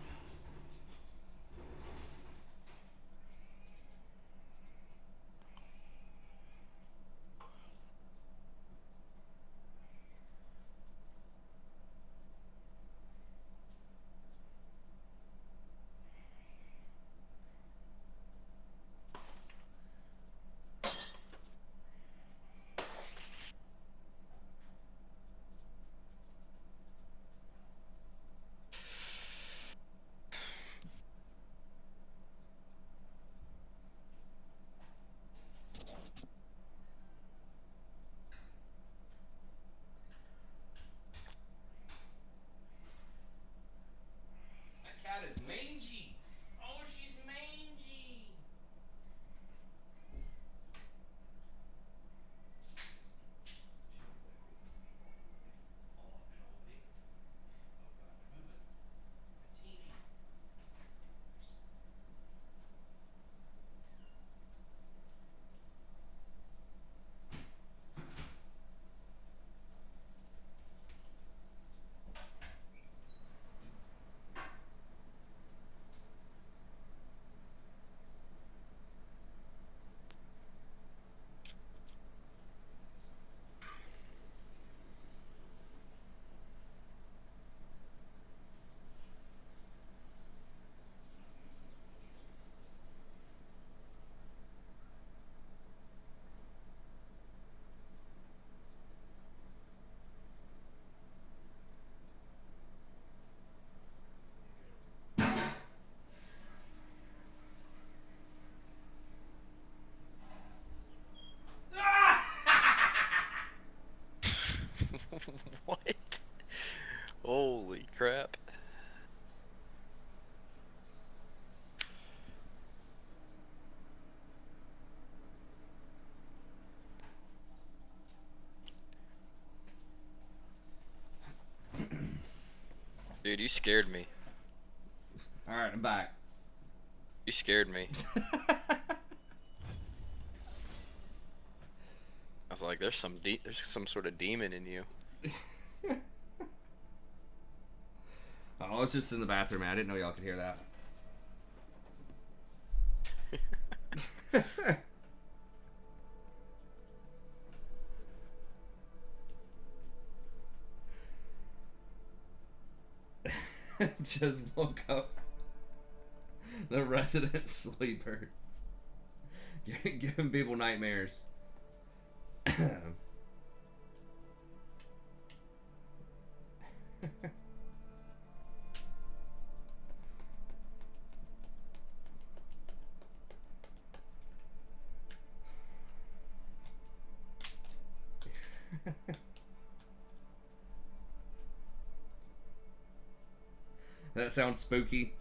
D: Dude, you scared me.
A: All right, I'm back.
D: You scared me. I was like, there's some sort of demon in you.
A: Oh, it's just in the bathroom, man. I didn't know y'all could hear that. Just woke up. The resident sleepers. Giving people nightmares. That sounds spooky.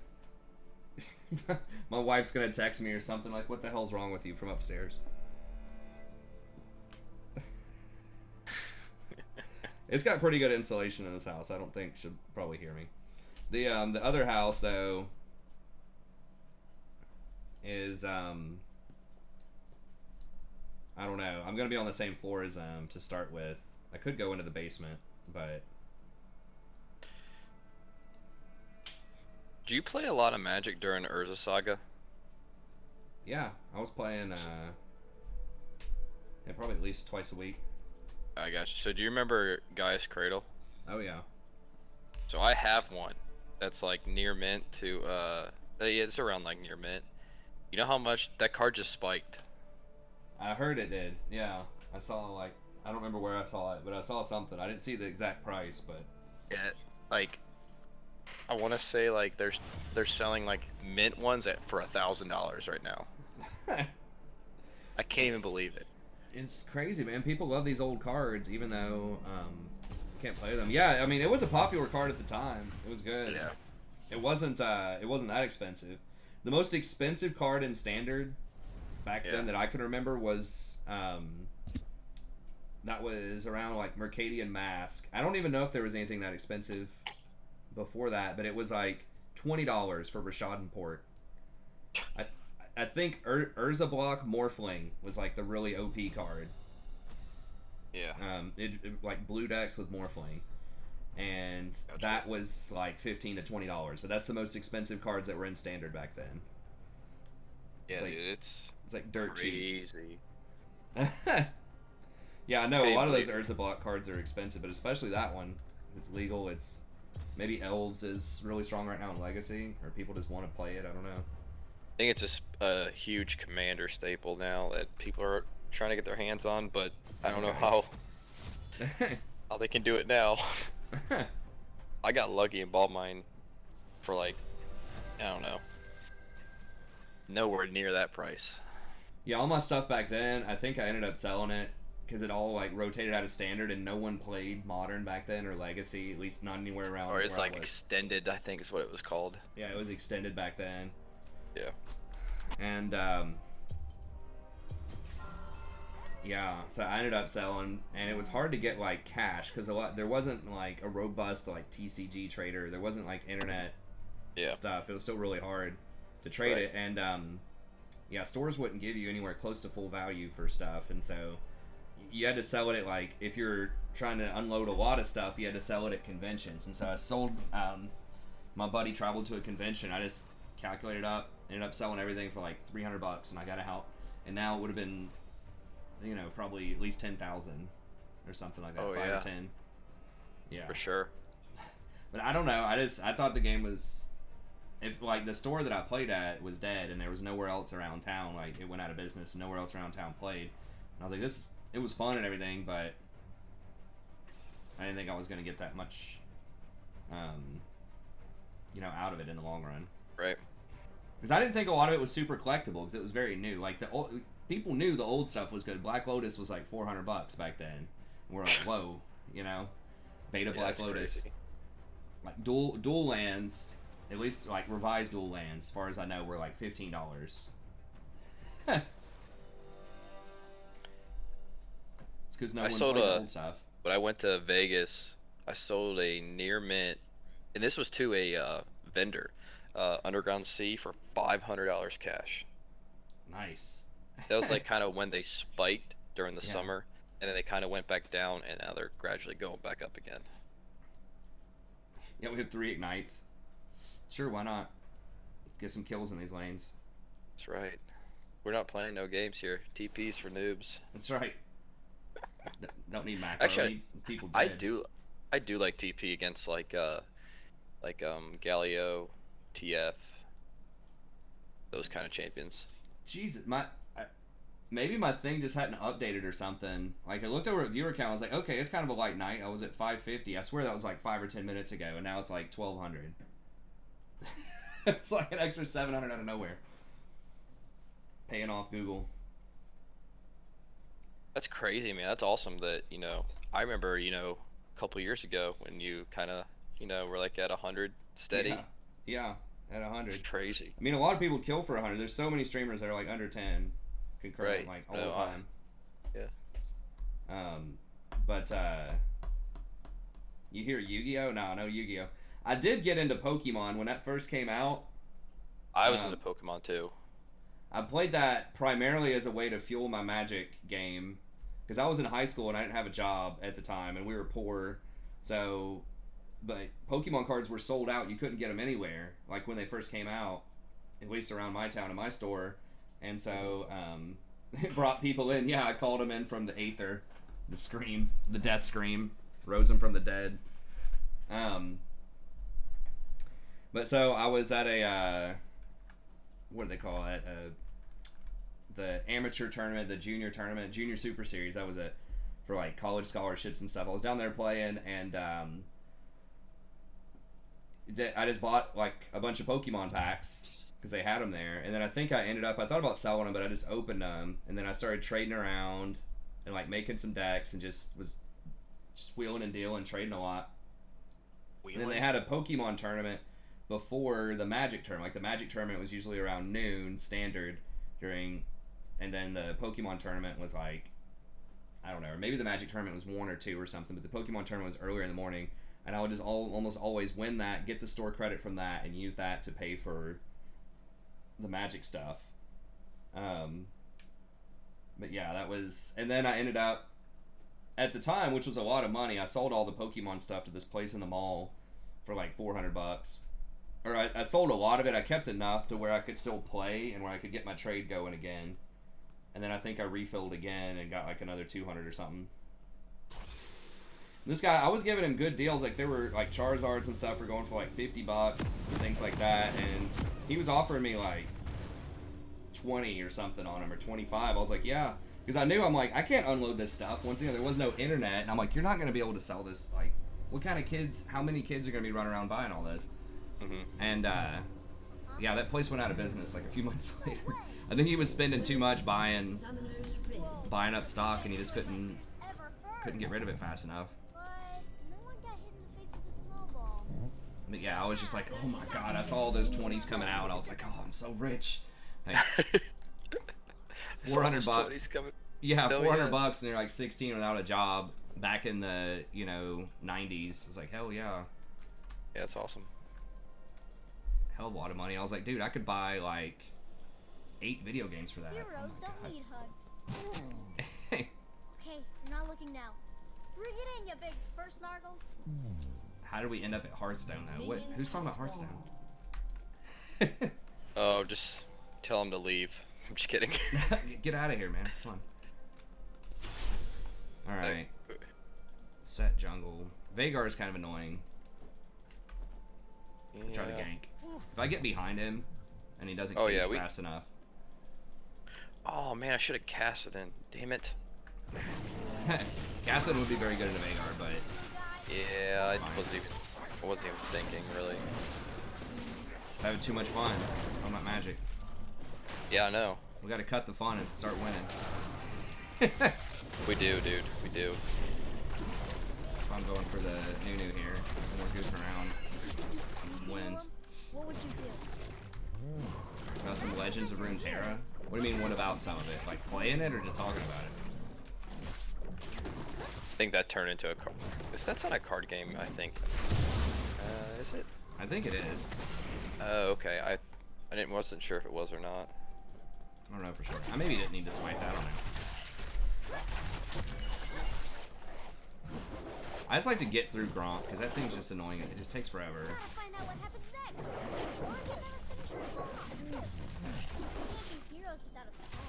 A: My wife's gonna text me or something like, "What the hell's wrong with you?" from upstairs. It's got pretty good insulation in this house. I don't think she'll probably hear me. The other house though is I don't know. I'm gonna be on the same floor as them to start with. I could go into the basement, but
D: Do you play a lot of Magic during Urza Saga?
A: yeah, I was playing yeah, probably at least twice a week.
D: I got you. So do you remember Gaia's Cradle?
A: Oh yeah.
D: So I have one that's like near mint to yeah, it's around like near mint. You know how much that card just spiked?
A: I heard it did. Yeah, I saw like I don't remember where I saw it, but I saw something. I didn't see the exact price, but
D: Yeah, like I want to say like they're selling like mint ones for $1,000 right now. I can't even believe it.
A: It's crazy, man. People love these old cards, even though can't play them. Yeah, I mean, it was a popular card at the time. It was good.
D: Yeah.
A: It wasn't that expensive. The most expensive card in Standard back then that I can remember was that was around like Mercadian Mask. I don't even know if there was anything that expensive before that, but it was like $20 for Rashadan Port. I think Urza Block Morphling was like the really OP card.
D: Yeah.
A: It like blue decks with Morphling, and
D: Gotcha.
A: that was like $15 to $20. But that's the most expensive cards that were in Standard back then.
D: Yeah,
A: like-
D: dude, it's
A: like dirt
D: crazy.
A: cheap. Yeah, I know a
D: Can't
A: lot of those
D: believe
A: Urza Block cards are expensive, but especially that one. It's legal. It's maybe Elves is really strong right now in Legacy, or people just want to play it. I don't know.
D: I think it's just a huge commander staple now that people are trying to get their hands on, but I don't know how they can do it now. I got lucky and bought mine for like, I don't know, nowhere near that price.
A: Yeah, all my stuff back then, I think I ended up selling it because it all like rotated out of Standard, and no one played Modern back then or Legacy, at least not anywhere around.
D: Or it's
A: where I
D: like
A: was.
D: extended, I think is what it was called.
A: Yeah, it was extended back then.
D: Yeah.
A: And yeah, so I ended up selling, and it was hard to get like cash because there wasn't like a robust like TCG trader. There wasn't like internet stuff. It was still really hard to trade it, and yeah, stores wouldn't give you anywhere close to full value for stuff, and so you had to sell it at like if you're trying to unload a lot of stuff, you had to sell it at conventions. And so I sold. My buddy traveled to a convention. I just calculated up. Ended up selling everything for like $300, and I got it out. And now it would have been, you know, probably at least 10,000 or something like that.
D: Oh,
A: 5
D: yeah.
A: or 10. Yeah.
D: For sure.
A: But I don't know. I thought the game was, if like the store that I played at was dead, and there was nowhere else around town. Like it went out of business, and nowhere else around town played. And I was like, it was fun and everything, but I didn't think I was gonna get that much, you know, out of it in the long run.
D: Right.
A: Because I didn't think a lot of it was super collectible because it was very new. Like people knew the old stuff was good. Black Lotus was like $400 back then. And we're like, whoa, you know, Beta
D: Yeah,
A: Black
D: that's
A: Lotus.
D: crazy.
A: Like dual lands, at least like revised dual lands, as far as I know, were like $15. It's because no
D: I
A: one
D: sold
A: played the old stuff.
D: When I went to Vegas, I sold a near mint And this was to a vendor, Underground Sea for $500 cash.
A: Nice.
D: That was like kind of when they spiked during the
A: Yeah.
D: summer, and then they kind of went back down, and now they're gradually going back up again.
A: Yeah, we have 3 ignites. Sure, why not? Get some kills in these lanes.
D: That's right. We're not playing no games here. TPs for noobs.
A: That's right. Don't need macro.
D: Actually,
A: need people
D: I
A: dead.
D: do like TP against like Galio, TF, those kind of champions.
A: Jesus, maybe my thing just hadn't updated or something. Like, I looked over at viewer count. I was like, okay, it's kind of a light night. I was at 550. I swear that was like 5 or 10 minutes ago, and now it's like 1,200. It's like an extra 700 out of nowhere. Paying off Google.
D: That's crazy, man. That's awesome that, I remember, a couple years ago when you kind of, were like at 100 steady.
A: Yeah, at 100.
D: It's crazy.
A: I mean, a lot of people kill for 100. There's so many streamers that are like under 10 concurrent,
D: Right.
A: like all
D: No,
A: the time.
D: Yeah.
A: But you hear Yu-Gi-Oh? No Yu-Gi-Oh. I did get into Pokemon when that first came out.
D: I was into Pokemon too.
A: I played that primarily as a way to fuel my Magic game, because I was in high school and I didn't have a job at the time, and we were poor. So, but Pokemon cards were sold out. You couldn't get them anywhere, like when they first came out, at least around my town and my store. And so it brought people in. Yeah, I called them in from the Aether, the Scream, the Death Scream, rose them from the dead. But so I was at a what do they call it? The amateur tournament, the junior tournament, junior super series. That was it for like college scholarships and stuff. I was down there playing, and I just bought like a bunch of Pokemon packs because they had them there. And then I think I thought about selling them, but I just opened them, and then I started trading around and like making some decks, and was wheeling and dealing, trading a lot. And then they had a Pokemon tournament before the Magic tournament. Like, the Magic tournament was usually around noon standard and then the Pokemon tournament was like, I don't know, or maybe the Magic tournament was 1 or 2 or something, but the Pokemon tournament was earlier in the morning, and I would just almost always win that, get the store credit from that, and use that to pay for the Magic stuff. But yeah, that was, and then I ended up, at the time, which was a lot of money, I sold all the Pokemon stuff to this place in the mall for like $400. Or I sold a lot of it. I kept enough to where I could still play and where I could get my trade going again. And then I think I refilled again and got like another 200 or something. This guy, I was giving him good deals. Like, there were like Charizards and stuff were going for like $50 and things like that. And he was offering me like 20 or something on him, or 25. I was like, yeah. Because I knew, I'm like, I can't unload this stuff. Once again, there was no internet. And I'm like, you're not going to be able to sell this. Like, what kind of kids, how many kids are going to be running around buying all this?
D: Mm-hmm.
A: And yeah, that place went out of business like a few months later. I think he was spending too much buying up stock, and he just couldn't get rid of it fast enough.
B: But no one got hit in the face with a snowball.
A: But yeah, I was just like, oh my god, I saw all those 20s coming out. I was like, oh, I'm so rich. Like, $400. Yeah,
D: No,
A: $400
D: yeah.
A: and they're like 16 without a job back in the 90s. It's like, hell yeah.
D: Yeah, that's awesome.
A: Hell of a lot of money. I was like, dude, I could buy like 8 video games for that.
B: Heroes
A: Oh my
B: don't
A: God.
B: need hugs. Okay, you're not looking now. Bring it in, you big fur snargle.
A: How did we end up at Hearthstone though? What? Who's talking about Hearthstone?
D: Oh, just tell him to leave. I'm just kidding.
A: Get out of here, man. Come on. All right.
D: Like,
A: Set jungle. Vagar is kind of annoying. Try to
D: yeah.
A: gank. If I get behind him and he doesn't
D: Oh,
A: cage
D: yeah,
A: fast enough.
D: Oh man, I should have cast it in. Damn it.
A: Cassidon would be very good in a Vagar, but
D: Yeah, I
A: It's fine.
D: wasn't even thinking really.
A: having too much fun. I'm not Magic.
D: Yeah, I know.
A: We got to cut the fun and start winning.
D: We do, dude. We do.
A: I'm going for the Nunu here. More goofing around. Get some wins.
B: What would you do?
A: About some Legends of Runeterra? What do you mean, what about some of it? Like playing it or just talking about it?
D: I think that turned into a card. That's not a card game, I think. Is it?
A: I think it is.
D: Oh, okay. Wasn't sure if it was or not.
A: I don't know for sure. I maybe didn't need to smite that. I don't know. I just like to get through Gronk because that thing's just annoying. It just takes forever.
B: Gotta find out what happens next. Or you never finish your song. Can't do heroes without a song.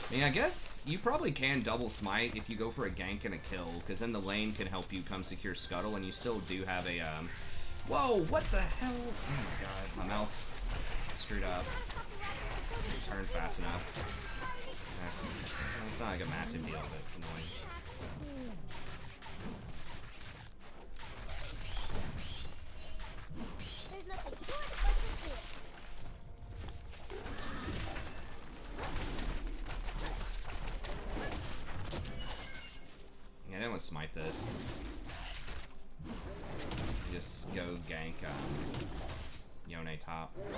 A: I mean, I guess you probably can double smite if you go for a gank and a kill, because then the lane can help you come secure Scuttle, and you still do have a, Whoa, what the hell? Oh my god, my mouse screwed up. Didn't turn fast enough. It's not like a massive deal, but it's annoying.
B: There's nothing to it but to do it.
A: Yeah, they want to smite this. Just go gank Yone top.
B: Down,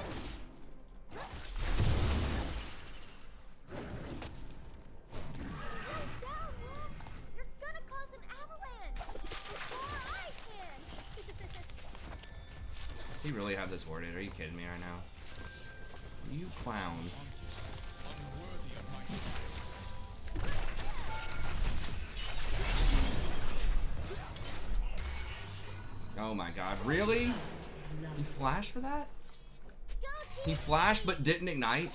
B: Will. You're gonna cause an avalanche. Before I can.
A: Do you really have this worded? Are you kidding me right now? You clown. Oh my god, really? He flashed for that? He flashed but didn't ignite?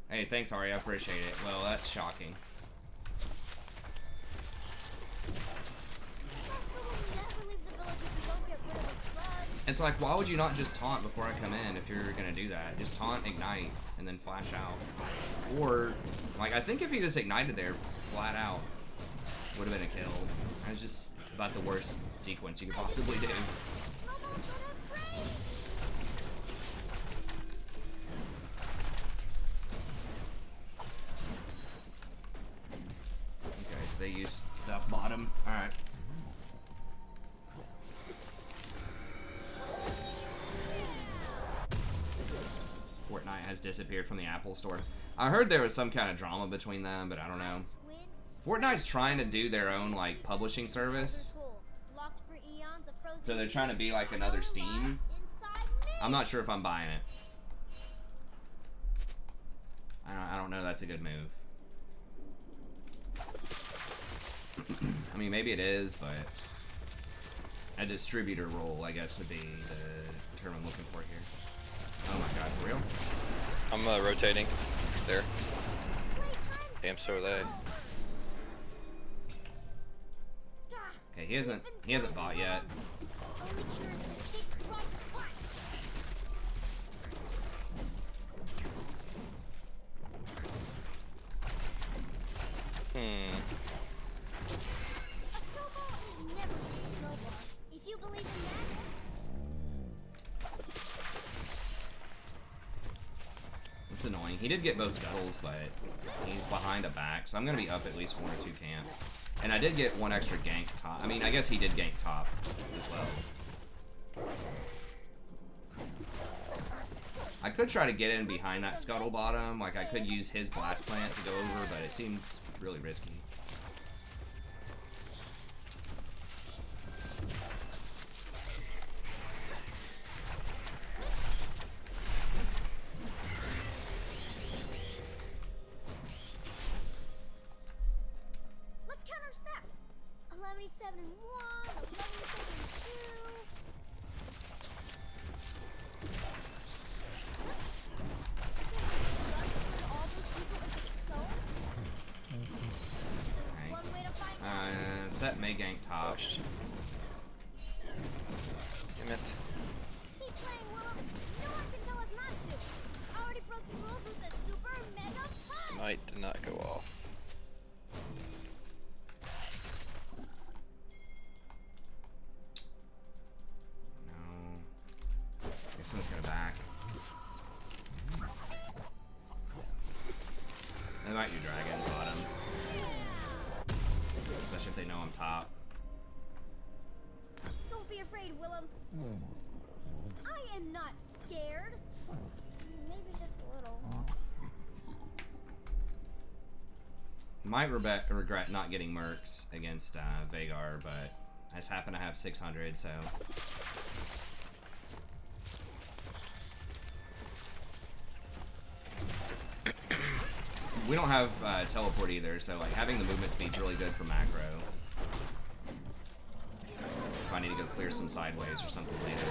A: Hey, thanks Ari, I appreciate it. Well, that's shocking. It's like, why would you not just taunt before I come in if you're gonna do that? Just taunt, ignite, and then flash out. Or, like, I think if he just ignited there flat out, would have been a kill. That's just about the worst sequence you could possibly do. Okay, so they use stuff bottom. Alright. Fortnite has disappeared from the Apple Store. I heard there was some kind of drama between them, but I don't know. Fortnite's trying to do their own, like, publishing service. So they're trying to be like another Steam. I'm not sure if I'm buying it. I don't know that's a good move. I mean, maybe it is, but a distributor role, I guess, would be the term I'm looking for here. Oh my god, for real?
D: I'm rotating. There. Damn, so are they.
A: Okay, he hasn't bought yet.
B: A snowball is never a snowball. If you believe in that.
A: It's annoying. He did get both scuttles, but he's behind a back, so I'm gonna be up at least 1 or 2 camps. And I did get 1 extra gank top. I mean, I guess he did gank top as well. I could try to get in behind that scuttle bottom. Like, I could use his blast plant to go over, but it seems really risky.
B: Let's count our steps. 11-7 and 1, 11-7 and 2.
A: Set may gank top.
D: Gosh. Damn it.
B: Keep playing, Willem. No one can tell us not to. Already broke the rules with the super mega punch.
D: Might did not go off.
A: No. Guess one's gonna back. They might do dragon bottom. Especially if they know I'm top.
B: Don't be afraid, Willem. I am not scared. Maybe just a little.
A: Might regret not getting Mercs against Vagar, but I just happen to have 600, so. We don't have teleport either, so like having the movement speed's really good for macro. If I need to go clear some sideways or something later.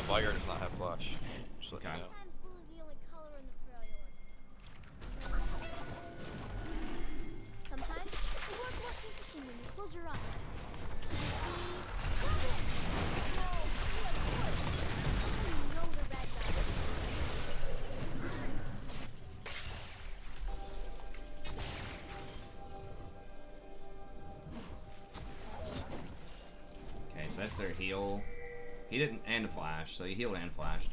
D: Vigar does not have flash. Just let you
A: Okay.
D: know.
B: Sometimes blue is the only color in the Freljord. Sometimes the world's more interesting when you close your eyes. You know the red guy.
A: Okay, so that's their heal. He didn't, and a flash, so he healed and flashed.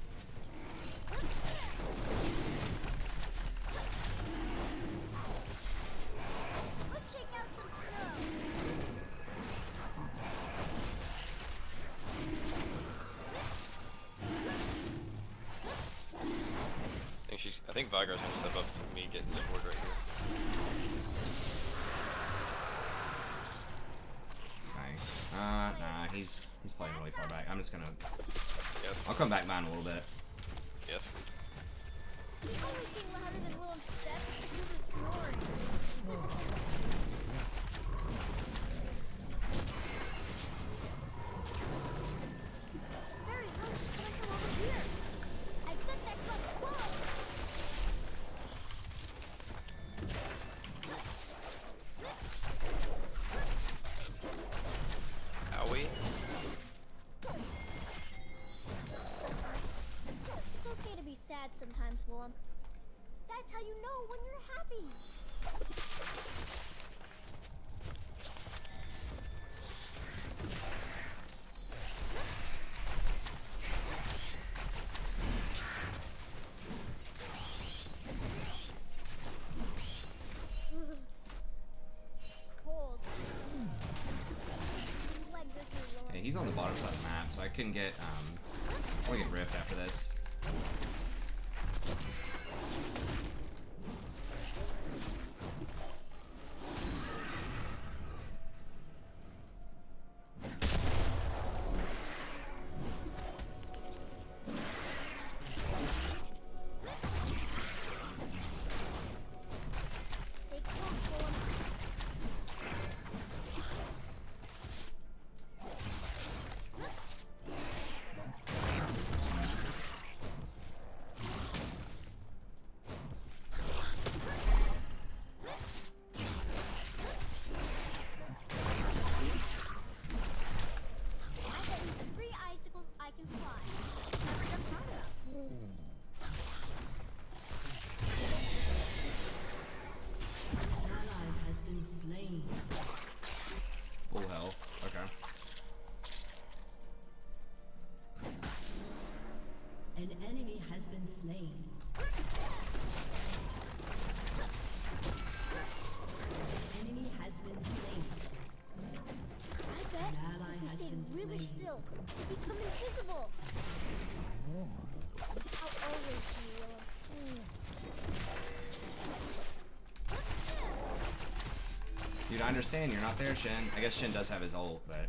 B: Let's shake out some snow.
D: I think Vigar's gonna step up to me getting the board right here.
A: Okay. Nah, he's playing really far back. I'm just gonna.
D: Yes.
A: I'll come back behind a little bit.
D: Yes.
B: The only thing louder than Willem's step is his snoring. Barry's house is coming from over here. I bet that comes close.
D: Owie.
B: It's okay to be sad sometimes, Willem. That's how you know when you're happy. Cold. Leg this is Willem.
A: Okay, he's on the bottom side of the map, so I couldn't get I'll get Rift after this.
B: Stay close, Willem. I bet you the 3 icicles I can fly. Never done thought about.
C: An ally has been slain.
A: Full health. Okay.
C: An enemy has been slain. Enemy has been slain.
B: I bet
C: An ally
B: if we
C: has
B: stayed
C: been
B: really
C: slain.
B: still, we'd become invisible. I'll always be Willem.
A: Dude, I understand you're not there, Shin. I guess Shin does have his ult, but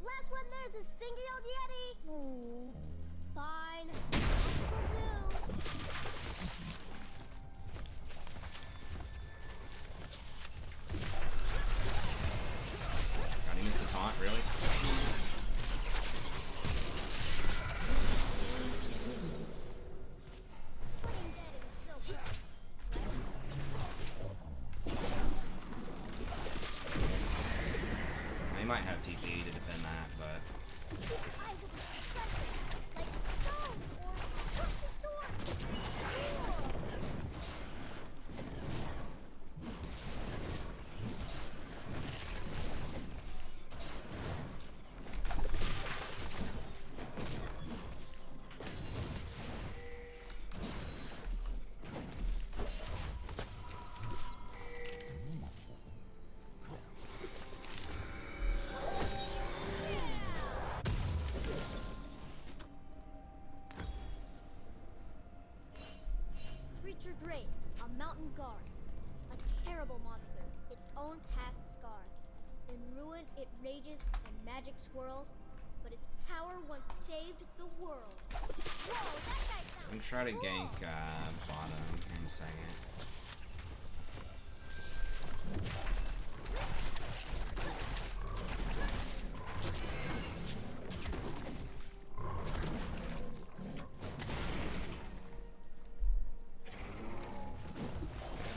B: Last one there's a stinky old yeti. Fine. Will do.
A: God, he missed a taunt, really?
B: Putting dead is still good.
A: He might have TP to defend that, but
B: Keep your eyes open for treasures, like stones or rusty swords. Cool. scarred. A terrible monster, its own past scarred. In ruin, it rages and magic swirls, but its power once saved the world. Whoa, that guy sounds
A: I'm trying to
B: cool.
A: gank bottom in a second.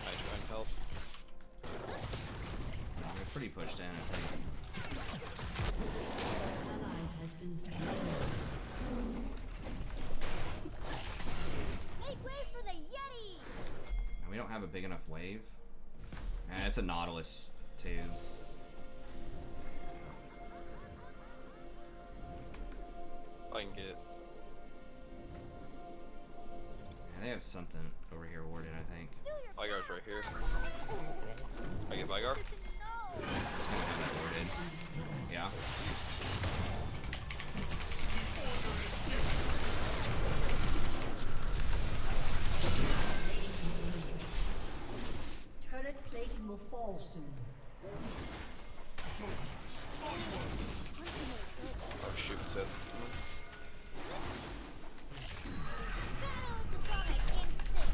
D: I try and help.
A: We're pretty pushed in, I think.
C: Ally has been slain.
B: Make way for the Yeti!
A: And we don't have a big enough wave. And it's a Nautilus, too.
D: I can get.
A: And they have something over here warded, I think.
B: Do your
D: Vygar's right here. I get Vygar?
B: no!
A: It's gonna have that warded. Yeah.
C: Turret plating will fall soon.
D: Oh shoot, that's coming.
B: Battle is the song I came to sing.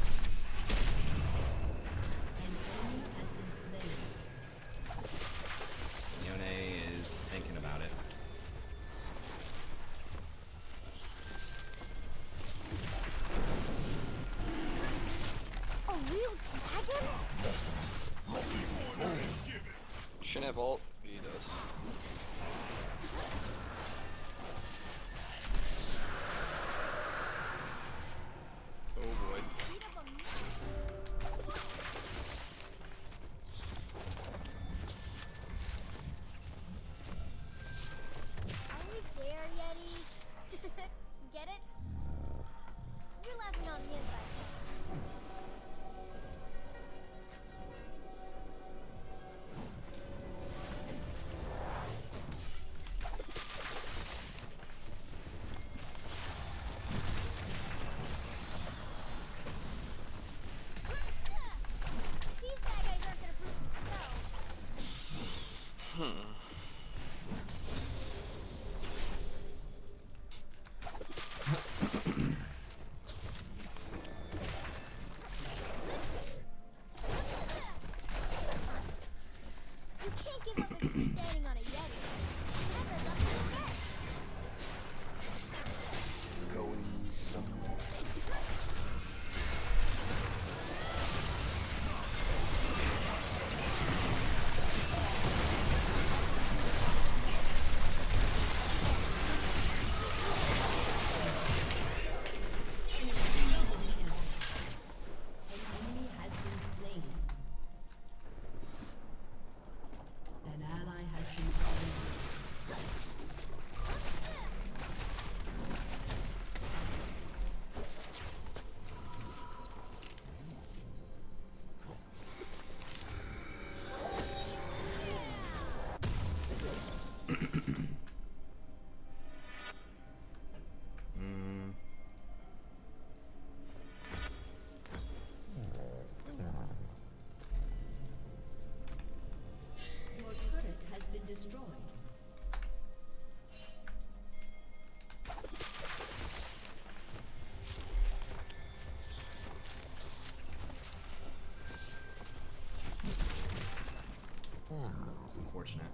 C: An enemy has been slain.
A: Yone is thinking about it.
B: A real dragon?
D: Shouldn't have ult. He does. Oh boy.
B: Beat up a Are we there, Yeti? Get it? You're laughing on the inside. These bad guys aren't gonna prove themselves. You can't give up if you're standing on a Yeti. Never left it again.
F: Going somewhere.
C: An enemy has been slain. An ally has been slain.
A: Mm.
C: Your turret has been destroyed.
A: It's unfortunate.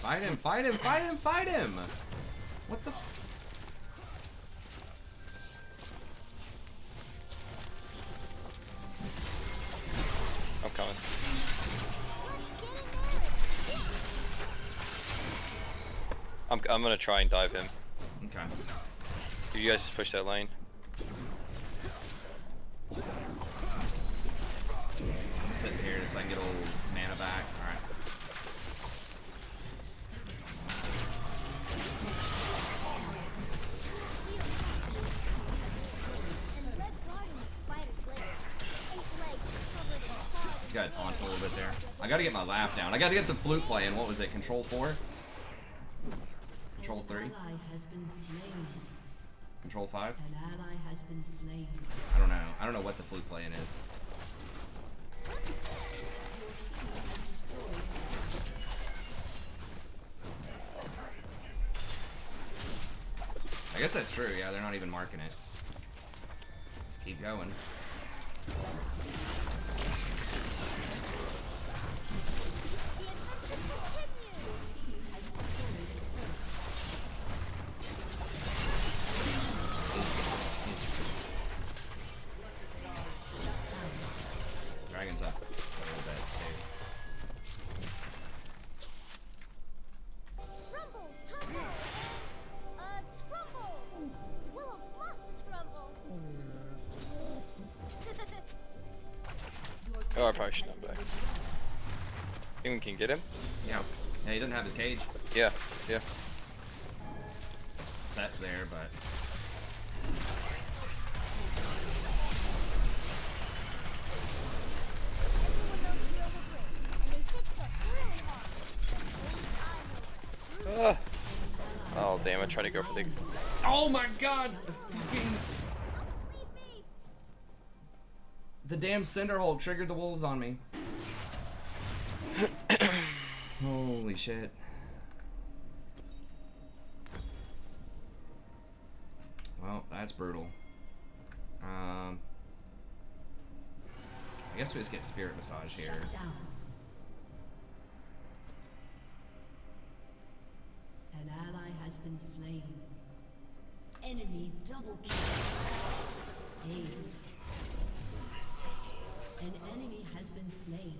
A: Fight him, fight him, fight him, fight him! What the f-
D: I'm coming. I'm gonna try and dive him.
A: Okay.
D: You guys just push that lane.
A: I'm sitting here so I can get a little mana back. Alright. Got a taunt a little bit there. I gotta get my laugh down. I gotta get the flute playing. What was it? Control 4? Control 3?
C: Ally has been slain.
A: Control 5?
C: An ally has been slain.
A: I don't know. I don't know what the flute playing is. I guess that's true. Yeah, they're not even marking it. Just keep going. Dragon's up a little bit too.
B: Rumble, tumble, scrumble. Willow loves to scrumble.
D: Oh, I probably should have back. Think we can get him?
A: Yeah. Yeah, he doesn't have his cage.
D: Yeah, yeah.
A: Set's there, but
B: Everyone knows you're overbreak, and they hit stuff really hard.
D: Oh damn! I tried to go for the.
A: oh my god! The fucking the damn Cinderhole triggered the wolves on me. Holy shit. Well, that's brutal. I guess we just get Spirit Massage here.
C: Shut down. An ally has been slain. Enemy double kill. Aced. An enemy has been slain.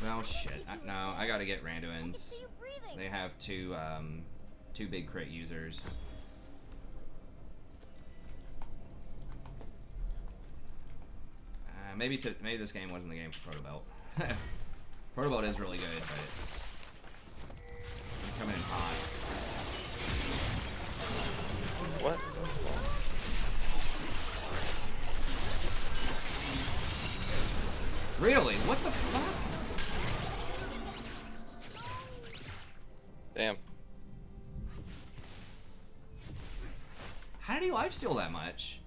A: Well, shit. No, I gotta get Randuin's.
B: See you breathing.
A: They have two big crit users. Maybe this game wasn't the game for Protobelt. Protobelt is really good, but I'm coming in hot.
D: What?
A: Really? What the fuck?
D: Damn.
A: How did he lifesteal that much?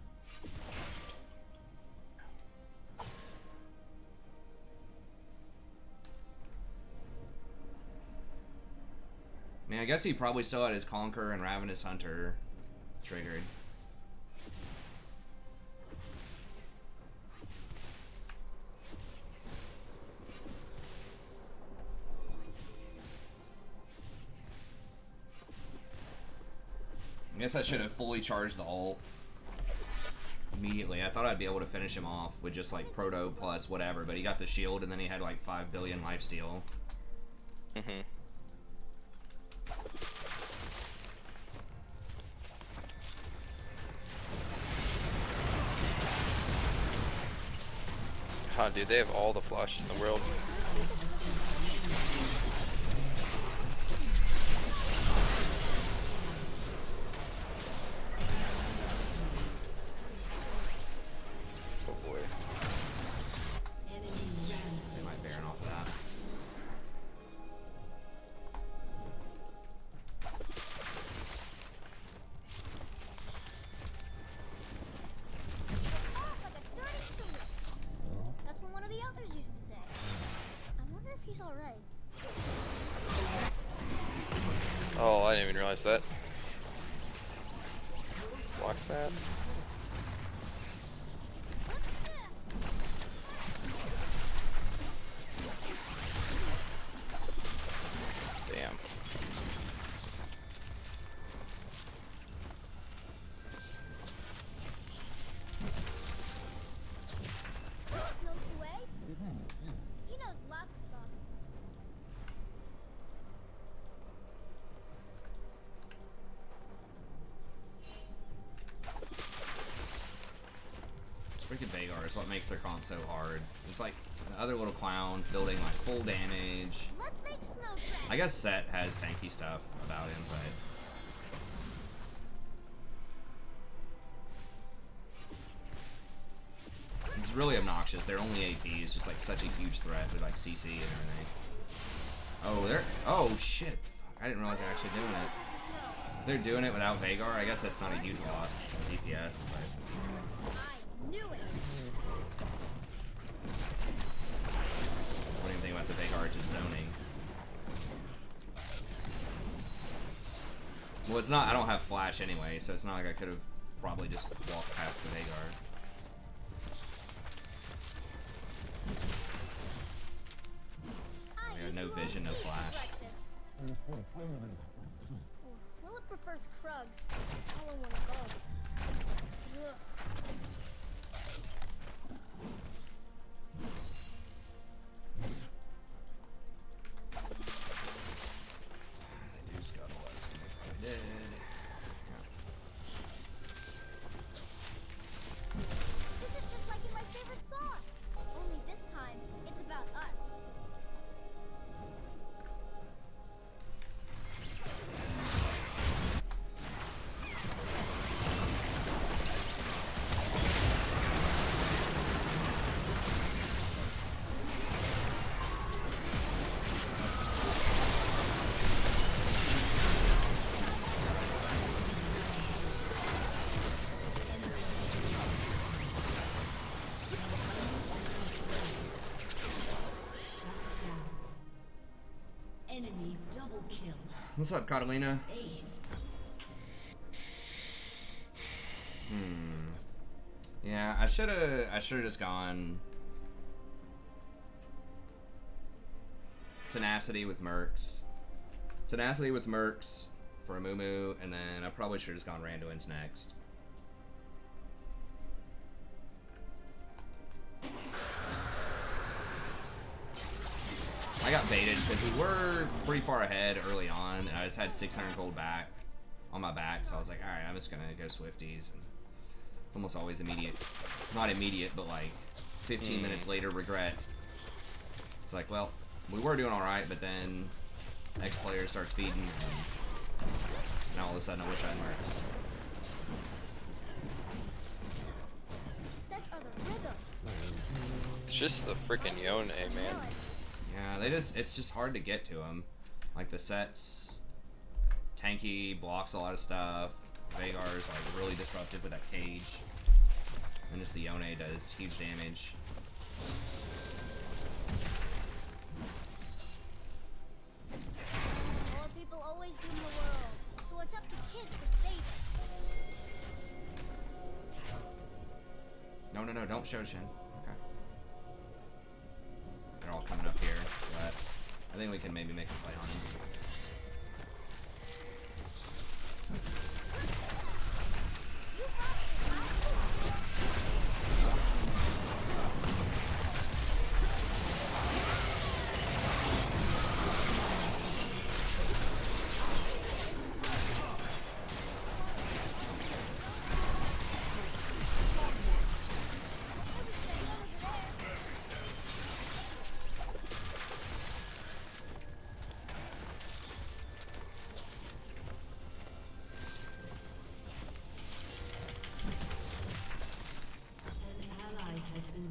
A: I mean, I guess he probably still had his Conquer and Ravenous Hunter triggered. I guess I should have fully charged the ult immediately. I thought I'd be able to finish him off with just like Proto plus whatever, but he got the shield and then he had like 5 billion lifesteal.
D: Mm-hmm. God, dude, they have all the flashes in the world. Oh boy.
A: They might Baron off of that.
B: Off like a dirty finger. That's what one of the elders used to say. I wonder if he's alright.
D: Oh, I didn't even realize that. Blocks that.
A: It's what makes their comp so hard. It's like the other little clowns building like full damage.
B: Let's make snow tracks.
A: I guess Set has tanky stuff about him, but it's really obnoxious. Their only AP is just like such a huge threat with like CC and everything. Oh, they're oh shit! Fuck, I didn't realize they're actually doing it. If they're doing it without Vagar, I guess that's not a huge loss of DPS. But
B: I knew it.
A: what do you think about the Vagar just zoning? Well, it's not. I don't have flash anyway, so it's not like I could have probably just walked past the Vagar. I got no vision, no flash.
B: Willa prefers Krugs. I don't want to go. Ugh.
A: They do scuttle us. They probably did.
B: This is just like in my favorite song. Only this time, it's about us.
C: Enemy double kill.
A: What's up, Catalina?
C: Ace.
A: Yeah, I should have just gone Tenacity with Mercs. Tenacity with Mercs for a Moo, and then I probably should have just gone Randuin's next. I got baited because we were pretty far ahead early on, and I just had 600 gold back on my back, so I was like, alright, I'm just gonna go Swifties. And it's almost always immediate. Not immediate, but like 15 minutes later, regret. It's like, well, we were doing alright, but then next player starts feeding, and now all of a sudden I wish I had Mercs.
B: Such are the rhythm.
D: It's just the freaking Yone, man.
A: Yeah, it's just hard to get to them. Like the Set's tanky, blocks a lot of stuff. Vagar's like really disruptive with that cage. And just the Yone does huge damage.
B: More people always doom the world, so it's up to kids to save it.
A: No, don't show Shin. Okay. They're all coming up here, but I think we can maybe make a play on him.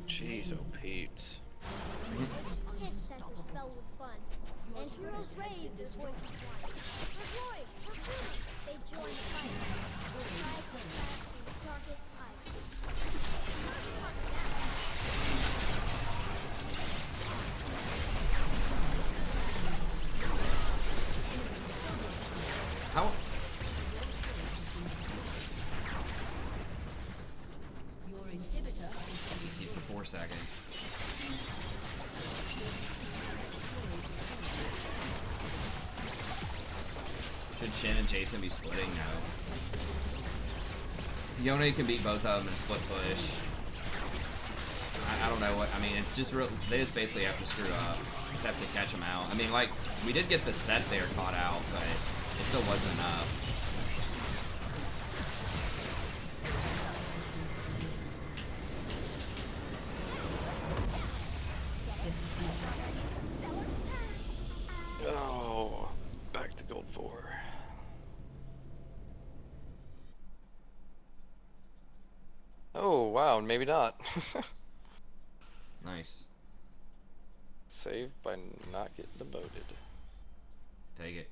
D: Jeez, oh Pete.
B: Kid says her spell was fun, and heroes raised their voices once. For glory, for freedom, they join the fight. Try to crash the darkest
A: How?
C: Your inhibitor is
A: CC for 4 seconds. Should Shin and Jason be splitting? No. Yone can beat both of them and split push. I don't know what, I mean, it's just real, they just basically have to screw up. Just have to catch them out. I mean, like, we did get the set there caught out, but it still wasn't enough.
D: around, maybe not.
A: Nice.
D: Saved by not getting demoted.
A: Take it.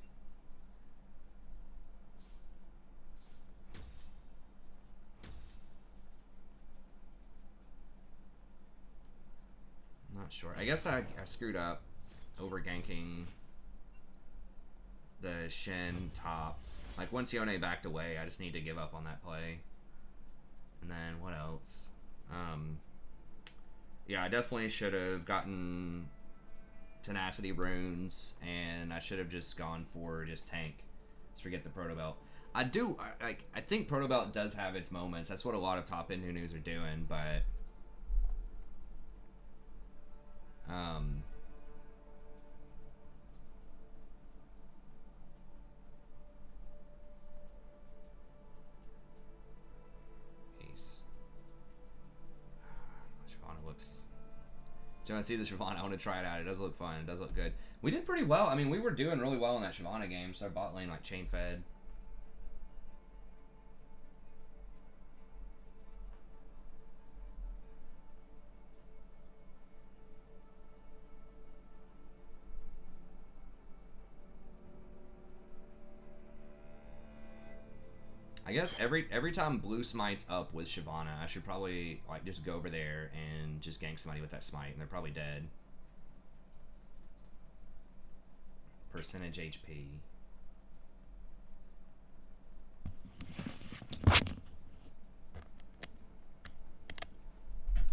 A: Not sure. I guess I screwed up over ganking the Shen top. Like, once Yone backed away, I just need to give up on that play. And then, what else? Yeah, I definitely should have gotten Tenacity runes, and I should have just gone for just tank. Just forget the Proto Belt. I think Proto Belt does have its moments. That's what a lot of top end Nunus are doing, but Ace. Shyvana looks. Do you want to see the Shyvana? I want to try it out. It does look fun. It does look good. We did pretty well. I mean, we were doing really well in that Shyvana game. So our bot lane like chain fed. I guess every time blue smites up with Shyvana, I should probably like just go over there and just gank somebody with that smite, and they're probably dead. Percentage HP.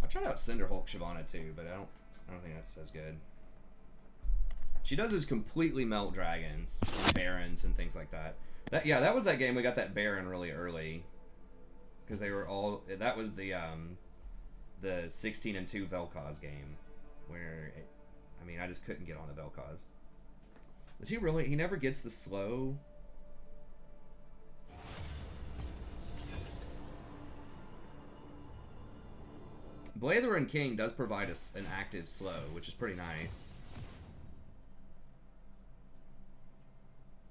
A: I tried out Cinderhulk Shyvana too, but I don't think that's as good. She does is completely melt dragons and barons and things like that. That was that game we got that Baron really early, because they were all. That was the 16-2 Vel'Koz game, where I mean I just couldn't get on the Vel'Koz. Does he really? He never gets the slow. Blather and King does provide us an active slow, which is pretty nice.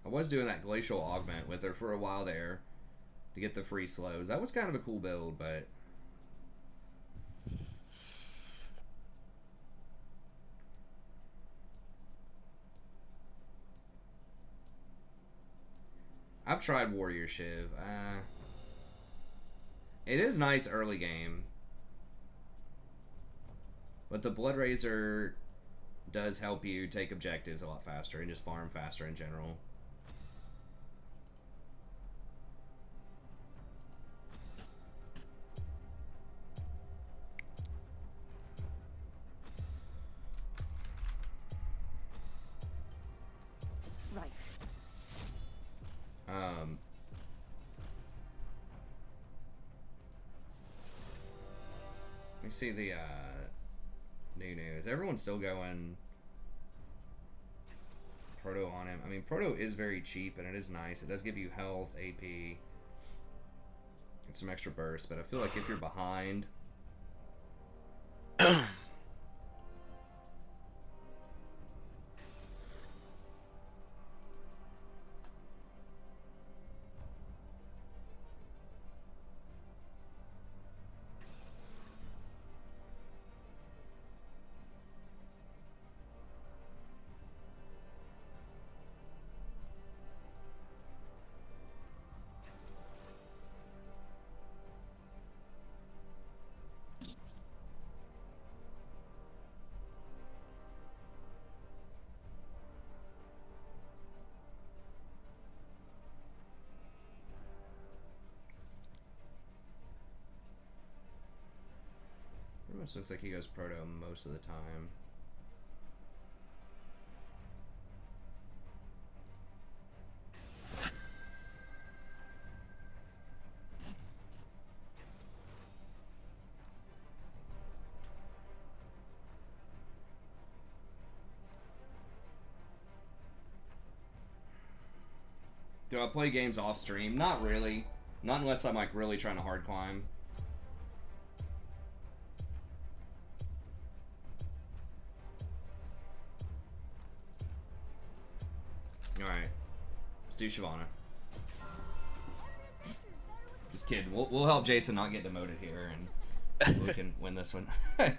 A: I was doing that Glacial Augment with her for a while there to get the free slows. That was kind of a cool build, but I've tried Warrior Shiv. It is nice early game, but the Blood Razor does help you take objectives a lot faster and just farm faster in general.
E: Right.
A: Let me see the Nunu. Is everyone still going Proto on him? I mean, Proto is very cheap and it is nice. It does give you health, AP, and some extra burst, but I feel like if you're behind, pretty much looks like he goes Proto most of the time. Do I play games off stream? Not really. Not unless I'm like really trying to hard climb. Alright. Let's do Shyvana. Just kidding. We'll help Jason not get demoted here and If we can win this one.
D: If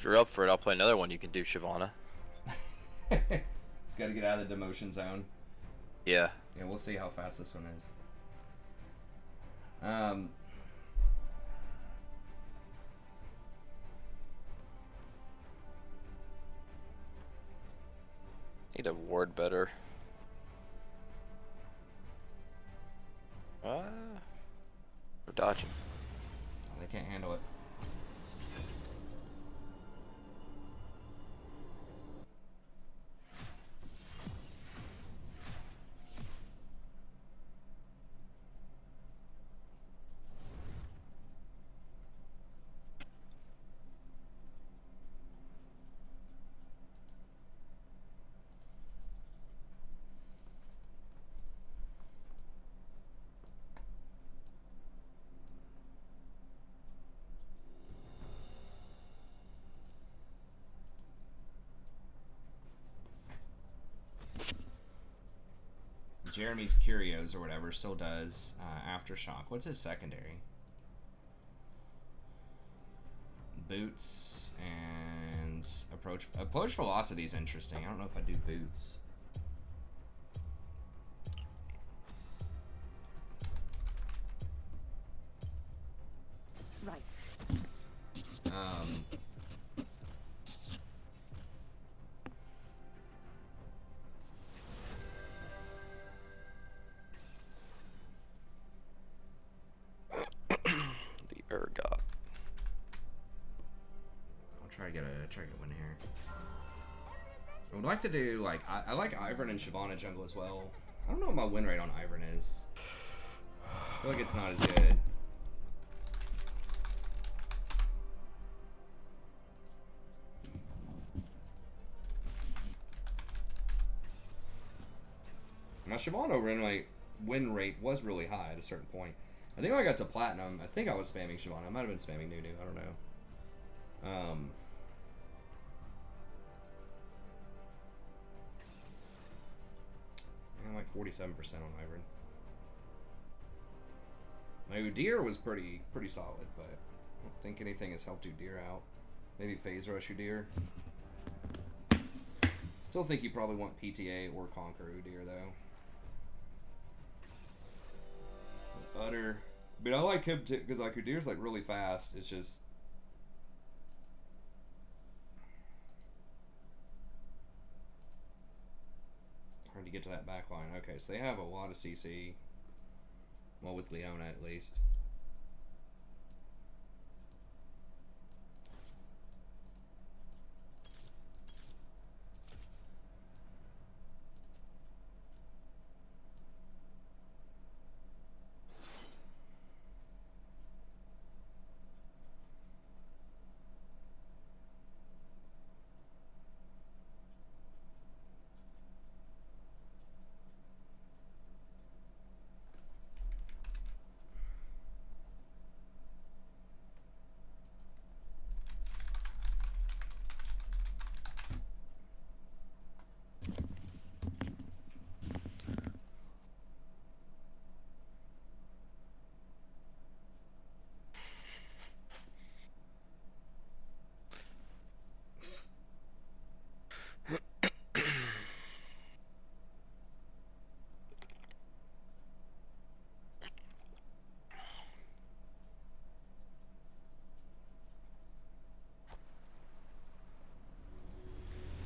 D: you're up for it, I'll play another one. You can do Shyvana.
A: It's got to get out of the demotion zone.
D: Yeah.
A: Yeah, we'll see how fast this one is.
D: Need to ward better. We're dodging.
A: They can't handle it. Jeremy's Curios or whatever still does Aftershock. What's his secondary? Boots and approach velocity is interesting. I don't know if I do boots.
E: Right.
D: The ergot.
A: I'll try to get a win here. I would like to do like I like Ivern and Shyvana jungle as well. I don't know what my win rate on Ivern is. I feel like it's not as good. My Shyvana win rate was really high at a certain point. I think when I got to platinum, I think I was spamming Shyvana. I might have been spamming Nunu. I don't know. I'm like 47% on Ivern. My Udyr was pretty solid, but I don't think anything has helped Udyr out. Maybe phase rush Udyr. Still think you probably want PTA or Conquer Udyr though. Utter. But I like him too, because like Udyr's like really fast. It's just hard to get to that back line. Okay, so they have a lot of CC. Well, with Leona at least.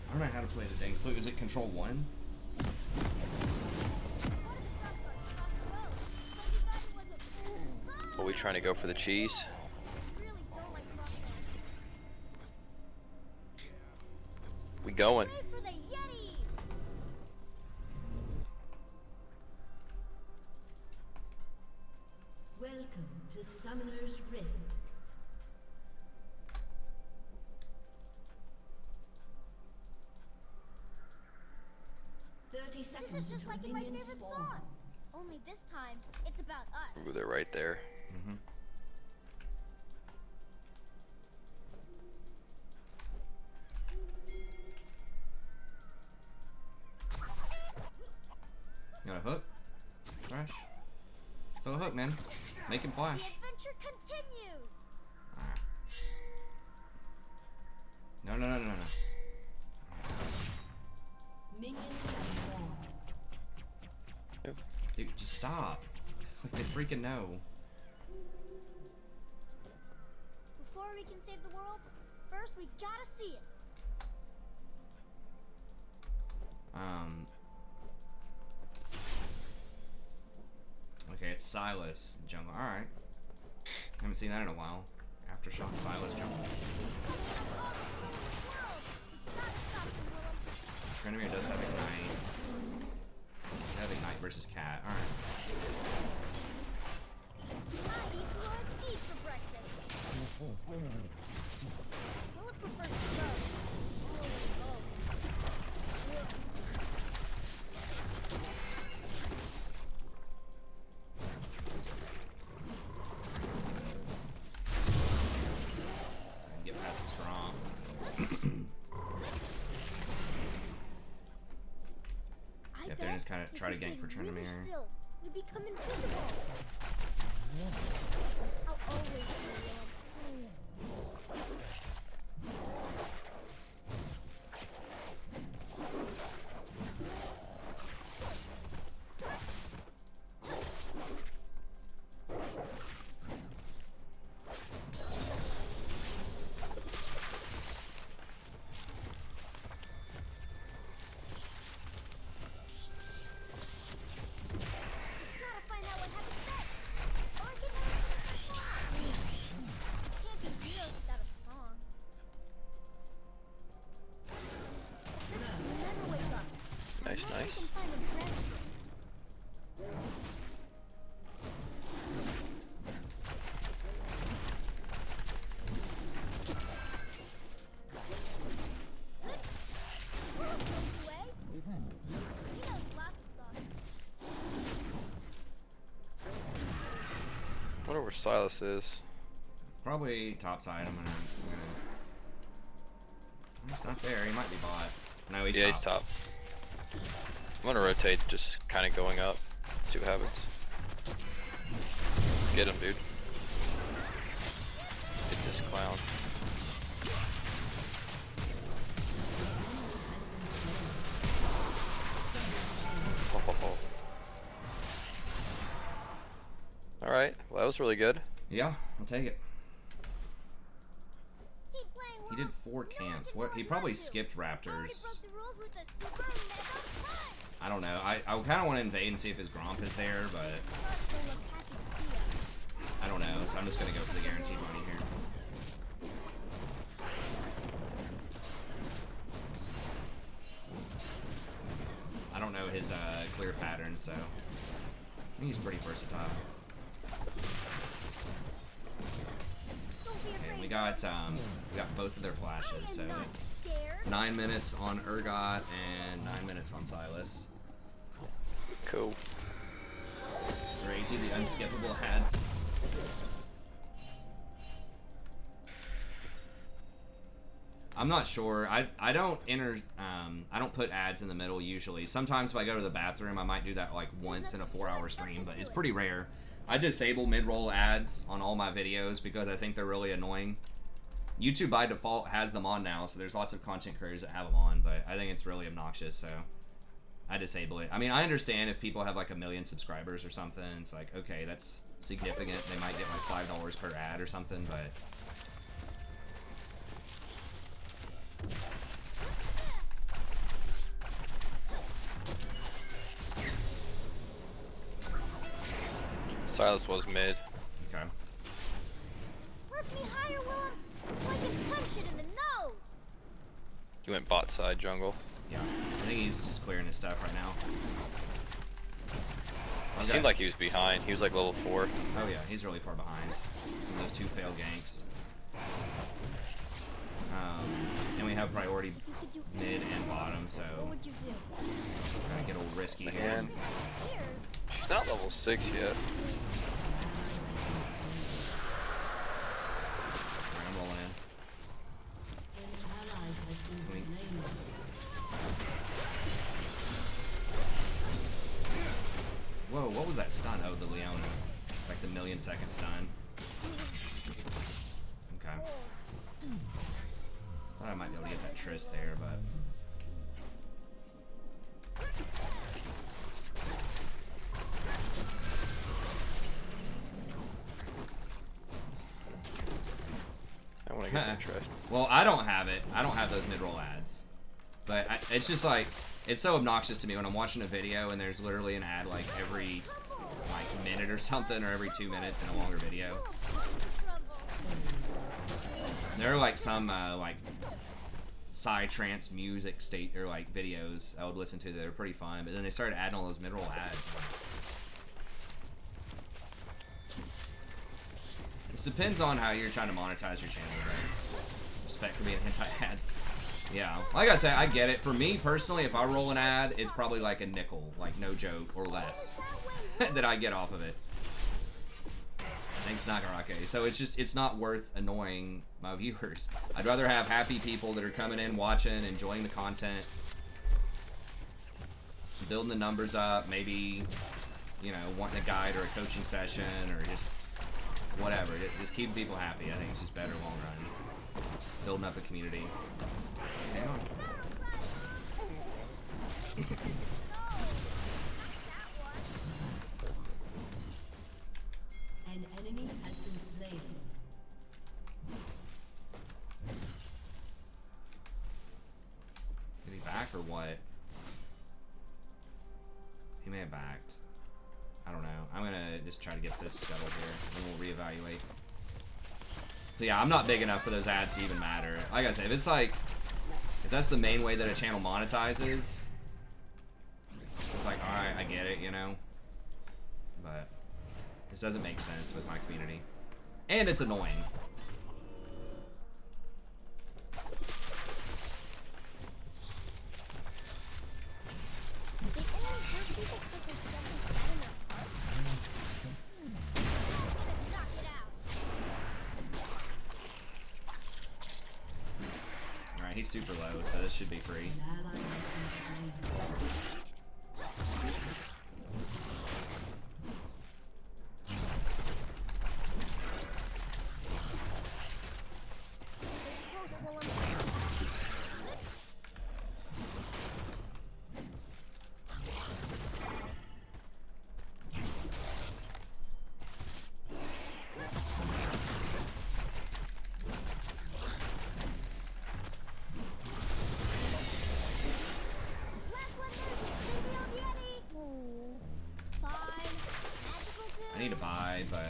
A: I don't know how to play the dang flute. Is it control 1?
D: Are we trying to go for the cheese? We going.
C: Welcome to Summoner's Rift.
B: This is just like in my favorite song. Only this time, it's about us.
D: Ooh, they're right there.
A: Mm-hmm. Got a hook? Flash. Throw a hook, man. Make him flash.
B: adventure continues.
A: Alright. No, no, no, no, no.
C: Minions have spawned.
A: Dude, just stop. Like, they freaking know.
B: Before we can save the world, first we gotta see it.
A: Okay, it's Silas jungle. Alright. Haven't seen that in a while. Aftershock Silas jungle. Trinimir does have Ignite. Have Ignite versus Cat. Alright. Get past this Grom. Yeah, they're just kind of try to gank for Trinimir.
B: We become invisible. I'll always see you. Gotta find out what happened next. Or I can have a song. Can't be heroes without a song. Let's never wake up.
D: Nice,
B: Unless we
D: nice.
B: can find a restroom. He knows lots of stuff.
D: Wonder where Silas is.
A: Probably top side. I'm gonna He's not there. He might be bot. No, he's
D: Yeah,
A: top.
D: he's top. I'm gonna rotate, just kind of going up. See what happens. Let's get him, dude. Get this clown. Ho, ho, ho. Alright, well that was really good.
A: Yeah, I'll take it.
B: Keep playing,
A: He
B: Will.
A: did 4
B: No one
A: camps.
B: can
A: What?
B: tell
A: He
B: us
A: probably
B: what to do.
A: skipped
B: Already
A: Raptors.
B: broke the rules with a super mega punch.
A: I don't know. I kind of want to invade and see if his Gromp is there, but
B: Sharks will look happy to see us.
A: I don't know. So I'm just gonna go for the guaranteed money here. I don't know his clear pattern, so I think he's pretty versatile.
B: Don't be
A: Okay,
B: afraid.
A: we got both of their flashes, so
B: I am not
A: it's
B: scared.
A: 9 minutes on Urgot and 9 minutes on Silas.
D: Cool.
A: Crazy, the unskippable ads. I'm not sure. I don't enter. I don't put ads in the middle usually. Sometimes if I go to the bathroom, I might do that like once in a 4-hour stream, but it's pretty rare. I disable mid-roll ads on all my videos because I think they're really annoying. YouTube by default has them on now, so there's lots of content creators that have them on, but I think it's really obnoxious, so I disable it. I mean, I understand if people have like 1 million subscribers or something. It's like, okay, that's significant. They might get like $5 per ad or something, but
D: Silas was mid.
A: okay.
B: Lift me higher, Willem, so I can punch it in the nose.
D: He went bot side jungle.
A: Yeah, I think he's just clearing his stuff right now.
D: He seemed like he was behind. He was like level 4.
A: Oh yeah, he's really far behind. And those 2 failed ganks. And we have priority
B: If you could do
A: mid and bottom, so
B: what would you do?
A: trying to get a little risky here.
D: Man.
B: Cheers.
D: She's not level 6 yet.
A: Alright, I'm rolling in.
C: An ally has been
A: Wink.
C: slain.
A: Whoa, what was that stun? Oh, the Leona. Like the 1,000,000-second stun. Thought I might be able to get that Triss there, but
D: I want to get that trust.
A: well, I don't have it. I don't have those mid-roll ads. But it's just like, it's so obnoxious to me when I'm watching a video and there's literally an ad like every like minute or something, or every 2 minutes in a longer video. There are like some like psy-trance music state or like videos I would listen to that are pretty fun, but then they started adding all those mid-roll ads. This depends on how you're trying to monetize your channel, right? Respect for being anti-ads. Yeah, like I said, I get it. For me personally, if I roll an ad, it's probably like a nickel, like no joke, or less, that I get off of it. Thanks, Nagarake. So it's just, it's not worth annoying my viewers. I'd rather have happy people that are coming in, watching, enjoying the content, building the numbers up, maybe, you know, wanting a guide or a coaching session, or just whatever. Just keeping people happy. I think it's just better long run. Building up a community. Hang on.
C: An enemy has been slain.
A: Did he back or what? He may have backed. I don't know. I'm gonna just try to get this scuttle here, and we'll reevaluate. So yeah, I'm not big enough for those ads to even matter. Like I said, if it's like, if that's the main way that a channel monetizes, it's like, alright, I get it, you know? But this doesn't make sense with my community. And it's annoying. Alright, he's super low, so this should be free.
C: An ally has been slain.
A: I need to buy, but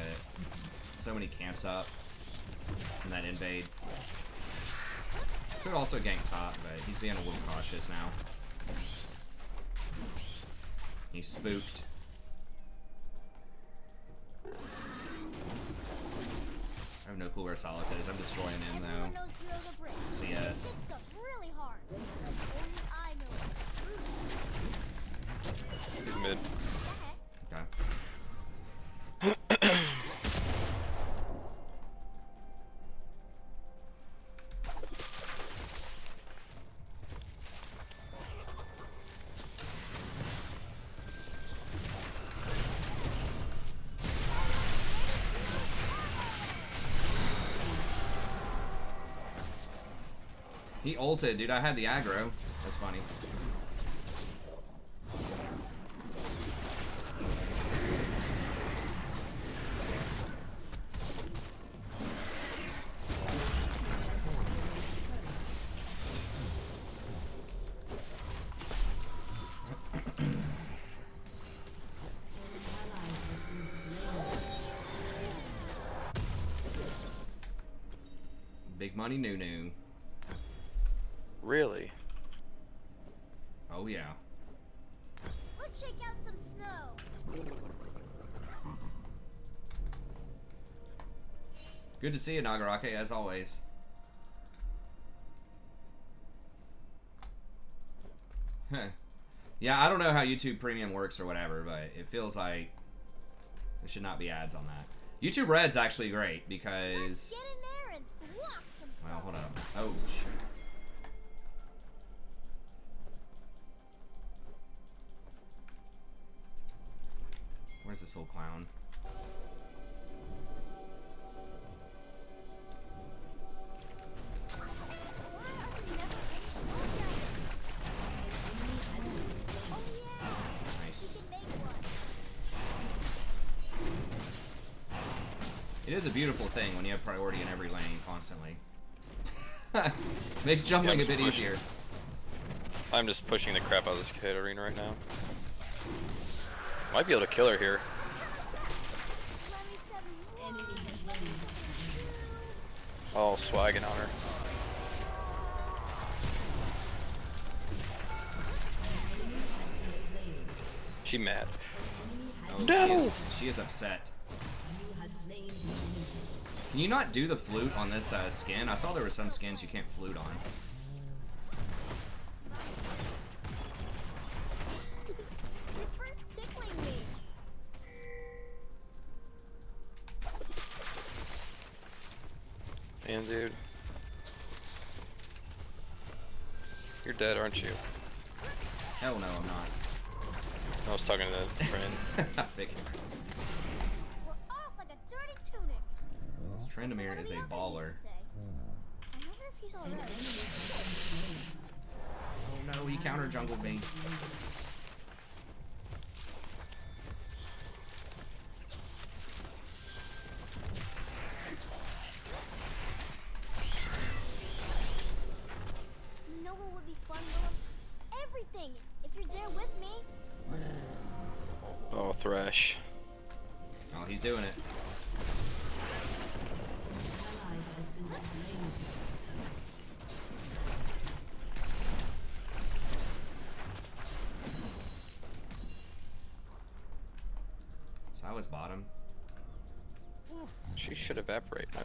A: so many camps up in that invade. Could also gank top, but he's being a little cautious now. He's spooked. I have no clue where Solace is. I'm destroying him though. CS.
D: He's mid.
A: Okay. He ulted, dude. I had the aggro. That's funny. Big money Nunu.
D: Really?
A: Oh yeah.
B: Let's shake out some snow.
A: Good to see you, Nagarake, as always. Huh. Yeah, I don't know how YouTube Premium works or whatever, but it feels like there should not be ads on that. YouTube Red's actually great because...
B: Get in there and block some stuff.
A: Well, hold up. Oh, shit. Where's this old clown? It is a beautiful thing when you have priority in every lane constantly. Makes jumping
D: Yeah,
A: a bit
D: I'm pushing.
A: easier.
D: I'm just pushing the crap out of this Katarina right now. Might be able to kill her here. Oh, swagging on her. She mad.
A: Oh,
D: No!
A: she is upset. Can you not do the flute on this skin? I saw there were some skins you can't flute on.
B: You're first tickling me.
D: Man, dude. You're dead, aren't you?
A: Hell no, I'm not.
D: I was talking to the friend.
A: Figured.
B: We're off like a dirty tunic.
A: This Trendamere is a baller.
B: I wonder if he's alright.
A: Oh no, he counter jungled me.
B: You know what would be fun, Willem? Everything! If you're there with me.
D: Oh, Thresh.
A: Oh, he's doing it. Silas bottom.
D: She should evaporate. No.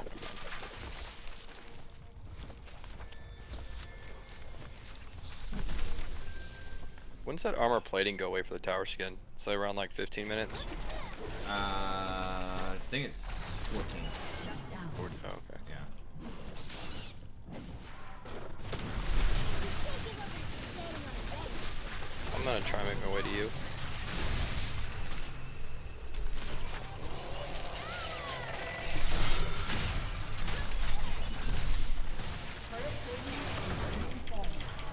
D: When's that armor plating go away for the tower skin? So around like 15 minutes?
A: I think it's 14.
D: 40. Oh, okay.
A: Yeah.
D: I'm gonna try and make my way to you.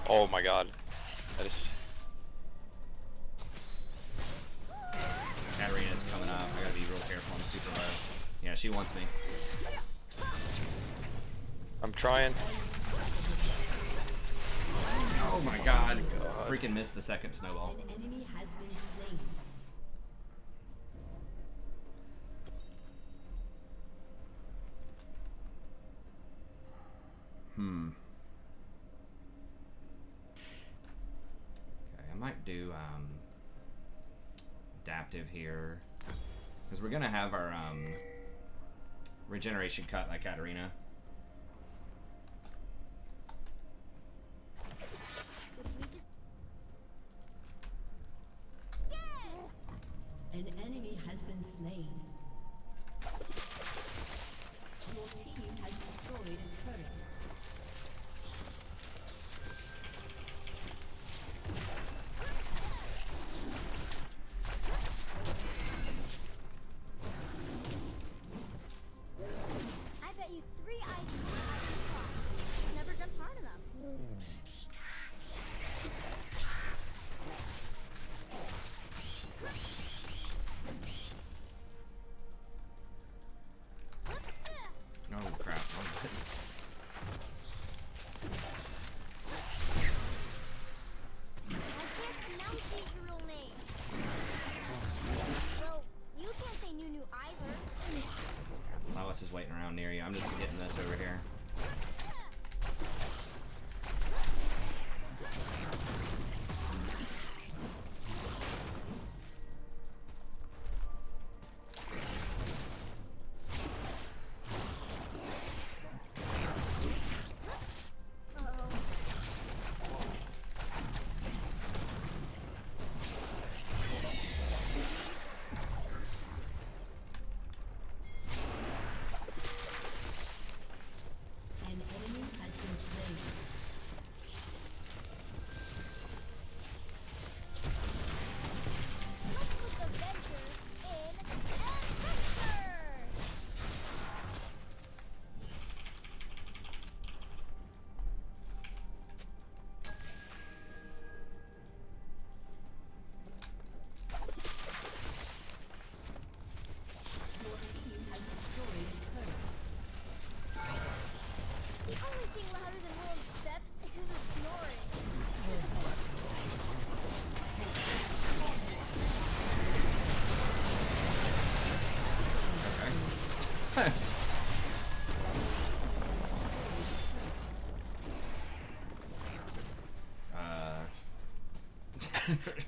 D: Oh my god. That is...
A: Katarina's coming up. I gotta be real careful. I'm super low. Yeah, she wants me.
D: I'm trying.
A: Oh my god. Freaking missed the second snowball.
C: An enemy has been slain.
A: Okay, I might do adaptive here. Because we're gonna have our regeneration cut like Katarina.
C: An enemy has been slain. Your team has destroyed a turret.
B: I bet you 3 eyes in the eye. Never jumped hard enough.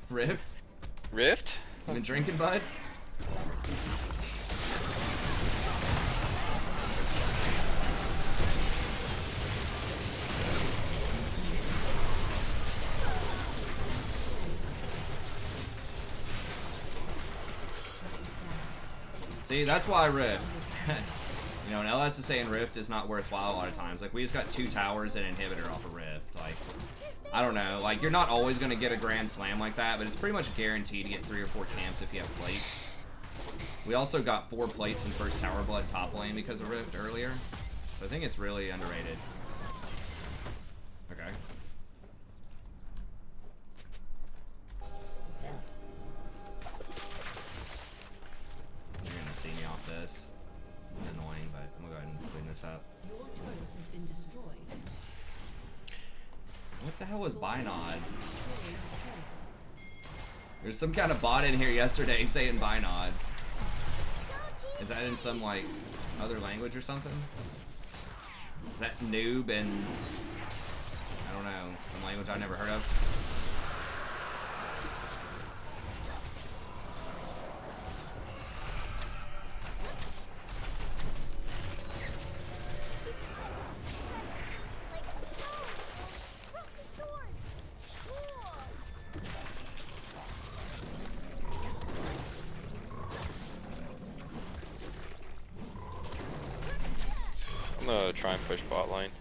A: Rift?
D: Rift?
A: You been drinking, bud? See, that's why Rift. You know, and LS is saying Rift is not worthwhile a lot of times. Like, we just got 2 towers and inhibitor off of Rift. Like, I don't know. Like, you're not always going to get a Grand Slam like that, but it's pretty much guaranteed to get 3 or 4 camps if you have plates. We also got 4 plates in first Tower Blood top lane because of Rift earlier. So I think it's really underrated. Okay. You're going to see me off this. It's annoying, but I'm going to go ahead and clean this up.
C: Your turret has been destroyed.
A: What the hell was Binod? There's some kind of bot in here yesterday saying Binod. Is that in some, like, other language or something? Is that noob in, I don't know, some language I've never heard of?
B: Like stone. Rusty sword. Cool.
D: I'm gonna try and push bot lane.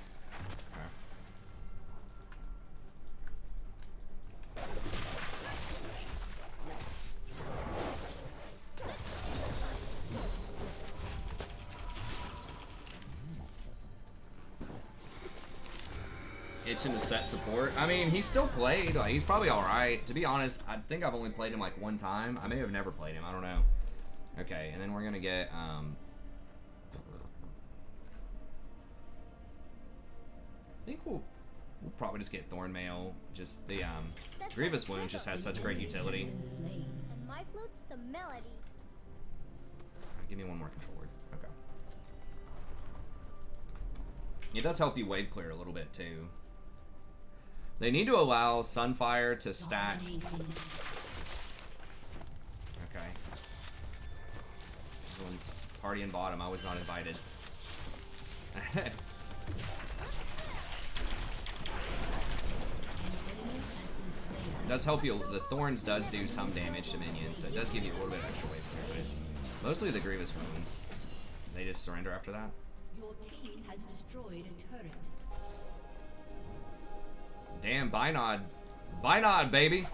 A: Itching to set support. I mean, he still played. Like, he's probably alright. To be honest, I think I've only played him like 1 time. I may have never played him. I don't know. Okay, and then we're gonna get, I think we'll probably just get Thornmail. Just the, Grievous Wound just has such great utility.
B: And my flute's the melody.
A: Give me one more controller. Okay. It does help you wave clear a little bit, too. They need to allow Sunfire to stack. Okay. Everyone's partying bottom. I was not invited. It does help you. The Thorns does do some damage to minions, so it does give you a little bit of extra wave clear, but it's mostly the Grievous Wounds. They just surrender after that.
C: Your team has destroyed a turret.
A: Damn, Binod. Binod, baby!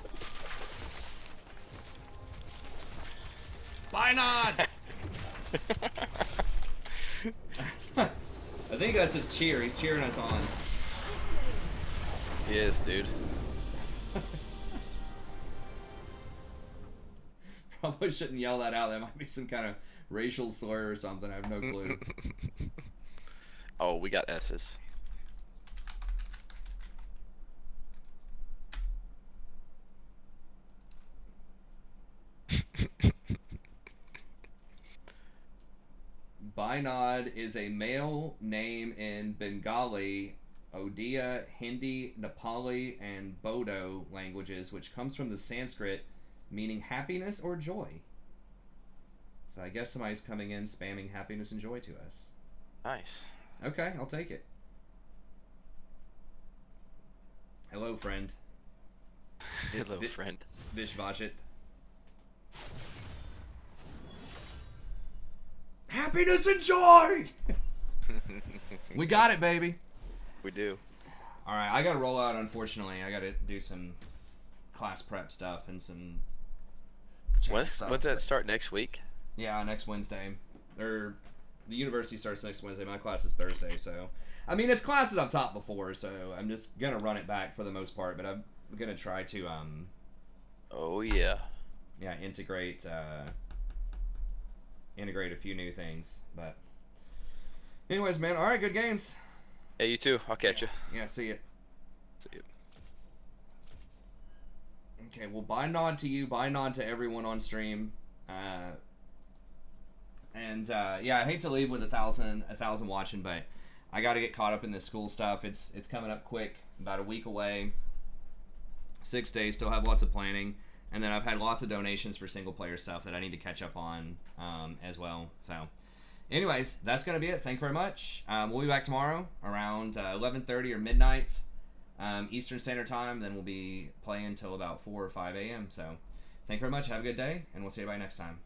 A: Binod! I think that's his cheer. He's cheering us on.
D: He is, dude.
A: Probably shouldn't yell that out. That might be some kind of racial slur or something. I have no clue.
D: Oh, we got S's.
A: Binod is a male name in Bengali, Odia, Hindi, Nepali, and Bodo languages, which comes from the Sanskrit meaning happiness or joy. So I guess somebody's coming in spamming happiness and joy to us.
D: Nice.
A: Okay, I'll take it. Hello, friend.
D: Hello, friend.
A: Vishvashit. Happiness and joy! We got it, baby.
D: We do.
A: Alright, I gotta roll out, unfortunately. I gotta do some class prep stuff and some chat stuff.
D: When's that start next week?
A: Yeah, next Wednesday. Or the university starts next Wednesday. My class is Thursday, so I mean it's classes I've taught before, so I'm just gonna run it back for the most part, but I'm gonna try to
D: Oh yeah.
A: yeah, integrate a few new things. But anyways, man, alright, good games.
D: Hey, you too. I'll catch you.
A: Yeah, see ya.
D: See you.
A: Okay, well, bye nod to you, bye nod to everyone on stream. And yeah, I hate to leave with a thousand watching, but I got to get caught up in this school stuff. It's coming up quick, about a week away. 6 days, still have lots of planning, and then I've had lots of donations for single player stuff that I need to catch up on as well. So, anyways, that's gonna be it. Thank you very much. We'll be back tomorrow around 11:30 or midnight Eastern Standard Time. Then we'll be playing till about 4 or 5 a.m. So, thank you very much. Have a good day, and we'll see you by next time.